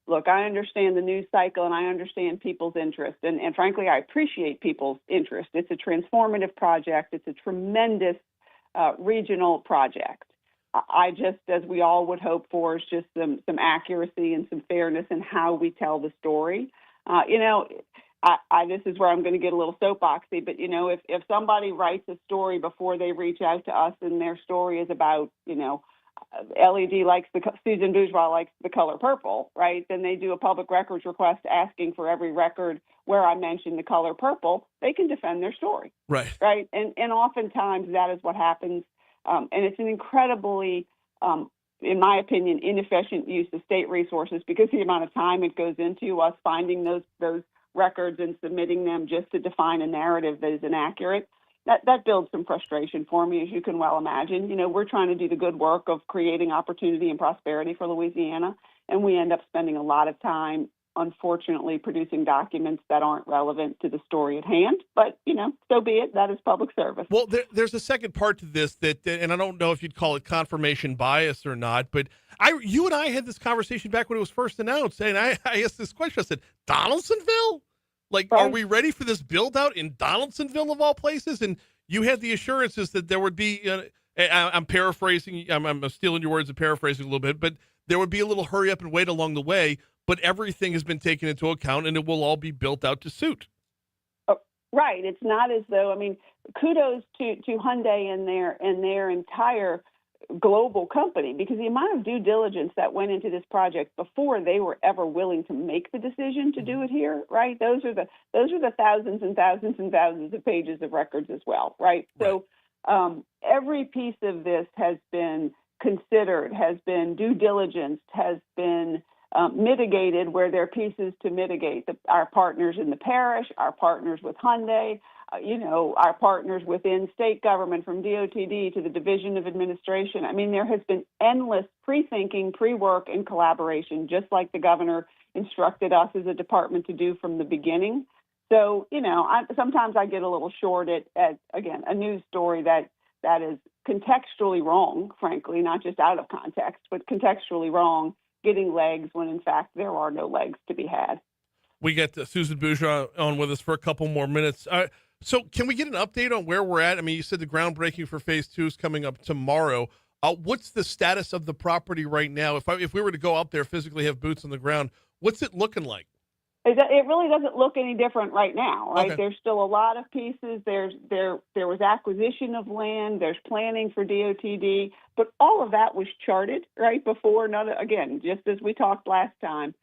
look, I understand the news cycle and I understand people's interest. And frankly, I appreciate people's interest. It's a transformative project. It's a tremendous regional project. I just, as we all would hope for, is just some accuracy and some fairness in how we tell the story. This is where I'm going to get a little soapboxy, but, if somebody writes a story before they reach out to us and their story is about, Susan Bourgeois likes the color purple, right? Then they do a public records request asking for every record where I mention the color purple. They can defend their story. Right. Right. And oftentimes that is what happens. And it's an incredibly, in my opinion, inefficient use of state resources, because the amount of time it goes into us finding those records and submitting them just to define a narrative that is inaccurate, that builds some frustration for me, as you can well imagine. We're trying to do the good work of creating opportunity and prosperity for Louisiana, and we end up spending a lot of time, unfortunately, producing documents that aren't relevant to the story at hand. But, so be it. That is public service. Well, there's a second part to this and I don't know if you'd call it confirmation bias or not, but you and I had this conversation back when it was first announced, and I asked this question. I said, Donaldsonville? Like, Right. Are we ready for this build out in Donaldsonville of all places? And you had the assurances that there would be, I'm paraphrasing, I'm stealing your words and paraphrasing a little bit, but there would be a little hurry up and wait along the way, but everything has been taken into account and it will all be built out to suit. Right. It's not as though, kudos to Hyundai and their entire global company, because the amount of due diligence that went into this project before they were ever willing to make the decision to do it here, right? Those are the thousands and thousands and thousands of pages of records as well, right? So every piece of this has been considered, has been due diligence, has been mitigated where there are pieces to mitigate. Our partners in the parish, our partners with Hyundai, our partners within state government, from DOTD to the Division of Administration. There has been endless pre-thinking, pre-work, and collaboration, just like the governor instructed us as a department to do from the beginning. So, sometimes I get a little short at again, a news story that is contextually wrong, frankly, not just out of context, but contextually wrong, getting legs when, in fact, there are no legs to be had. We get Susan Bourgeois on with us for a couple more minutes. So can we get an update on where we're at? You said the groundbreaking for phase 2 is coming up tomorrow. What's the status of the property right now? If we were to go out there, physically have boots on the ground, what's it looking like? It really doesn't look any different right now, right? Okay. There's still a lot of pieces. There was acquisition of land. There's planning for DOTD, but all of that was charted right before. Again, just as we talked last time,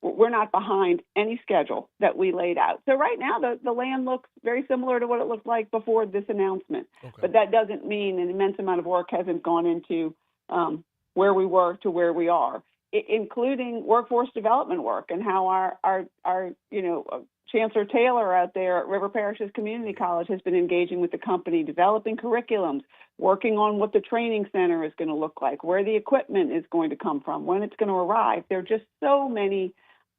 we're not behind any schedule that we laid out. So right now, the land looks very similar to what it looked like before this announcement. Okay. But that doesn't mean an immense amount of work hasn't gone into where we were to where we are, including workforce development work, and how our Chancellor Taylor out there at River Parishes Community College has been engaging with the company, developing curriculums, working on what the training center is going to look like, where the equipment is going to come from, when it's going to arrive. There are just so many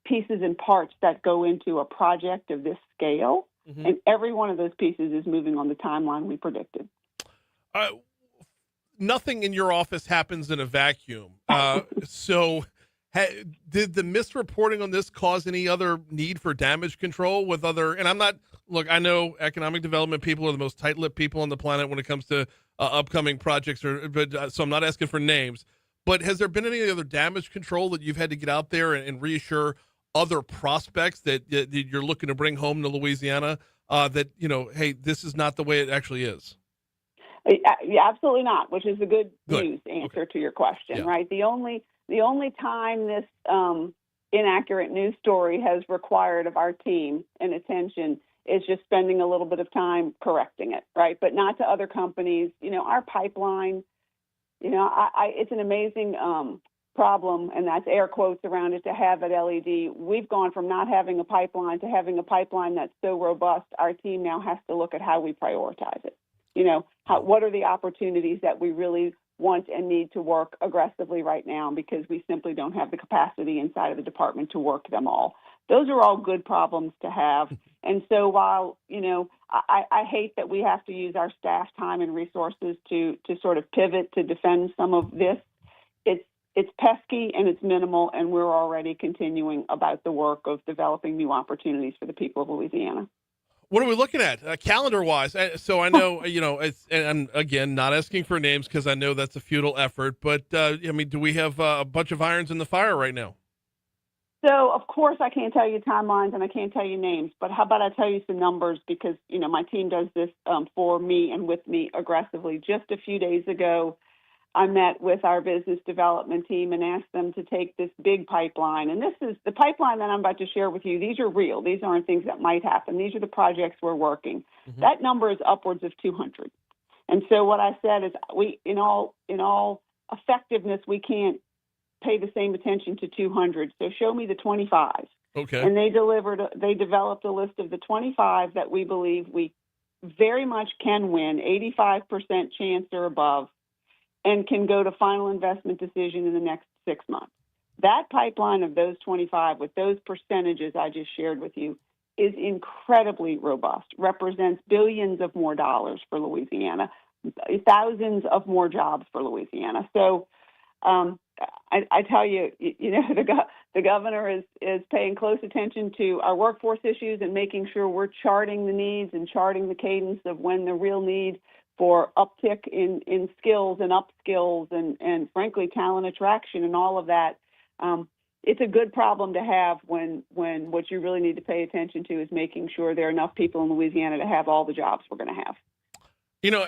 pieces and parts that go into a project of this scale, and every one of those pieces is moving on the timeline we predicted. Nothing in your office happens in a vacuum. So did the misreporting on this cause any other need for damage control with other, and I know economic development people are the most tight-lipped people on the planet when it comes to upcoming projects, so I'm not asking for names, but has there been any other damage control that you've had to get out there and reassure other prospects that you're looking to bring home to Louisiana, that, hey, this is not the way it actually is? Yeah, absolutely not, which is the good news answer to your question, right? The only time this inaccurate news story has required of our team and attention is just spending a little bit of time correcting it, right? But not to other companies. Our pipeline, it's an amazing problem, and that's air quotes around it, to have at LED. We've gone from not having a pipeline to having a pipeline that's so robust, our team now has to look at how we prioritize it. What are the opportunities that we really want and need to work aggressively right now, because we simply don't have the capacity inside of the department to work them all. Those are all good problems to have. And so while, I hate that we have to use our staff time and resources to sort of pivot to defend some of this, it's pesky and it's minimal, and we're already continuing about the work of developing new opportunities for the people of Louisiana. What are we looking at calendar-wise? So I know, and again, not asking for names because I know that's a futile effort, but, do we have a bunch of irons in the fire right now? So, of course, I can't tell you timelines and I can't tell you names, but how about I tell you some numbers, because, my team does this for me and with me aggressively. Just a few days ago, I met with our business development team and asked them to take this big pipeline. And this is the pipeline that I'm about to share with you. These are real. These aren't things that might happen. These are the projects we're working. Mm-hmm. That number is upwards of 200. And so what I said is, we, in all effectiveness, we can't pay the same attention to 200. So show me the 25s. Okay. And they developed a list of the 25 that we believe we very much can win, 85% chance or above, and can go to final investment decision in the next 6 months. That pipeline of those 25 with those percentages I just shared with you is incredibly robust, represents billions of more dollars for Louisiana, thousands of more jobs for Louisiana. So I tell you, the governor is paying close attention to our workforce issues and making sure we're charting the needs and charting the cadence of when the real need for uptick in skills and upskills and frankly, talent attraction and all of that. It's a good problem to have when what you really need to pay attention to is making sure there are enough people in Louisiana to have all the jobs we're going to have.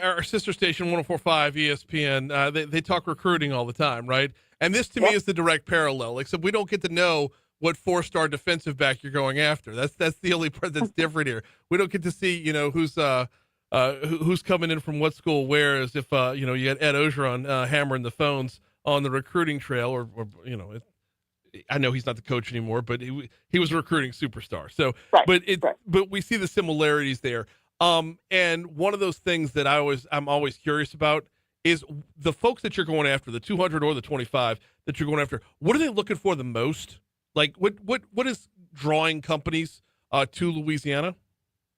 Our sister station, 104.5 ESPN, they talk recruiting all the time, right? And this to me is the direct parallel, except we don't get to know what 4-star defensive back you're going after. That's the only part that's different here. We don't get to see, who's coming in from what school where, as if, you had Ed Ogeron hammering the phones on the recruiting trail or I know he's not the coach anymore, but he was a recruiting superstar. So, but we see the similarities there. And one of those things that I'm always curious about is the folks that you're going after, the 200 or the 25 that you're going after. What are they looking for the most? Like what is drawing companies to Louisiana?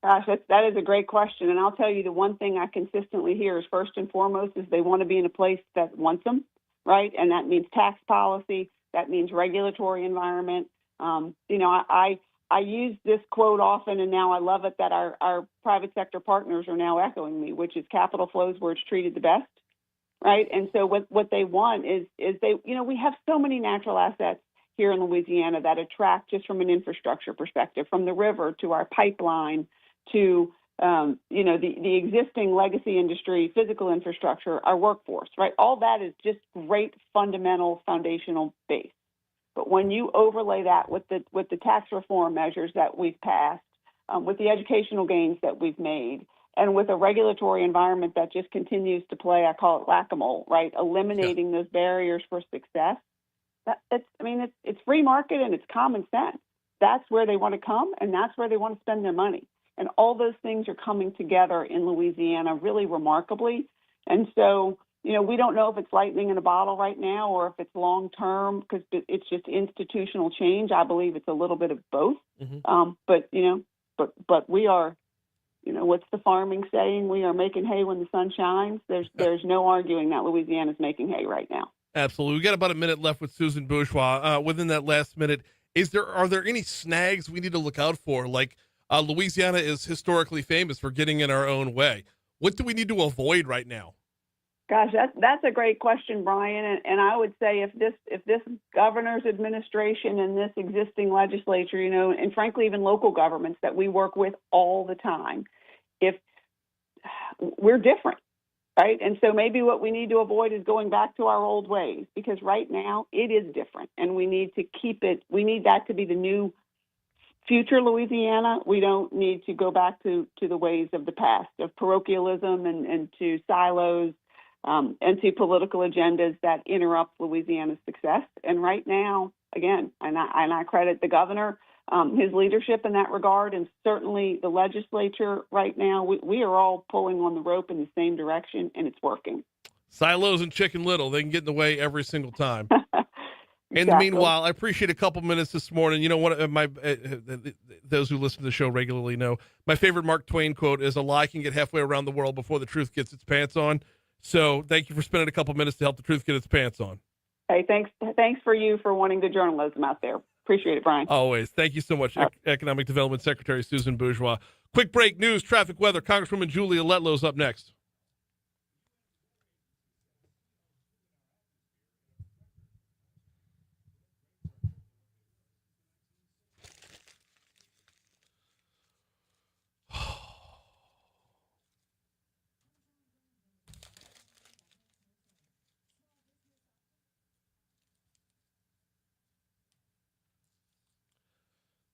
Gosh, that is a great question. And I'll tell you, the one thing I consistently hear is first and foremost is they want to be in a place that wants them, right? And that means tax policy. That means regulatory environment. I use this quote often, and now I love it that our private sector partners are now echoing me, which is capital flows where it's treated the best, right? And so what they want is we have so many natural assets here in Louisiana that attract just from an infrastructure perspective, from the river to our pipeline to the existing legacy industry, physical infrastructure, our workforce, right? All that is just great fundamental foundational base. But when you overlay that with the tax reform measures that we've passed, with the educational gains that we've made, and with a regulatory environment that just continues to play, I call it whack-a-mole, right? Eliminating those barriers for success. It's free market and it's common sense. That's where they want to come, and that's where they want to spend their money. And all those things are coming together in Louisiana really remarkably. And so, we don't know if it's lightning in a bottle right now or if it's long term because it's just institutional change. I believe it's a little bit of both. Mm-hmm. But we are, what's the farming saying? We are making hay when the sun shines. There's no arguing that Louisiana's making hay right now. Absolutely. We got about a minute left with Susan Bourgeois. Within that last minute, are there any snags we need to look out for? Like Louisiana is historically famous for getting in our own way. What do we need to avoid right now? Gosh, that's a great question, Brian. And I would say if this governor's administration and this existing legislature, and frankly even local governments that we work with all the time, if we're different, right? And so maybe what we need to avoid is going back to our old ways because right now it is different, and we need to keep it. We need that to be the new future Louisiana. We don't need to go back to the ways of the past of parochialism and to silos. And to political agendas that interrupt Louisiana's success. And right now, again, and I credit the governor, his leadership in that regard, and certainly the legislature right now, we are all pulling on the rope in the same direction, and it's working. Silos and Chicken Little, they can get in the way every single time. Exactly. In the meanwhile, I appreciate a couple minutes this morning. One of my those who listen to the show regularly know my favorite Mark Twain quote is, "A lie can get halfway around the world before the truth gets its pants on." So thank you for spending a couple minutes to help the truth get its pants on. Hey, thanks for you for wanting good journalism out there. Appreciate it, Brian. Always. Thank you so much, Economic Development Secretary Susan Bourgeois. Quick break, news, traffic, weather. Congresswoman Julia Letlow is up next.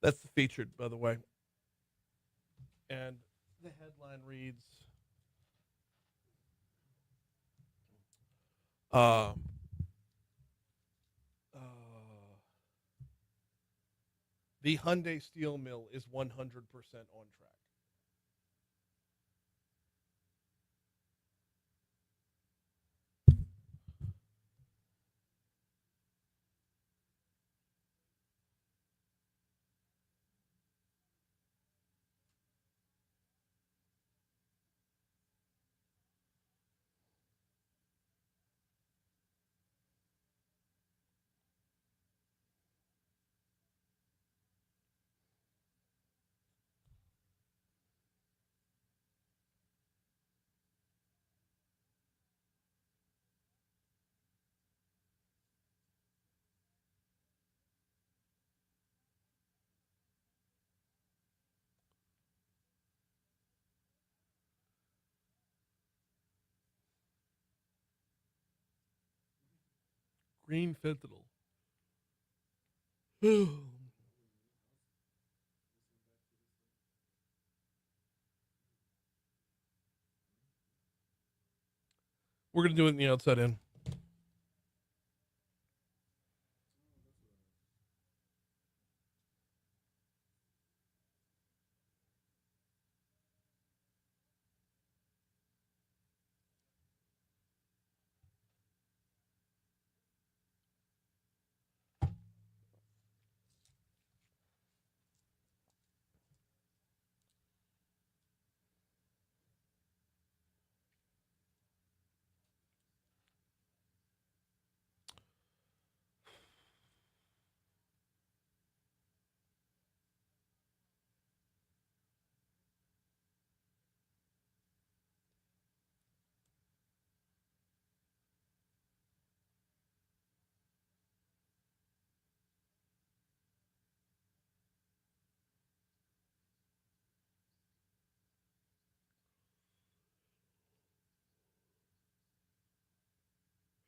That's the featured, by the way. And the headline reads, The Hyundai steel mill is 100% on track. Green fentanyl. We're going to do it in the outside in.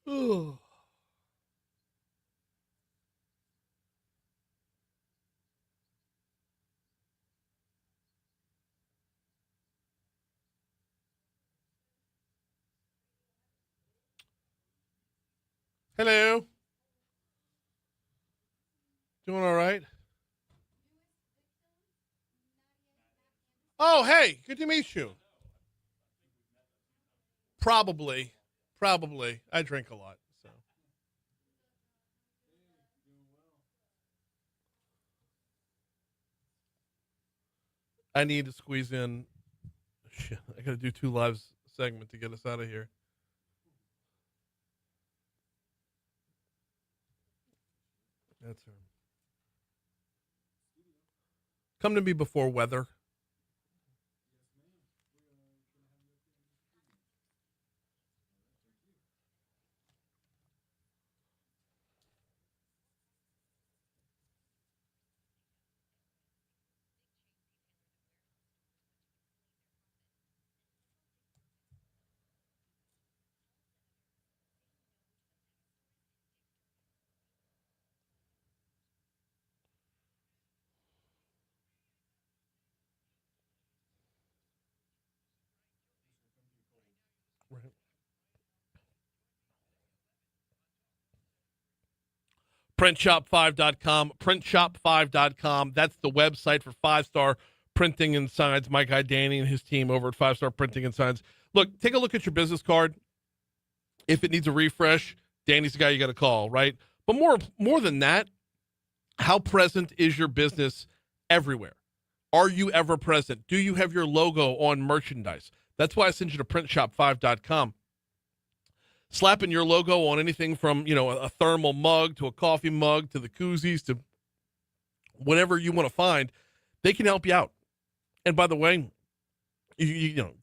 Oh. Hello. Doing all right? Oh, hey, good to meet you. Probably. I drink a lot, so. I need to squeeze in. Shit, I got to do 2 lives segment to get us out of here. That's her. Come to me before weather. Right. Printshop5.com. Printshop5.com. That's the website for 5-Star Printing and Signs. My guy Danny and his team over at 5-Star Printing and Signs. Look, take a look at your business card. If it needs a refresh, Danny's the guy you got to call, right? But more than that, how present is your business everywhere? Are you ever present? Do you have your logo on merchandise? That's why I sent you to printshop5.com. Slapping your logo on anything from, a thermal mug to a coffee mug to the koozies to whatever you want to find, they can help you out. And by the way,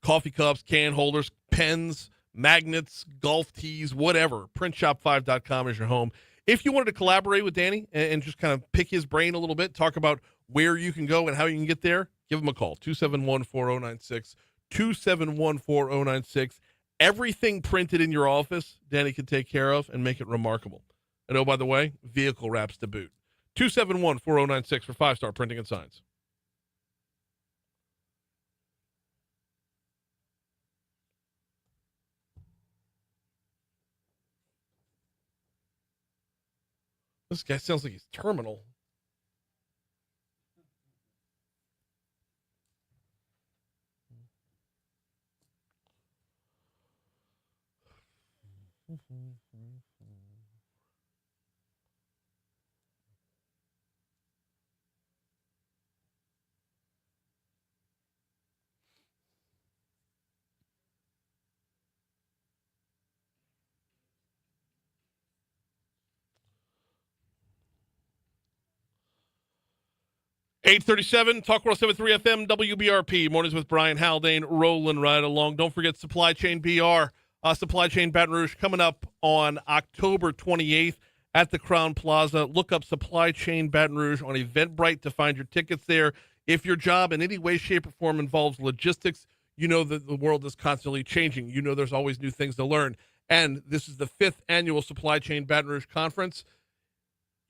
coffee cups, can holders, pens, magnets, golf tees, whatever. Printshop5.com is your home. If you wanted to collaborate with Danny and just kind of pick his brain a little bit, talk about where you can go and how you can get there, give him a call, 271-4096, 271-4096. Everything printed in your office, Danny can take care of and make it remarkable. And oh, by the way, vehicle wraps to boot. 271-4096 for 5-Star Printing and Signs. This guy sounds like he's terminal. 837, Talk 107.3 FM, WBRP. Mornings with Brian Haldane, rolling right along. Don't forget Supply Chain BR, Supply Chain Baton Rouge, coming up on October 28th at the Crown Plaza. Look up Supply Chain Baton Rouge on Eventbrite to find your tickets there. If your job in any way, shape, or form involves logistics, you know that the world is constantly changing. You know there's always new things to learn. And this is the 5th annual Supply Chain Baton Rouge Conference.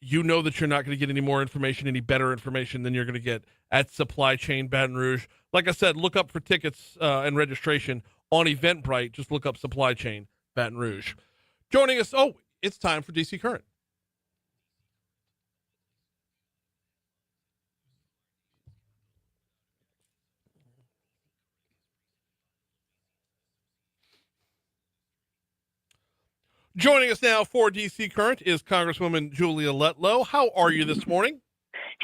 You know that you're not going to get any more information, any better information than you're going to get at Supply Chain Baton Rouge. Like I said, look up for tickets and registration on Eventbrite. Just look up Supply Chain Baton Rouge. Joining us, it's time for DC Current. Joining us now for DC Current is Congresswoman Julia Letlow. How are you this morning?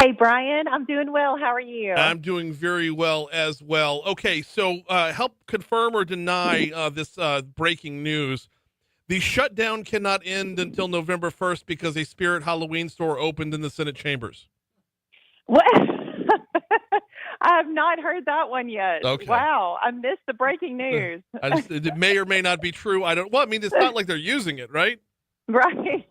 Hey, Brian. I'm doing well. How are you? I'm doing very well as well. Okay, so help confirm or deny this breaking news. The shutdown cannot end until November 1st because a Spirit Halloween store opened in the Senate chambers. What? I have not heard that one yet. Okay. Wow. I missed the breaking news. It may or may not be true. It's not like they're using it, right? Right.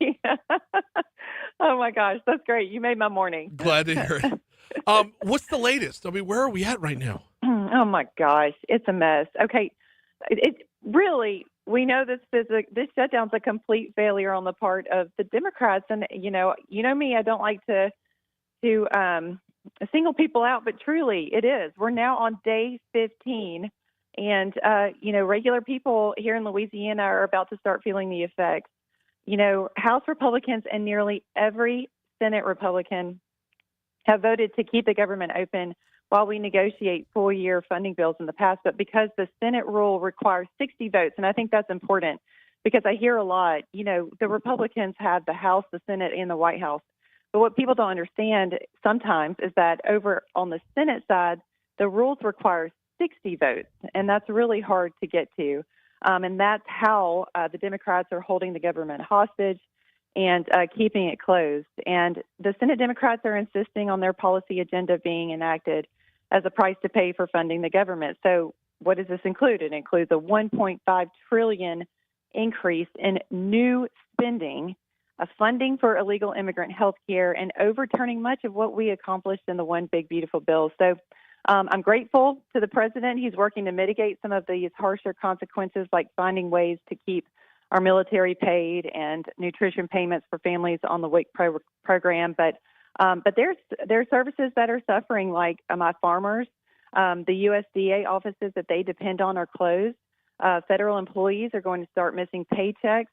Oh, my gosh. That's great. You made my morning. Glad to hear it. What's the latest? I mean, where are we at right now? Oh, my gosh. It's a mess. Okay. It really, we know this shutdown's a complete failure on the part of the Democrats. And, you know me, I don't like to single people out, but truly it is. We're now on day 15, and regular people here in Louisiana are about to start feeling the effects. House Republicans and nearly every Senate Republican have voted to keep the government open while we negotiate full-year funding bills in the past. But because the Senate rule requires 60 votes, and I think that's important because I hear a lot, the Republicans have the House, the Senate, and the White House. But what people don't understand sometimes is that over on the Senate side, the rules require 60 votes, and that's really hard to get to. And that's how the Democrats are holding the government hostage and keeping it closed. And the Senate Democrats are insisting on their policy agenda being enacted as a price to pay for funding the government. So what does this include? It includes a $1.5 trillion increase in new spending, funding for illegal immigrant health care, and overturning much of what we accomplished in the One Big Beautiful Bill. So I'm grateful to the president. He's working to mitigate some of these harsher consequences, like finding ways to keep our military paid and nutrition payments for families on the WIC program. But there's services that are suffering, like my farmers. The USDA offices that they depend on are closed. Federal employees are going to start missing paychecks.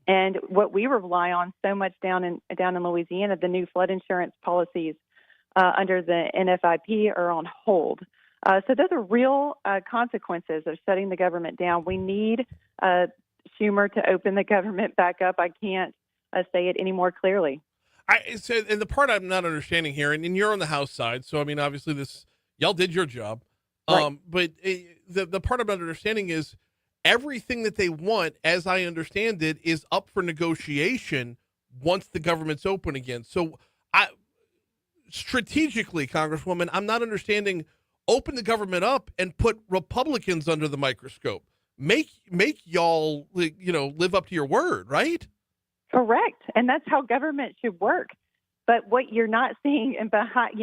And what we rely on so much down in Louisiana, the new flood insurance policies under the NFIP are on hold. So those are real consequences of shutting the government down. We need Schumer to open the government back up. I can't say it any more clearly. And the part I'm not understanding here, and you're on the House side, so I mean, obviously y'all did your job. Right. But the part I'm not understanding is everything that they want, as I understand it, is up for negotiation once the government's open again. So strategically, Congresswoman, I'm not understanding, open the government up and put Republicans under the microscope. Make y'all, live up to your word, right? Correct. And that's how government should work. But what you're not seeing and behind,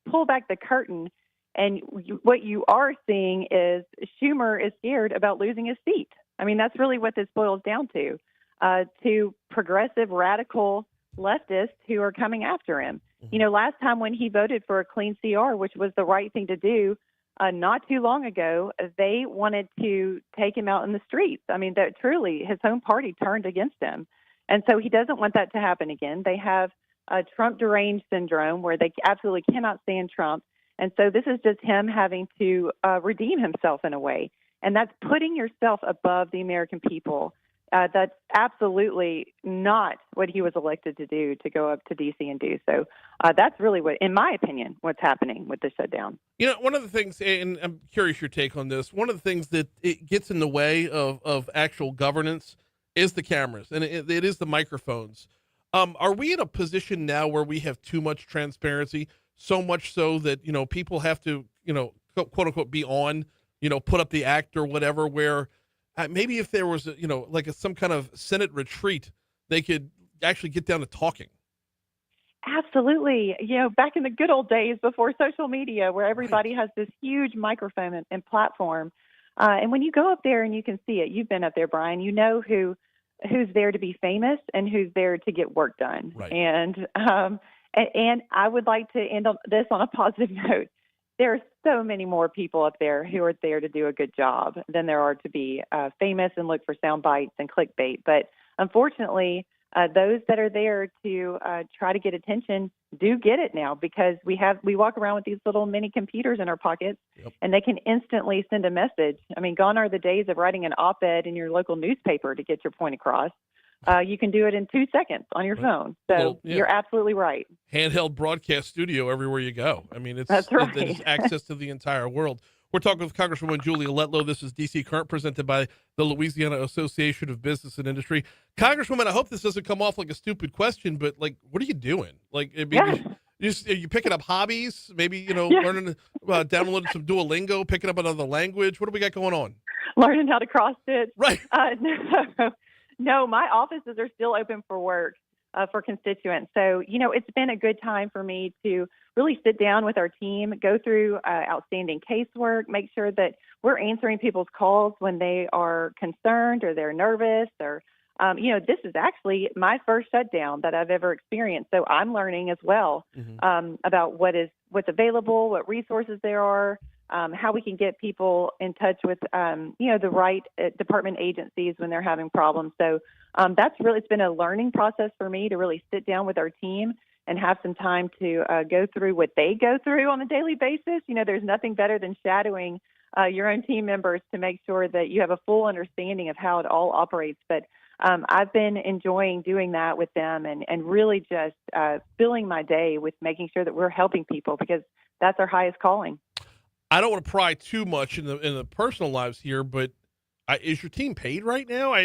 pull back the curtain, and what you are seeing is Schumer is scared about losing his seat. I mean, that's really what this boils down to progressive, radical leftists who are coming after him. Last time when he voted for a clean CR, which was the right thing to do, not too long ago, they wanted to take him out in the streets. I mean, that truly his own party turned against him. And so he doesn't want that to happen again. They have Trump deranged syndrome where they absolutely cannot stand Trump. And so this is just him having to redeem himself in a way. And that's putting yourself above the American people. That's absolutely not what he was elected to do, to go up to D.C. and do. So that's really what, in my opinion, what's happening with the shutdown. You know, one of the things, and I'm curious your take on this, one of the things that it gets in the way of actual governance is the cameras, and it is the microphones. Are we in a position now where we have too much transparency, so much so that, you know, people have to, you know, quote unquote, be on, you know, put up the act or whatever, where maybe if there was, some kind of Senate retreat, they could actually get down to talking? Absolutely. You know, back in the good old days before social media, where everybody has this huge microphone and platform. And when you go up there and you can see it, you've been up there, Brian, you know who's there to be famous and who's there to get work done. Right. And I would like to end on this on a positive note. There are so many more people up there who are there to do a good job than there are to be famous and look for sound bites and clickbait. But unfortunately, those that are there to try to get attention do get it now, because we walk around with these little mini computers in our pockets, and they can instantly send a message. I mean, gone are the days of writing an op-ed in your local newspaper to get your point across. You can do it in 2 seconds on your phone. So you're absolutely right. Handheld broadcast studio everywhere you go. I mean, That's right. It's access to the entire world. We're talking with Congresswoman Julia Letlow. This is DC Current, presented by the Louisiana Association of Business and Industry. Congresswoman, I hope this doesn't come off like a stupid question, but like, what are you doing? Like, I mean, you picking up hobbies? Maybe, you know, learning, downloading some Duolingo, picking up another language. What do we got going on? Learning how to cross stitch. Right. No, my offices are still open for work for constituents. So, you know, it's been a good time for me to really sit down with our team, go through outstanding casework, make sure that we're answering people's calls when they are concerned or they're nervous or, you know, this is actually my first shutdown that I've ever experienced. So I'm learning as well about what's available, what resources there are, how we can get people in touch with, you know, the right department agencies when they're having problems. So that's really, it's been a learning process for me to really sit down with our team and have some time to go through what they go through on a daily basis. You know, there's nothing better than shadowing your own team members to make sure that you have a full understanding of how it all operates. But I've been enjoying doing that with them and really just filling my day with making sure that we're helping people, because that's our highest calling. I don't want to pry too much in the personal lives here, but is your team paid right now?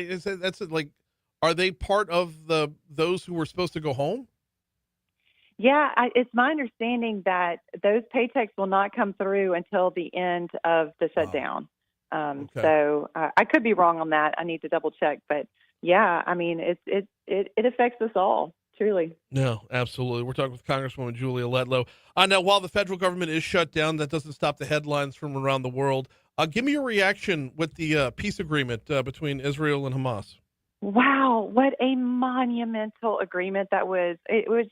Are they part of those who were supposed to go home? Yeah, it's my understanding that those paychecks will not come through until the end of the shutdown. Okay. So I could be wrong on that. I need to double check, but yeah, I mean, it affects us all. Truly. No, absolutely. We're talking with Congresswoman Julia Letlow. Now, while the federal government is shut down, that doesn't stop the headlines from around the world. Give me your reaction with the peace agreement between Israel and Hamas. Wow, what a monumental agreement that was. It was.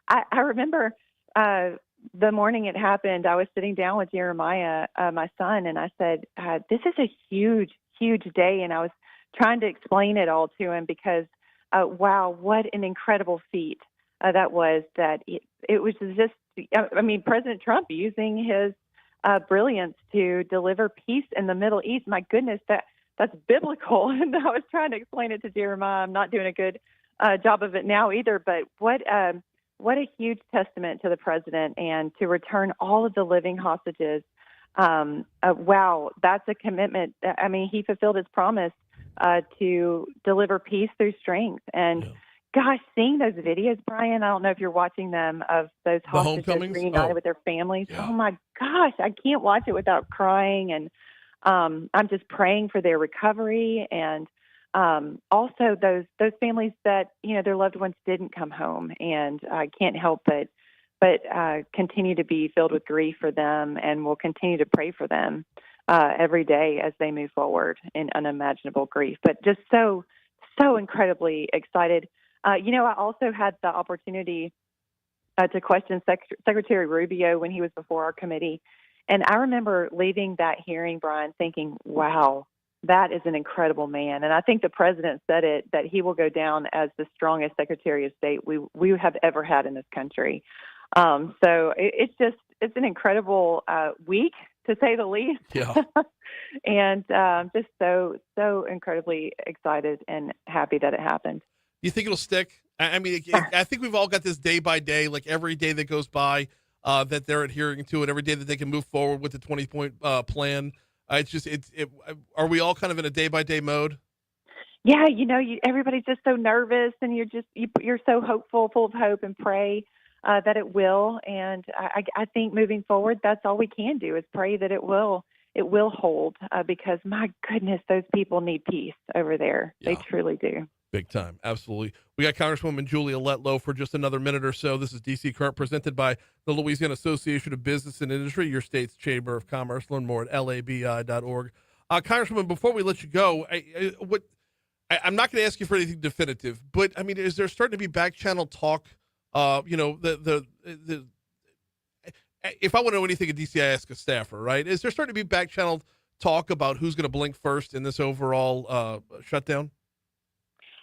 I remember the morning it happened, I was sitting down with Jeremiah, my son, and I said, this is a huge, huge day. And I was trying to explain it all to him because wow, what an incredible feat that was. That it was just, I mean, President Trump using his brilliance to deliver peace in the Middle East. My goodness, that's biblical. And I was trying to explain it to Jeremiah. I'm not doing a good job of it now either. But what a huge testament to the president, and to return all of the living hostages. Wow, that's a commitment. I mean, he fulfilled his promise to deliver peace through strength. And gosh, seeing those videos, Brian, I don't know if you're watching them, of those hostages reunited with their families. Yeah. Oh my gosh, I can't watch it without crying. And I'm just praying for their recovery. And also those families that, you know, their loved ones didn't come home, and I can't help but continue to be filled with grief for them, and will continue to pray for them every day as they move forward in unimaginable grief. But just so incredibly excited. You know, I also had the opportunity to question Secretary Rubio when he was before our committee. And I remember leaving that hearing, Brian, thinking, wow, that is an incredible man. And I think the president said it, that he will go down as the strongest Secretary of State we have ever had in this country. So it's an incredible week to say the least. Yeah. And just so incredibly excited and happy that it happened. You think it'll stick? I mean, I think we've all got this day by day, like every day that goes by, that they're adhering to it, every day that they can move forward with the 20-point plan. Are we all kind of in a day by day mode? Yeah, everybody's just so nervous, and you're so hopeful, full of hope, and pray that it will. And I think moving forward, that's all we can do is pray that it will hold, because my goodness, those people need peace over there. Yeah. They truly do. Big time. Absolutely. We got Congresswoman Julia Letlow for just another minute or so. This is DC Current, presented by the Louisiana Association of Business and Industry, your state's Chamber of Commerce. Learn more at labi.org. Congresswoman, before we let you go, I'm not going to ask you for anything definitive, but I mean, is there starting to be back channel talk? If I want to know anything at DC, I ask a staffer, right? Is there starting to be back channel talk about who's going to blink first in this overall shutdown?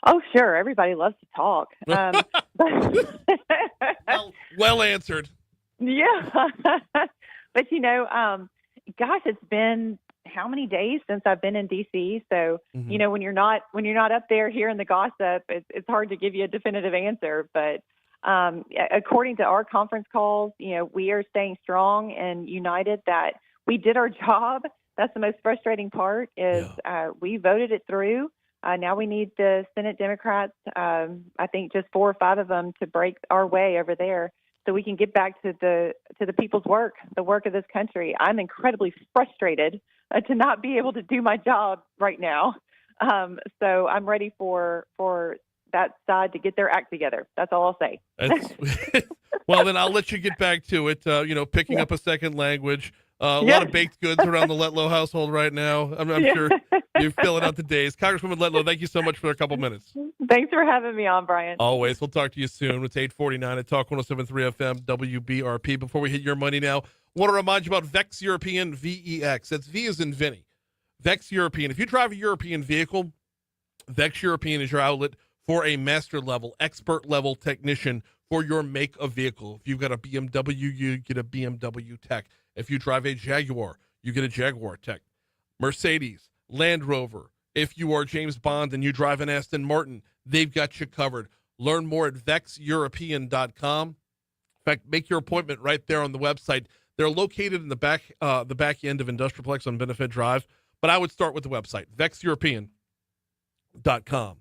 Oh, sure. Everybody loves to talk. Well answered. Yeah. But, gosh, it's been how many days since I've been in D.C.? So, when you're not up there hearing the gossip, it's hard to give you a definitive answer. But according to our conference calls, we are staying strong and united that we did our job. That's the most frustrating part is we voted it through. Now we need the Senate Democrats, I think just 4 or 5 of them, to break our way over there so we can get back to the people's work, the work of this country. I'm incredibly frustrated to not be able to do my job right now. So I'm ready for that side to get their act together. That's all I'll say. Well, then I'll let you get back to it, picking up a second language. A lot of baked goods around the Letlow household right now. I'm sure you're filling out the days. Congresswoman Letlow, thank you so much for a couple minutes. Thanks for having me on, Brian. Always. We'll talk to you soon. It's 8:49 at Talk 107.3 FM WBRP. Before we hit your money now, I want to remind you about Vex European VEX. That's V as in Vinny. Vex European. If you drive a European vehicle, Vex European is your outlet for a master level, expert level technician for your make of vehicle. If you've got a BMW, you get a BMW tech. If you drive a Jaguar, you get a Jaguar tech. Mercedes, Land Rover. If you are James Bond and you drive an Aston Martin, they've got you covered. Learn more at vexeuropean.com. In fact, make your appointment right there on the website. They're located in the back end of Industrialplex on Benefit Drive, but I would start with the website, vexeuropean.com.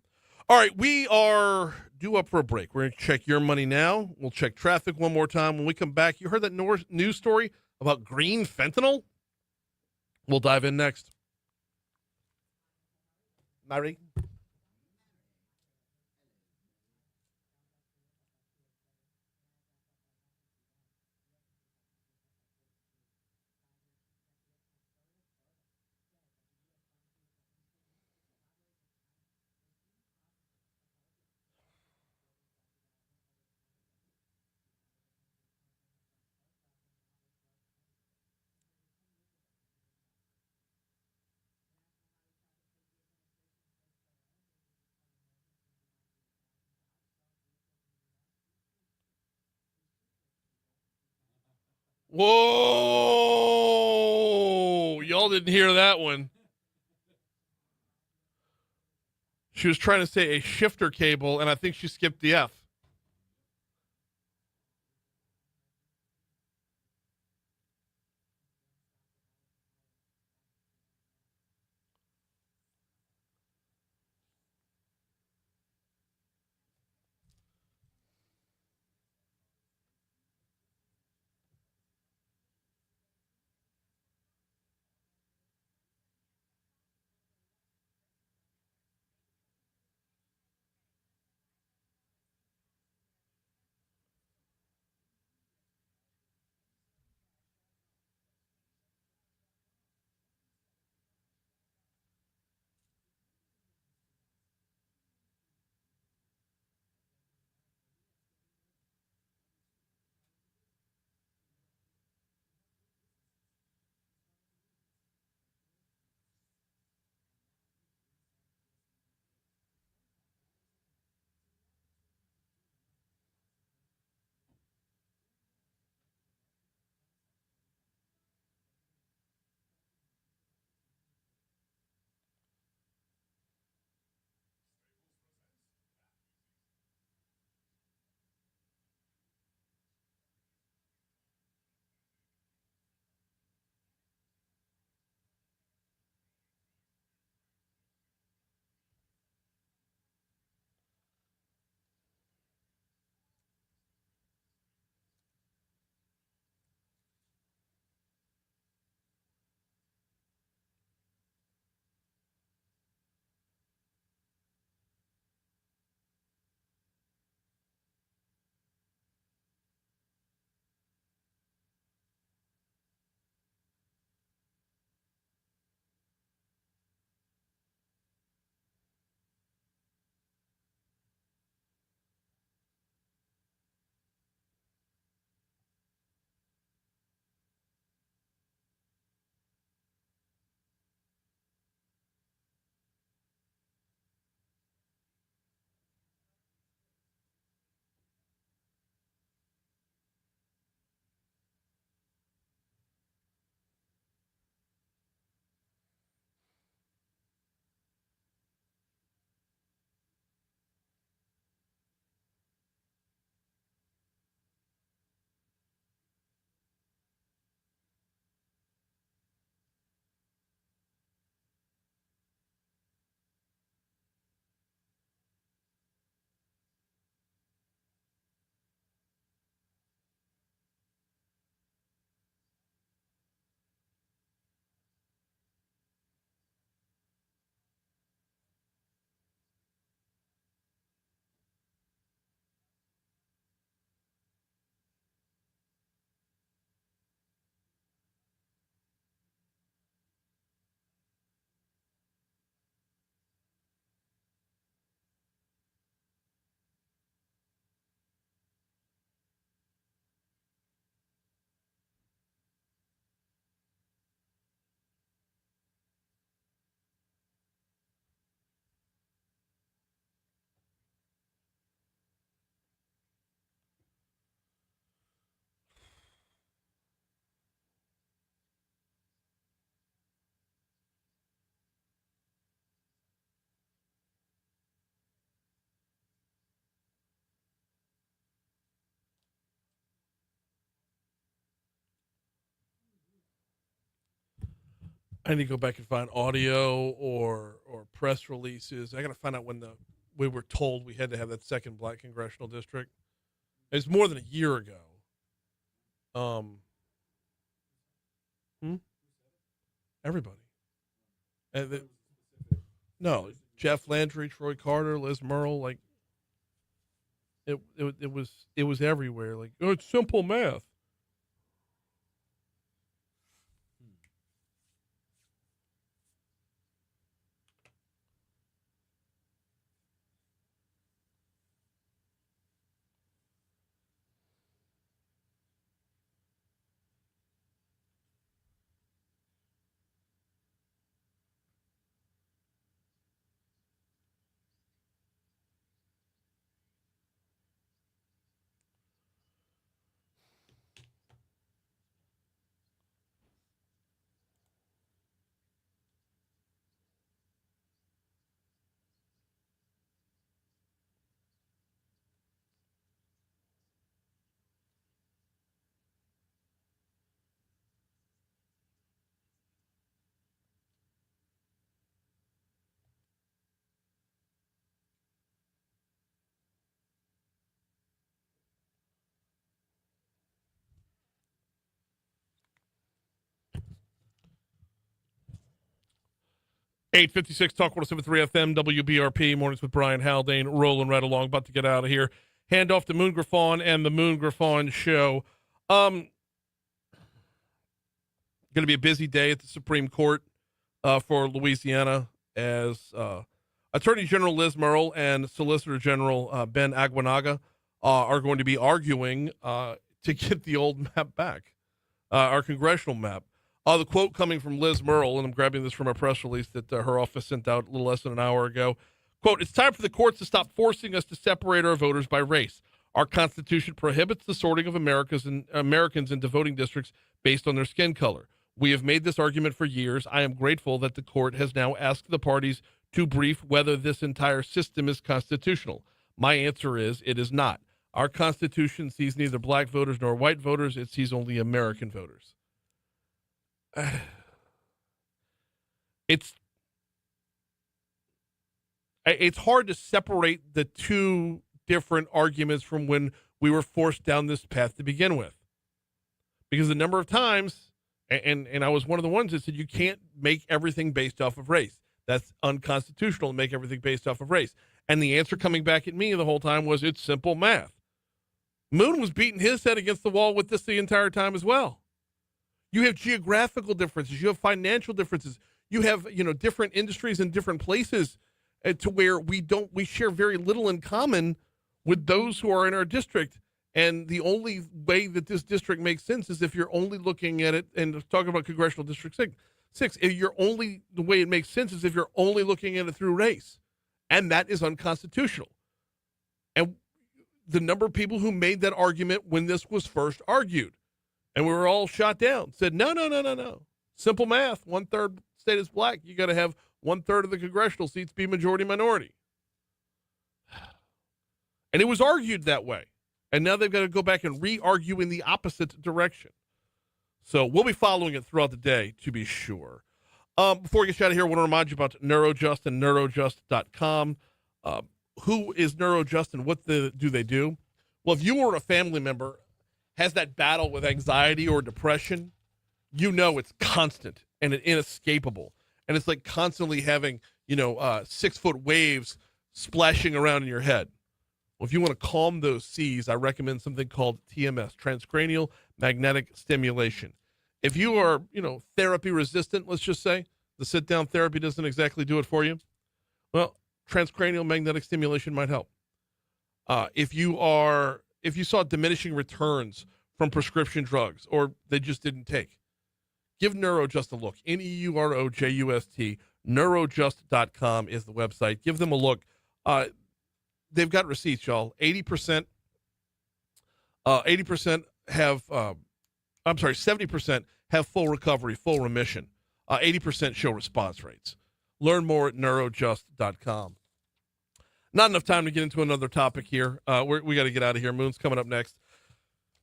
All right, we are due up for a break. We're going to check your money now. We'll check traffic one more time. When we come back, you heard that news story about green fentanyl? We'll dive in next. Mary? Whoa! Y'all didn't hear that one. She was trying to say a shifter cable, and I think she skipped the F. I need to go back and find audio or press releases. I got to find out when we were told we had to have that second black congressional district. It's more than a year ago. Everybody. No, Jeff Landry, Troy Carter, Liz Murrell, like it was everywhere. Like, oh, it's simple math. 856 Talk 107.3 FM, WBRP, mornings with Brian Haldane, rolling right along, about to get out of here. Hand off to Moon Griffon and the Moon Griffon Show. Going to be a busy day at the Supreme Court for Louisiana as Attorney General Liz Murrell and Solicitor General Ben Aguinaga are going to be arguing to get the old map back, our congressional map. The quote coming from Liz Murrell, and I'm grabbing this from a press release that her office sent out a little less than an hour ago. Quote, "It's time for the courts to stop forcing us to separate our voters by race. Our Constitution prohibits the sorting of Americans into voting districts based on their skin color. We have made this argument for years. I am grateful that the court has now asked the parties to brief whether this entire system is constitutional. My answer is it is not. Our Constitution sees neither black voters nor white voters. It sees only American voters." It's hard to separate the two different arguments from when we were forced down this path to begin with, because the number of times, and I was one of the ones that said you can't make everything based off of race. That's unconstitutional to make everything based off of race. And the answer coming back at me the whole time was it's simple math. Moon was beating his head against the wall with this the entire time as well. You have geographical differences. You have financial differences. You have, different industries in different places to where we share very little in common with those who are in our district. And the only way that this district makes sense is if you're only looking at it, and talking about Congressional District 6, the way it makes sense is if you're only looking at it through race. And that is unconstitutional. And the number of people who made that argument when this was first argued, and we were all shot down, said, no. Simple math. 1/3 state is black. You got to have 1/3 of the congressional seats be majority minority. And it was argued that way. And now they've got to go back and re-argue in the opposite direction. So we'll be following it throughout the day, to be sure. Before we get out of here, I want to remind you about Neurojust and neurojust.com. Who is Neurojust and what do they do? Well, if you or a family member has that battle with anxiety or depression, it's constant and inescapable. And it's like constantly having, 6-foot waves splashing around in your head. Well, if you want to calm those seas, I recommend something called TMS, transcranial magnetic stimulation. If you are, therapy resistant, let's just say, the sit-down therapy doesn't exactly do it for you, well, transcranial magnetic stimulation might help. If you saw diminishing returns from prescription drugs or they just didn't take, give Neurojust a look. Neurojust. Neurojust.com is the website. Give them a look. They've got receipts, y'all. 70% have full recovery, full remission. 80% show response rates. Learn more at neurojust.com. Not enough time to get into another topic here. We got to get out of here. Moon's coming up next.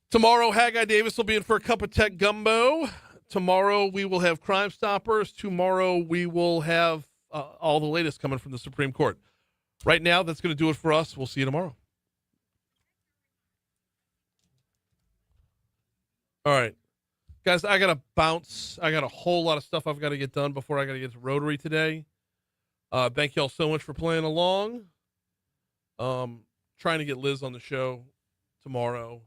Tomorrow, Haggai Davis will be in for a cup of tech gumbo. Tomorrow we will have Crime Stoppers. Tomorrow we will have all the latest coming from the Supreme Court. Right now, that's going to do it for us. We'll see you tomorrow. All right. Guys, I got to bounce. I got a whole lot of stuff I've got to get done before I got to get to Rotary today. Thank y'all so much for playing along. Trying to get Liz on the show tomorrow.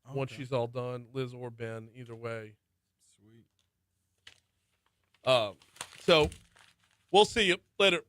Okay. Once she's all done, Liz or Ben, either way. Sweet. So we'll see you later.